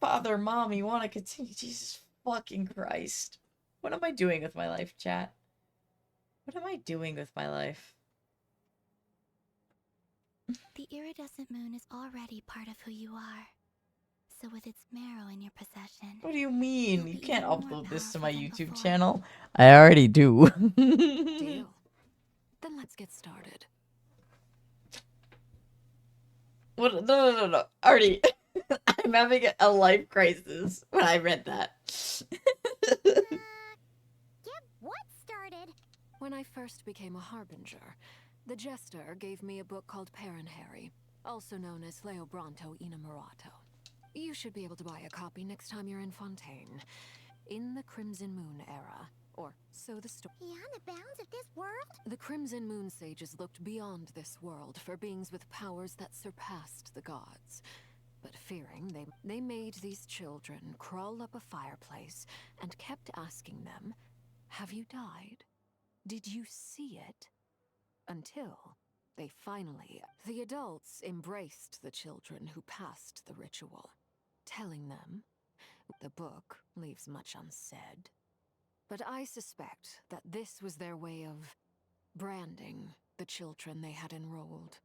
Father, Mom, you want to continue? Jesus fucking Christ. What am I doing with my life, chat? What am I doing with my life? The iridescent moon is already part of who you are. So with its marrow in your possession... What do you mean? You can't even more upload this to powerful my than YouTube before. channel. I already do. Deal. Then let's get started. What? No. Already. I'm having a life crisis when I read that. What started? When I first became a harbinger, the jester gave me a book called Harry, also known as Leobranto Innamorato. You should be able to buy a copy next time you're in Fontaine. In the Crimson Moon era, or so the story. Beyond the bounds of this world? The Crimson Moon sages looked beyond this world for beings with powers that surpassed the gods. But fearing, they made these children crawl up a fireplace and kept asking them, "Have you died? Did you see it?" Until they finally... The adults embraced the children who passed the ritual, telling them the book leaves much unsaid. But I suspect that this was their way of branding the children they had enrolled,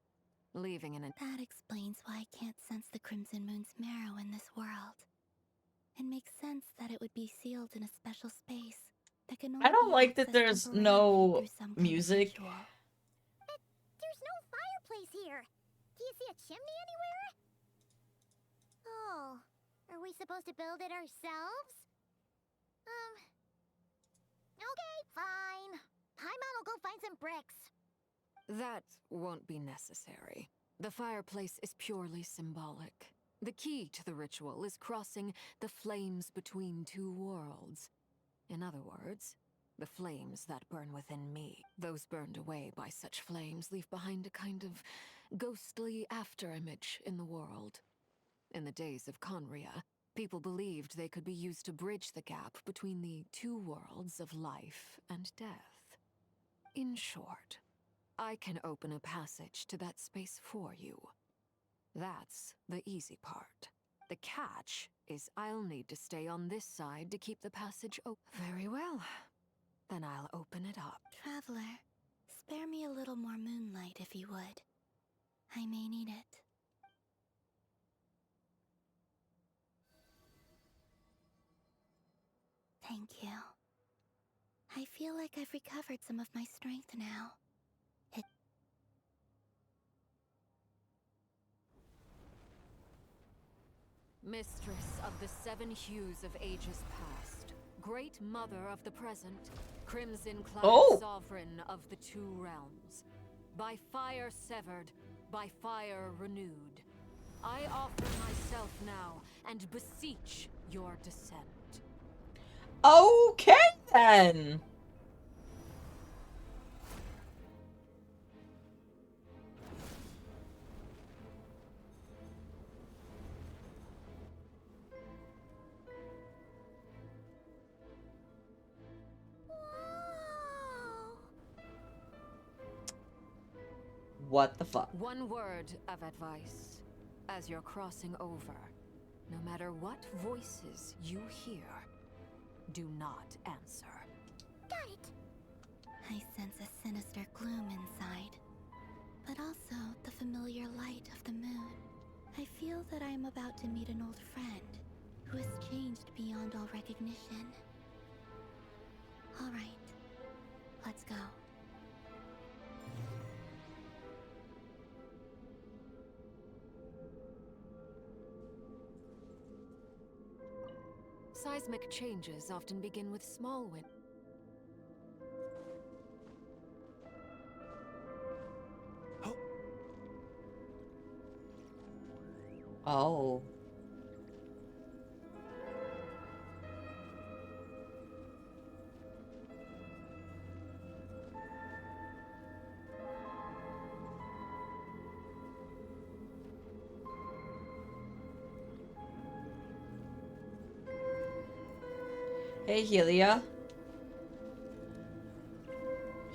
leaving an... That explains why I can't sense the Crimson Moon's marrow in this world. It makes sense that it would be sealed in a special space that can only I don't be like that accessed there's temporarily no through some kind of music. ritual. There's no fireplace here. Do you see a chimney anywhere? Oh, are we supposed to build it ourselves? Okay, fine. Paimon will go find some bricks. That won't be necessary. The fireplace is purely symbolic. The key to the ritual is crossing the flames between two worlds. In other words, the flames that burn within me. Those burned away by such flames leave behind a kind of ghostly afterimage in the world. In the days of Conria, people believed they could be used to bridge the gap between the two worlds of life and death. In short, I can open a passage to that space for you. That's the easy part. The catch is I'll need to stay on this side to keep the passage open. Very well. Then I'll open it up. Traveler, spare me a little more moonlight if you would. I may need it. Thank you. I feel like I've recovered some of my strength now. Mistress of the 7 hues of ages past, great mother of the present, crimson-clad sovereign of the 2 realms, by fire severed, by fire renewed, I offer myself now and beseech your descent. Okay then. What the fuck? One word of advice. As you're crossing over, no matter what voices you hear, do not answer. Got it. I sense a sinister gloom inside, but also the familiar light of the moon. I feel that I am about to meet an old friend who has changed beyond all recognition. All right, let's go. Seismic changes often begin with small wind. Oh. Hey, Helia.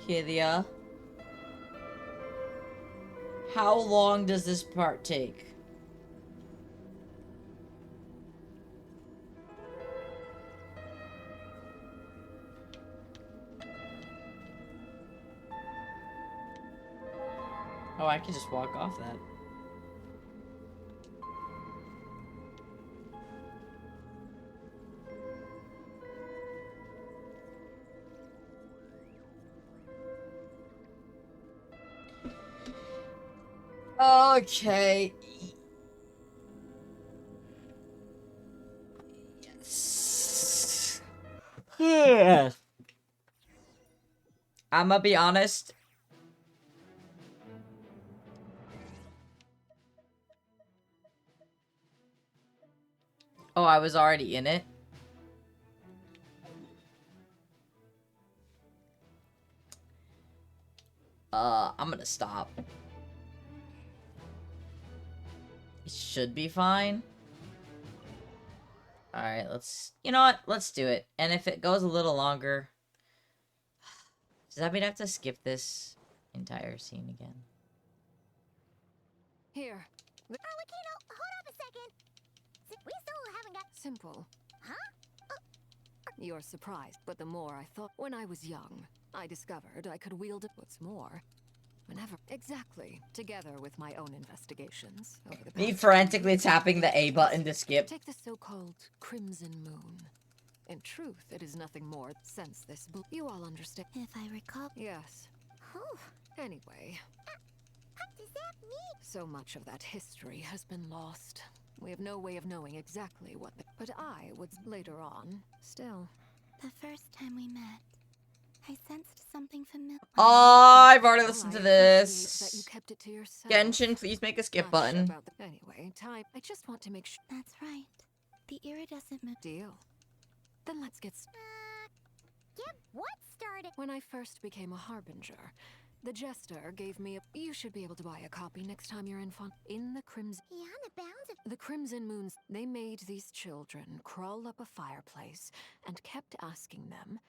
Helia. How long does this part take? Oh, I can just walk off that. Okay. Yes. I'm gonna be honest. Oh, I was already in it. I'm gonna stop. It should be fine. Alright, let's... You know what? Let's do it. And if it goes a little longer... Does that mean I have to skip this entire scene again? Here. Arlecchino, hold up a second. We still haven't got... Simple. Huh? You're surprised, but the more I thought... When I was young, I discovered I could wield it. What's more, whenever... Exactly. Together with my own investigations over the Me past... frantically tapping the A button to skip. Take the so-called Crimson Moon. In truth, it is nothing more since this... You all understand. If I recall... Yes. Oh. Anyway... What does that mean? So much of that history has been lost. We have no way of knowing exactly what the... But I would later on, still. The first time we met, I sensed something familiar. Oh, I've already listened to That this. you kept it to yourself. Genshin, please make a skip button. Anyway, time. I just want to make sure. That's right. The iridescent moon. Deal. Then let's get Get what started? When I first became a harbinger, the jester gave me a... You should be able to buy a copy next time you're in In the Crimson... Beyond the bounds of... The Crimson Moons, they made these children crawl up a fireplace and kept asking them,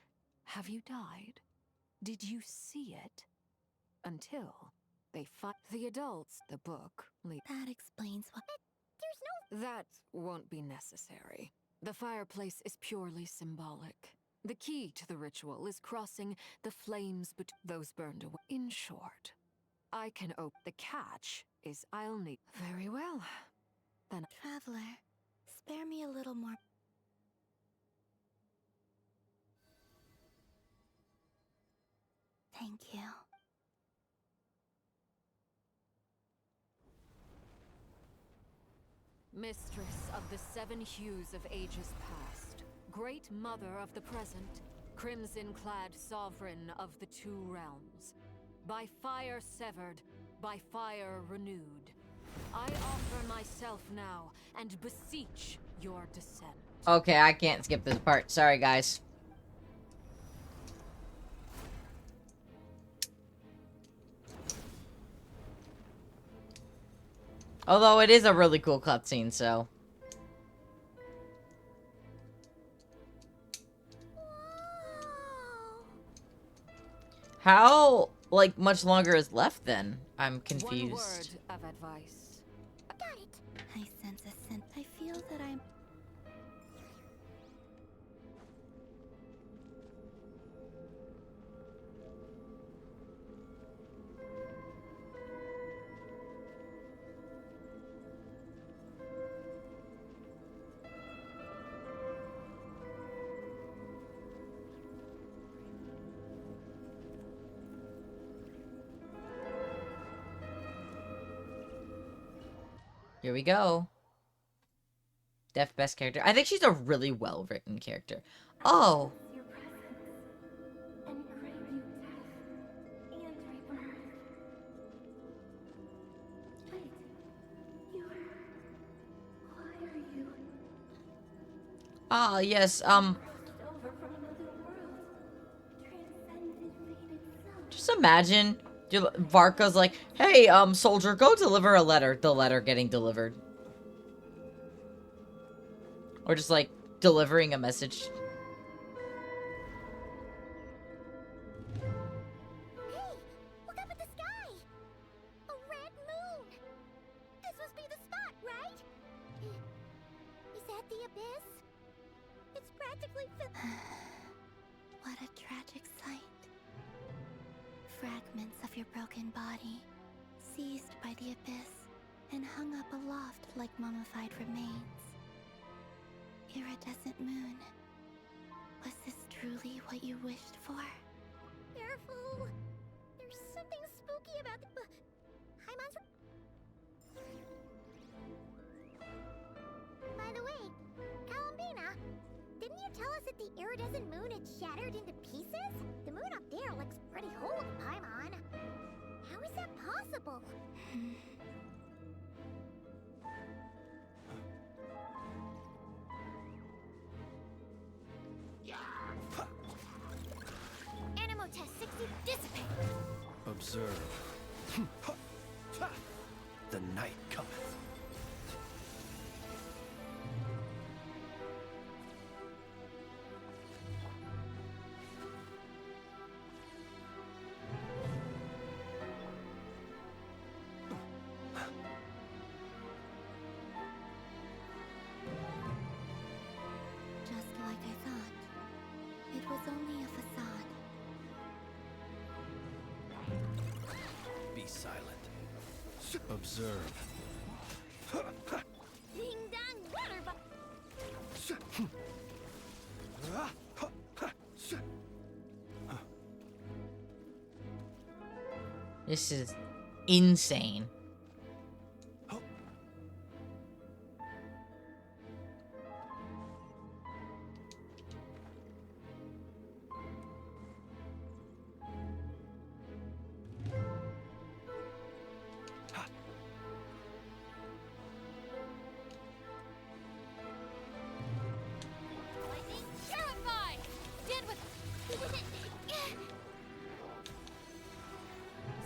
have you died? Did you see it? Until they fight the adults. The book... That explains what... There's no... That won't be necessary. The fireplace is purely symbolic. The key to the ritual is crossing the flames but those burned away. In short, I can open... The catch is I'll need... Very well. Then... Traveler, spare me a little more... Thank you. Mistress of the 7 hues of ages past, Great Mother of the present, crimson-clad sovereign of the 2 realms, by fire severed, by fire renewed, I offer myself now and beseech your descent. Okay, I can't skip this part. Sorry, guys. Although it is a really cool cutscene, so... How, like, much longer is left then? I'm confused. 1 word of advice. Got it. I sense a scent. I feel that I'm... Here we go. Def best character. I think she's a really well-written character. Oh. Ah, yes, just imagine Varka's like, hey, soldier, go deliver a letter. The letter getting delivered. Or just, like, delivering a message. Hey, look up at the sky! A red moon! This must be the spot, right? Is that the abyss? It's practically... What a tragic sight. Fragments of your broken body, seized by the abyss and hung up aloft like mummified remains. Iridescent moon, was this truly what you wished for? Careful! There's something spooky about the... Hi, monster. By the way, Columbina, didn't you tell us that the iridescent moon had shattered into pieces? The moon up there looks pretty whole to Paimon. How is that possible? Animo test 60, dissipate. Observe. The night cometh. Just like I thought. It was only a facade. Be silent. Observe. Ding dong, water bu- This is insane. Lightning, terrified! Dead with...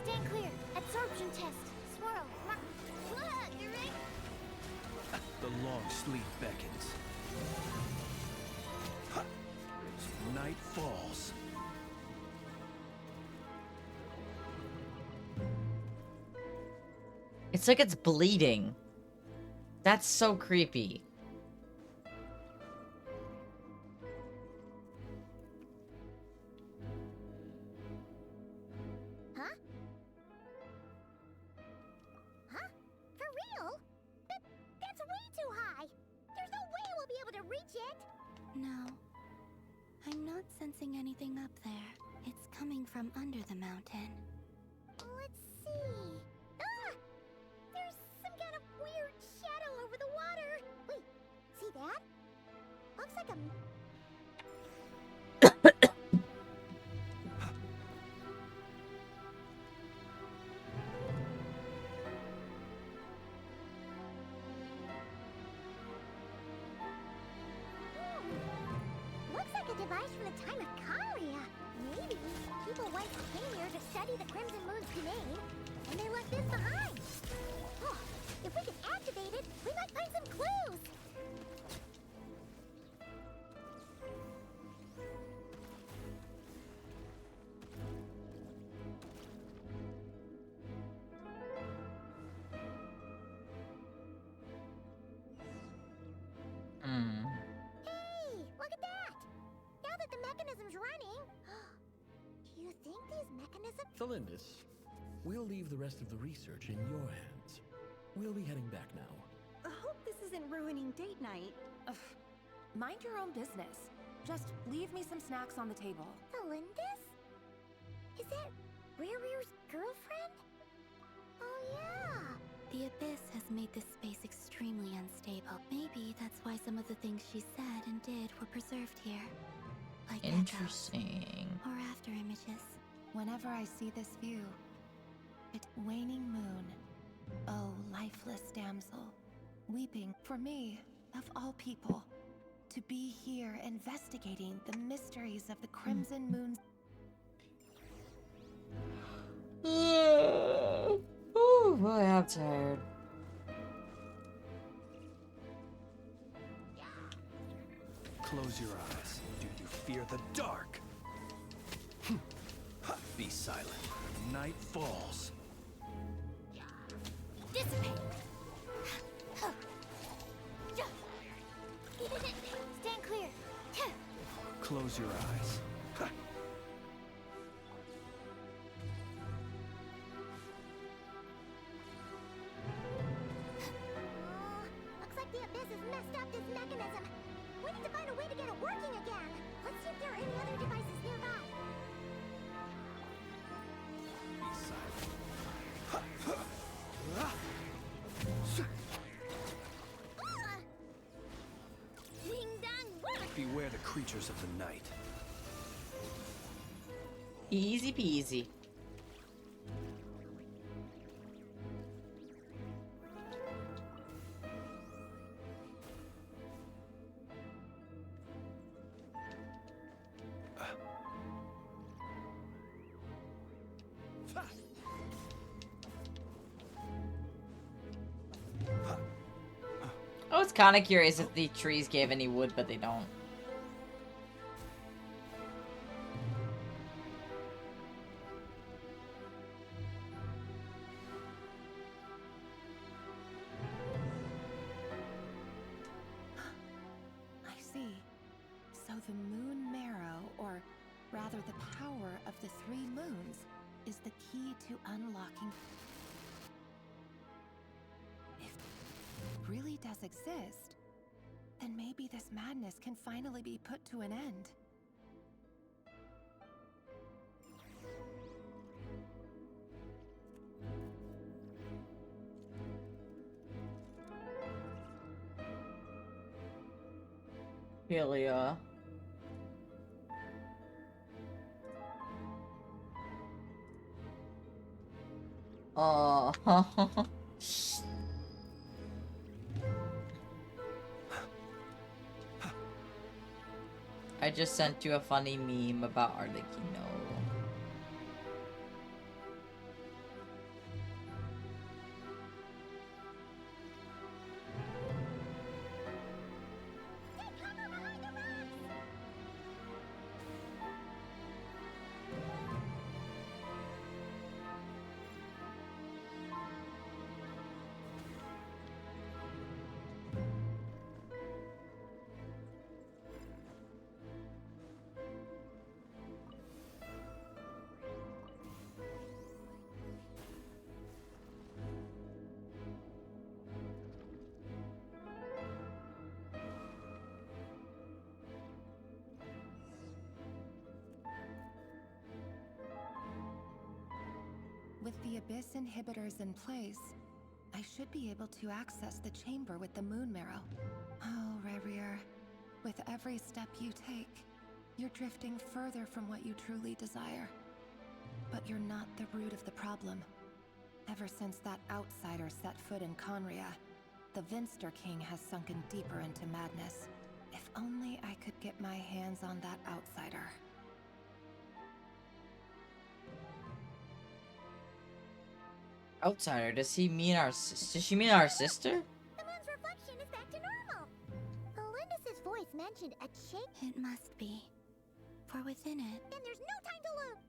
Stand clear. Absorption test. Swirl. Direct. The long sleep beckons. Night falls. It's like it's bleeding. That's so creepy. Huh? Huh? For real? That's way too high. There's no way we'll be able to reach it. No. I'm not sensing anything up there. It's coming from under the mountain. Let's see. Ah! There's some kind of weird shadow over the water. Wait, see that? Looks like a... Looks like a device from the time of Karia. Maybe people once came here to study the Crimson Moon's domain, and they left this behind. Oh, if we can activate it, we might find some clues. Hey, look at that! Now that the mechanism's running, do you think these mechanisms... Thalindis, we'll leave the rest of the research in your hands. We'll be heading back now. I hope this isn't ruining date night. Ugh. Mind your own business. Just leave me some snacks on the table. Thalindis? Is that Rear's girlfriend? Oh yeah! The abyss has made this space extremely unstable. Maybe that's why some of the things she said and did were preserved here. Like Interesting. echoes or after images. Whenever I see this view, it's waning moon. Oh, lifeless damsel, weeping for me, of all people, to be here investigating the mysteries of the Crimson Moon's... Ooh, boy, I'm tired. Close your eyes. Do you fear the dark? Be silent. Night falls. Dissipate! Stand clear! Close your eyes. Beware the creatures of the night. Easy peasy. I was kind of curious if the trees gave any wood, but they don't. I see. So the moon marrow, or rather the power of the 3 moons, is the key to unlocking. If it really does exist, then maybe this madness can finally be put to an end. Helia. Oh. I just sent you a funny meme about Arlecchino. With the Abyss inhibitors in place, I should be able to access the chamber with the moon marrow. Oh, Rairir, with every step you take, you're drifting further from what you truly desire. But you're not the root of the problem. Ever since that outsider set foot in Conria, the Vinster King has sunken deeper into madness. If only I could get my hands on that outsider. Outsider? Does he mean our? Does she mean our sister? The moon's reflection is back to normal. Elendis' voice mentioned a change. It must be. For within it, Then there's no time to lose.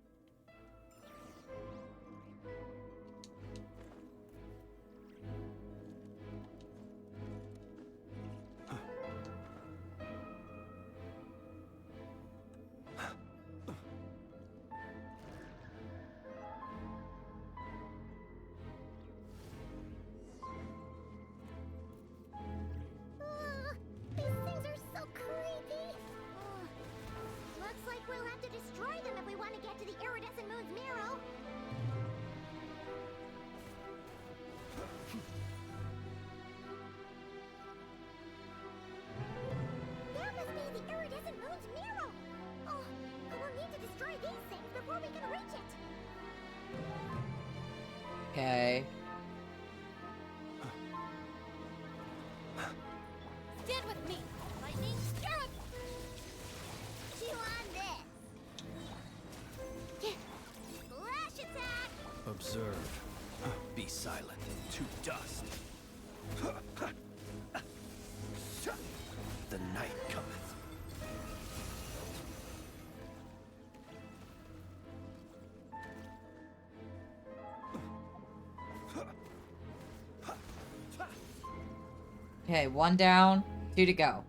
These things are so creepy. Looks like we'll have to destroy them if we want to get to the iridescent moon's marrow. That must be the iridescent moon's marrow. Oh, we'll need to destroy these things before we can reach it. Okay. Stand with me, lightning scarab. Chew on this. Flash attack. Observe. Be silent. To dust. The night cometh. Okay, 1 down, 2 to go.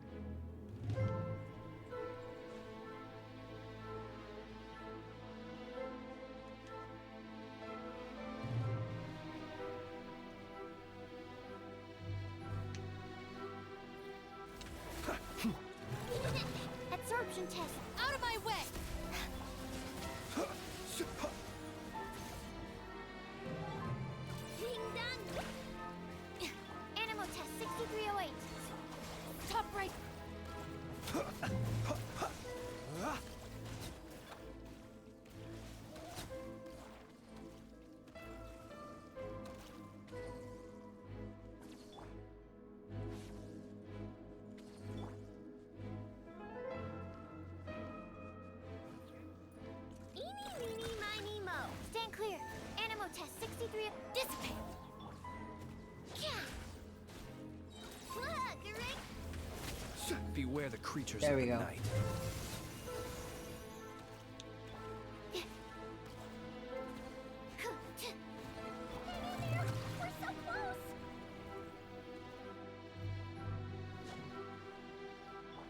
Absorption test. Out of my way. Ding dong. Animal test 6308. Top right. test 63 dissipate. Beware the creatures There of we the go. night. We're so close.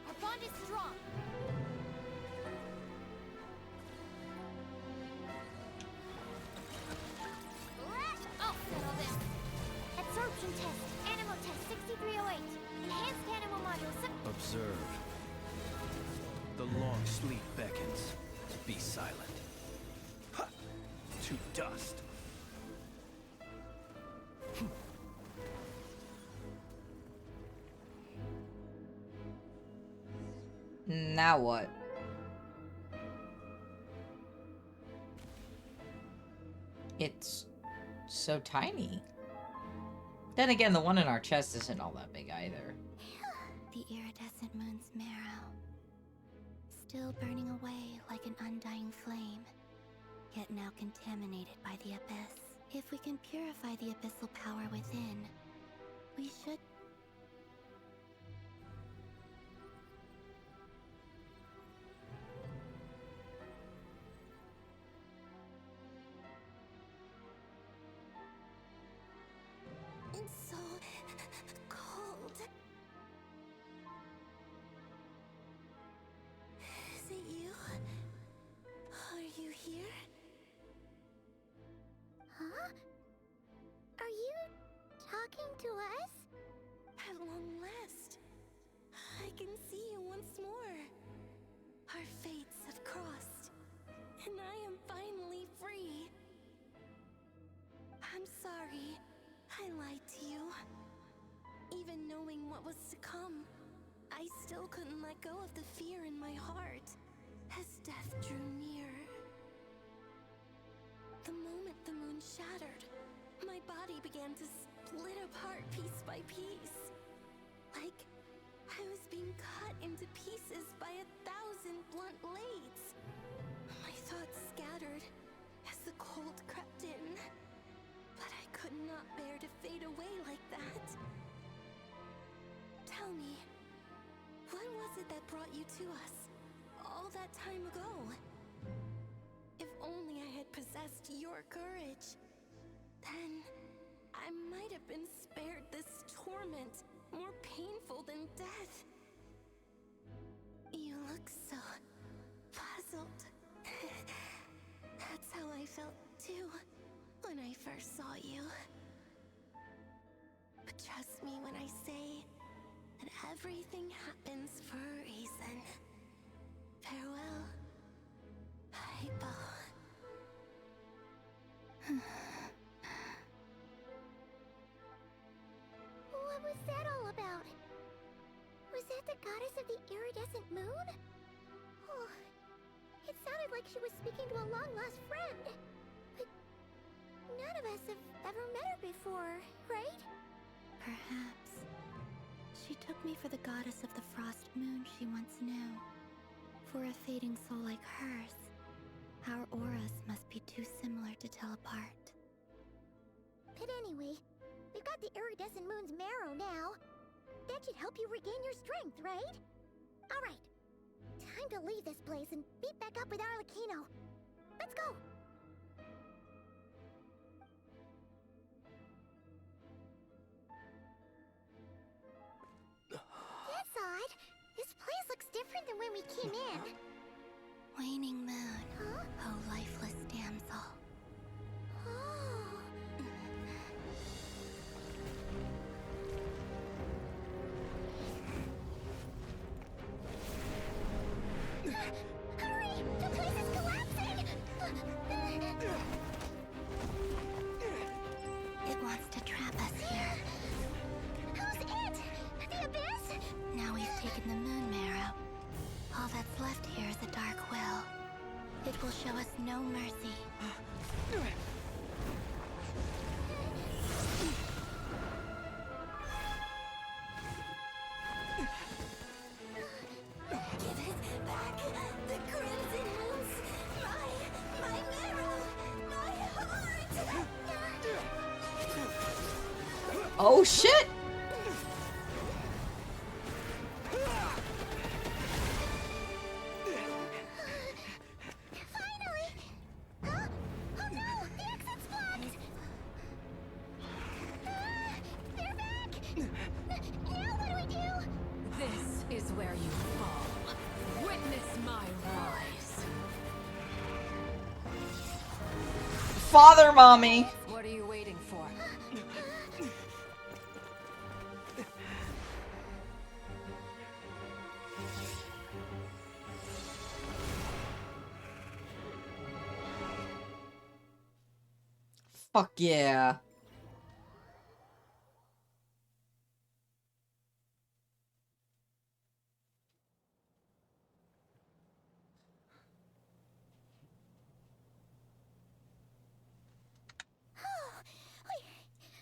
Our bond is strong. I'll settle this. Absorption test. Animal test 6308. Enhanced animal module. Observe. The long sleep beckons. Be silent. Ha! To dust. Now what? It's so tiny. Then again, the one in our chest isn't all that big either. The iridescent moon's marrow, still burning away like an undying flame, yet now contaminated by the abyss. If we can purify the abyssal power within, we should... It's so cold. Is it you? Are you here? Huh? Are you talking to us? At long last, I can see you once more. Our fates have crossed, and I am finally free. I'm sorry I lied to you. Even knowing what was to come, I still couldn't let go of the fear in my heart as death drew near. The moment the moon shattered, my body began to split apart piece by piece. Like I was being cut into pieces by 1,000 blunt blades. My thoughts scattered as the cold crept in. But I could not bear to fade away like that. Tell me, what was it that brought you to us all that time ago? If only I had possessed your courage, then I might have been spared this torment more painful than death. You look so puzzled. That's how I felt too when I first saw you. But trust me when I say that everything happens for a reason. Farewell, Hypo. What was that all about? Was that the goddess of the iridescent moon? Oh, it sounded like she was speaking to a long-lost friend. But none of us have ever met her before, right? Perhaps. She took me for the goddess of the frost moon she once knew. For a fading soul like hers, our auras must be too similar to tell apart. But anyway, we've got the iridescent moon's marrow now. That should help you regain your strength, right? Alright, time to leave this place and meet back up with Arlecchino. Let's go! That's odd. This place looks different than when we came in. Waning moon, Huh? oh lifeless damsel. Oh. Hurry! The place is collapsing! It wants to trap us here. Who's it? The abyss? Now we've taken the moon marrow. All that's left here is a dark will. It will show us no mercy. Give it back! The crimson moons! My marrow! My heart! Oh shit! This is where you fall. Witness my rise. Father, mommy. What are you waiting for? Fuck yeah.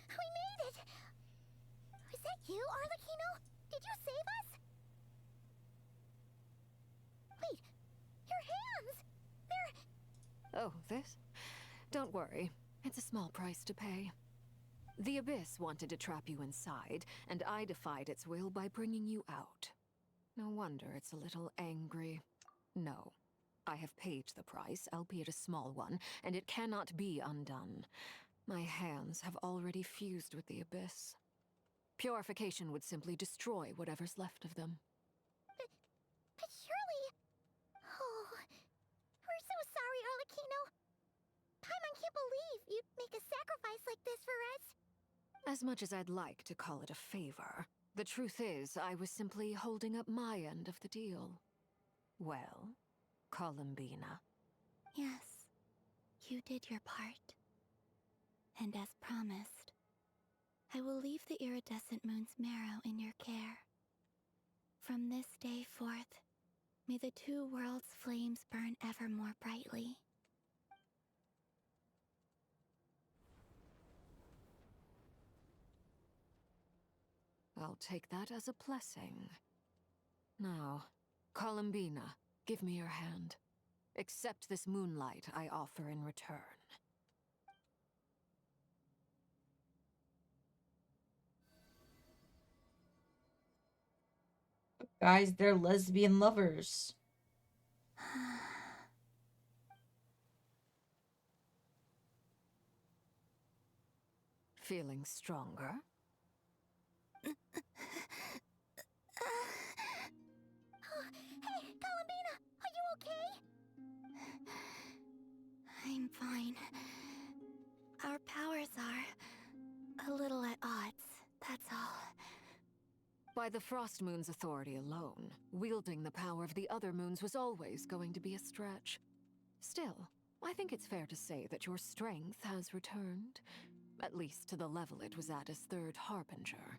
We made it! Was that you, Arlecchino? Did you save us? Wait, your hands! They're... Oh, this? Don't worry. It's a small price to pay. The Abyss wanted to trap you inside, and I defied its will by bringing you out. No wonder it's a little angry. No. I have paid the price, albeit a small one, and it cannot be undone. My hands have already fused with the Abyss. Purification would simply destroy whatever's left of them. But surely... Oh... We're so sorry, Arlecchino. Paimon can't believe you'd make a sacrifice like this for us. As much as I'd like to call it a favor, the truth is I was simply holding up my end of the deal. Well, Columbina. Yes, you did your part. And as promised, I will leave the iridescent moon's marrow in your care. From this day forth, may the two worlds' flames burn ever more brightly. I'll take that as a blessing. Now, Columbina, give me your hand. Accept this moonlight I offer in return. Guys, they're lesbian lovers. Feeling stronger? Hey, Columbina, are you okay? I'm fine. Our powers are a little at odds, that's all. By the Frost Moon's authority alone, wielding the power of the other moons was always going to be a stretch. Still, I think it's fair to say that your strength has returned, at least to the level it was at as Third Harbinger.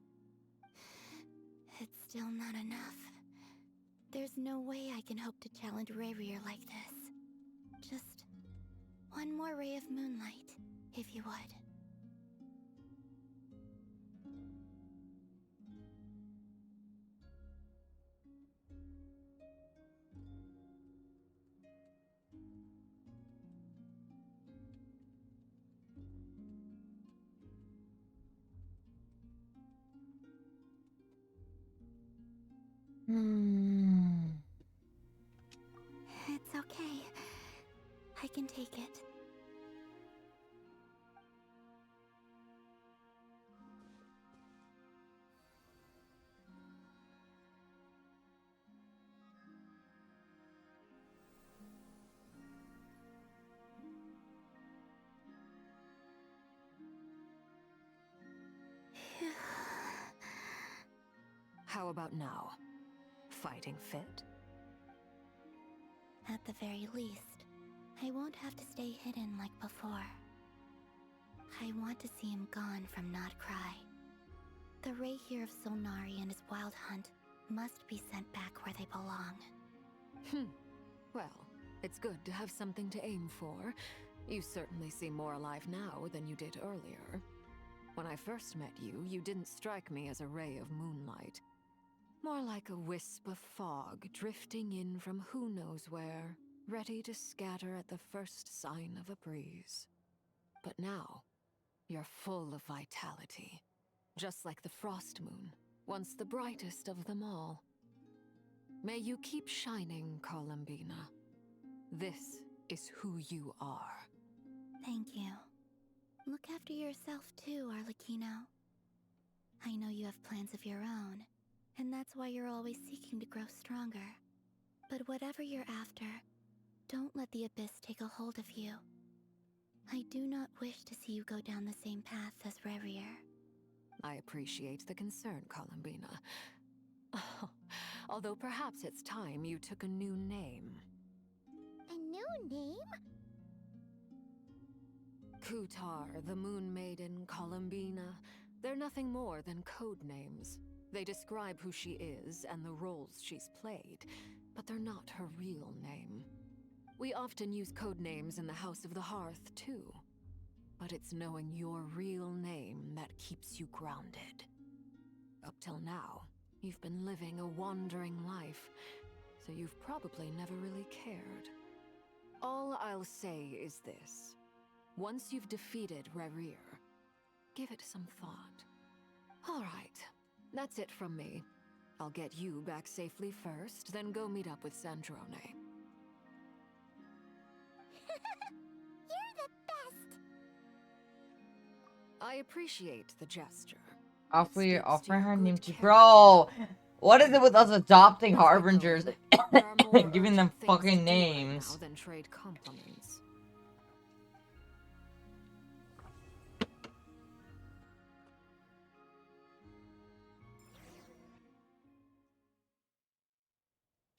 It's still not enough. There's no way I can hope to challenge Rairir like this. Just one more ray of moonlight, if you would. It's okay. I can take it. How about now? Fighting fit? At the very least, I won't have to stay hidden like before. I want to see him gone from Nodcry. The Rairir of Solnari and his wild hunt must be sent back where they belong. Well, it's good to have something to aim for. You certainly seem more alive now than you did earlier. When I first met you, you didn't strike me as a ray of moonlight. More like a wisp of fog drifting in from who knows where, ready to scatter at the first sign of a breeze. But now, you're full of vitality. just like the frost moon, once the brightest of them all. May you keep shining, Columbina. This is who you are. Thank you. Look after yourself too, Arlecchino. I know you have plans of your own, and that's why you're always seeking to grow stronger. But whatever you're after, don't let the Abyss take a hold of you. I do not wish to see you go down the same path as Rarier. I appreciate the concern, Columbina. Although perhaps it's time you took a new name. A new name? Kutar, the Moon Maiden, Columbina, they're nothing more than code names. They describe who she is and the roles she's played, but they're not her real name. We often use code names in the House of the Hearth, too. But it's knowing your real name that keeps you grounded. Up till now, you've been living a wandering life, so you've probably never really cared. All I'll say is this. Once you've defeated Rarier, give it some thought. All right, that's it from me. I'll get you back safely first, then go meet up with Sandrone. You're the best! I appreciate the gesture. Offer her name to bro. What is it with us adopting harbingers and giving them fucking names? Now than trade compliments.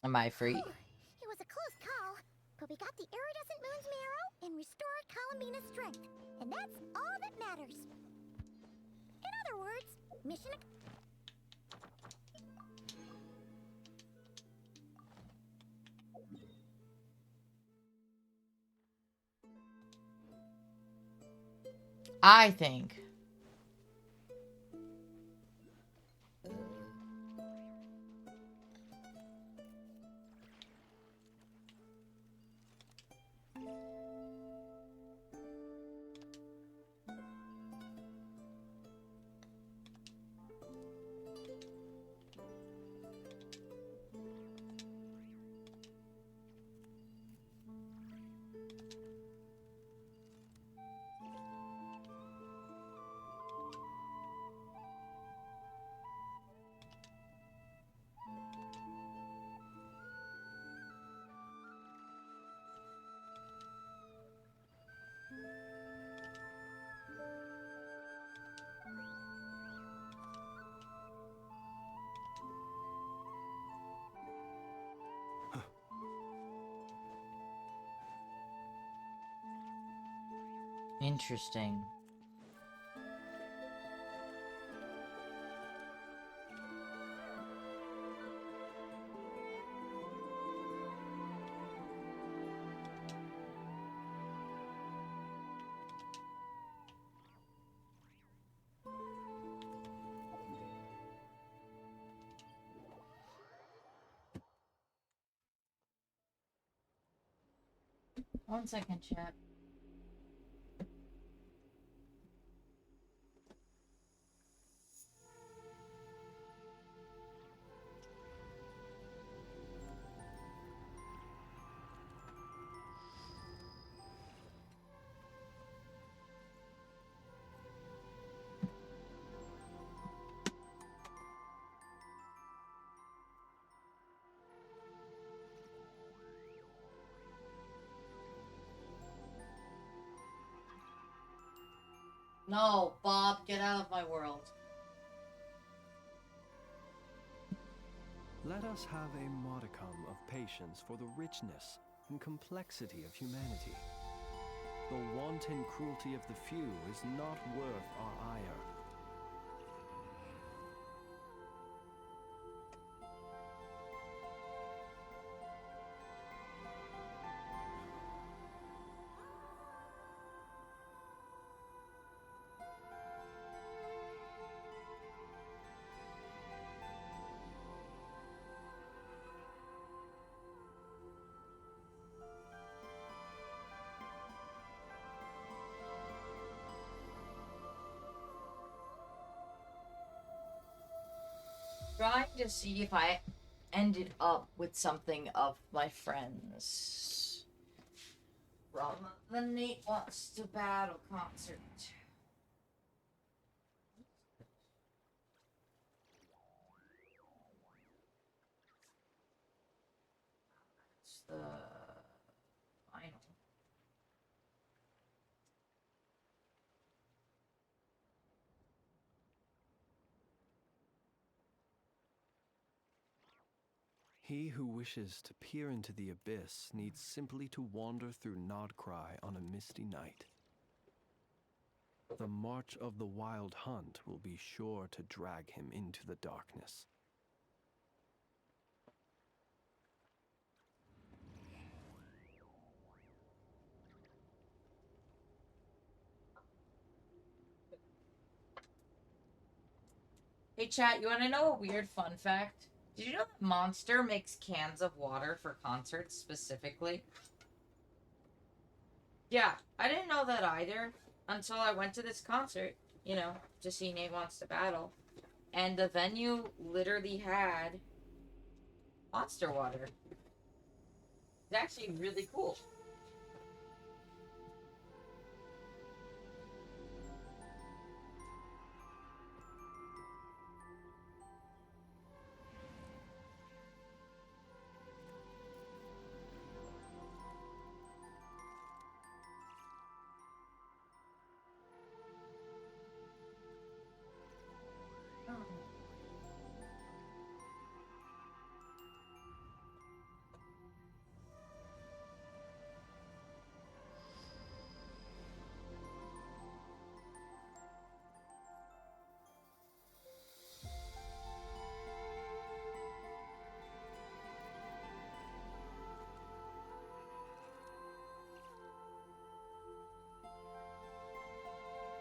Am I free? It was a close call, but we got the iridescent moon's marrow and restored Columbina's strength, and that's all that matters. In other words, mission I think. Interesting. One second, chat. No, Bob, get out of my world. Let us have a modicum of patience for the richness and complexity of humanity. The wanton cruelty of the few is not worth our ire. to see if I ended up with something of my friends from the Nate Wants to Battle concert. That's the final. He who wishes to peer into the abyss needs simply to wander through Nodcry on a misty night. The march of the Wild Hunt will be sure to drag him into the darkness. Hey chat, you want to know a weird fun fact? Did you know that Monster makes cans of water for concerts specifically? Yeah, I didn't know that either until I went to this concert, you know, to see Nate Wants to Battle. And the venue literally had Monster water. It's actually really cool.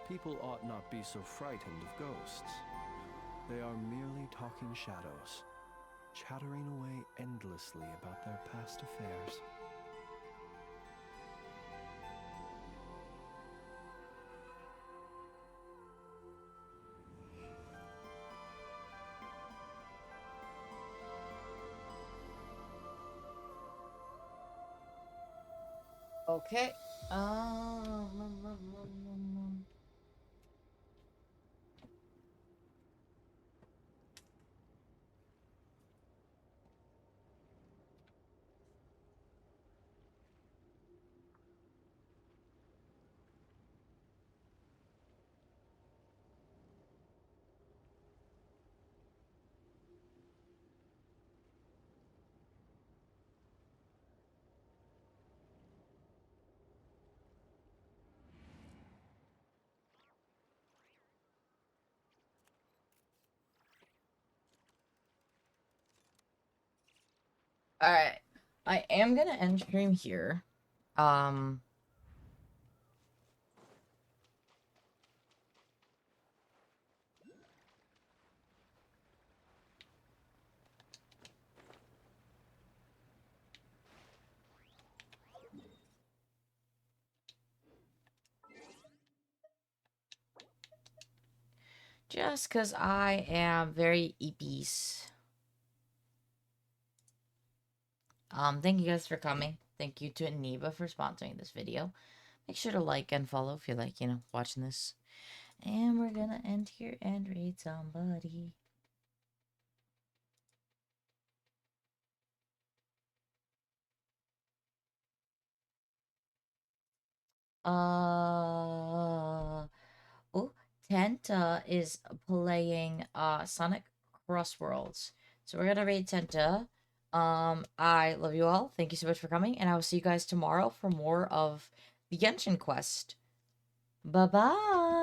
People ought not be so frightened of ghosts. They are merely talking shadows, chattering away endlessly about their past affairs. Okay. Alright. I am gonna end stream here. Just because I am very eepies. Thank you guys for coming. Thank you to eneba for sponsoring this video. Make sure to like and follow if you like, you know, watching this. And we're gonna end here and raid somebody. Oh, Tenta is playing Sonic Crossworlds. So we're gonna raid Tenta. I love you all. Thank you so much for coming, and I will see you guys tomorrow for more of the Genshin quest. Bye-bye.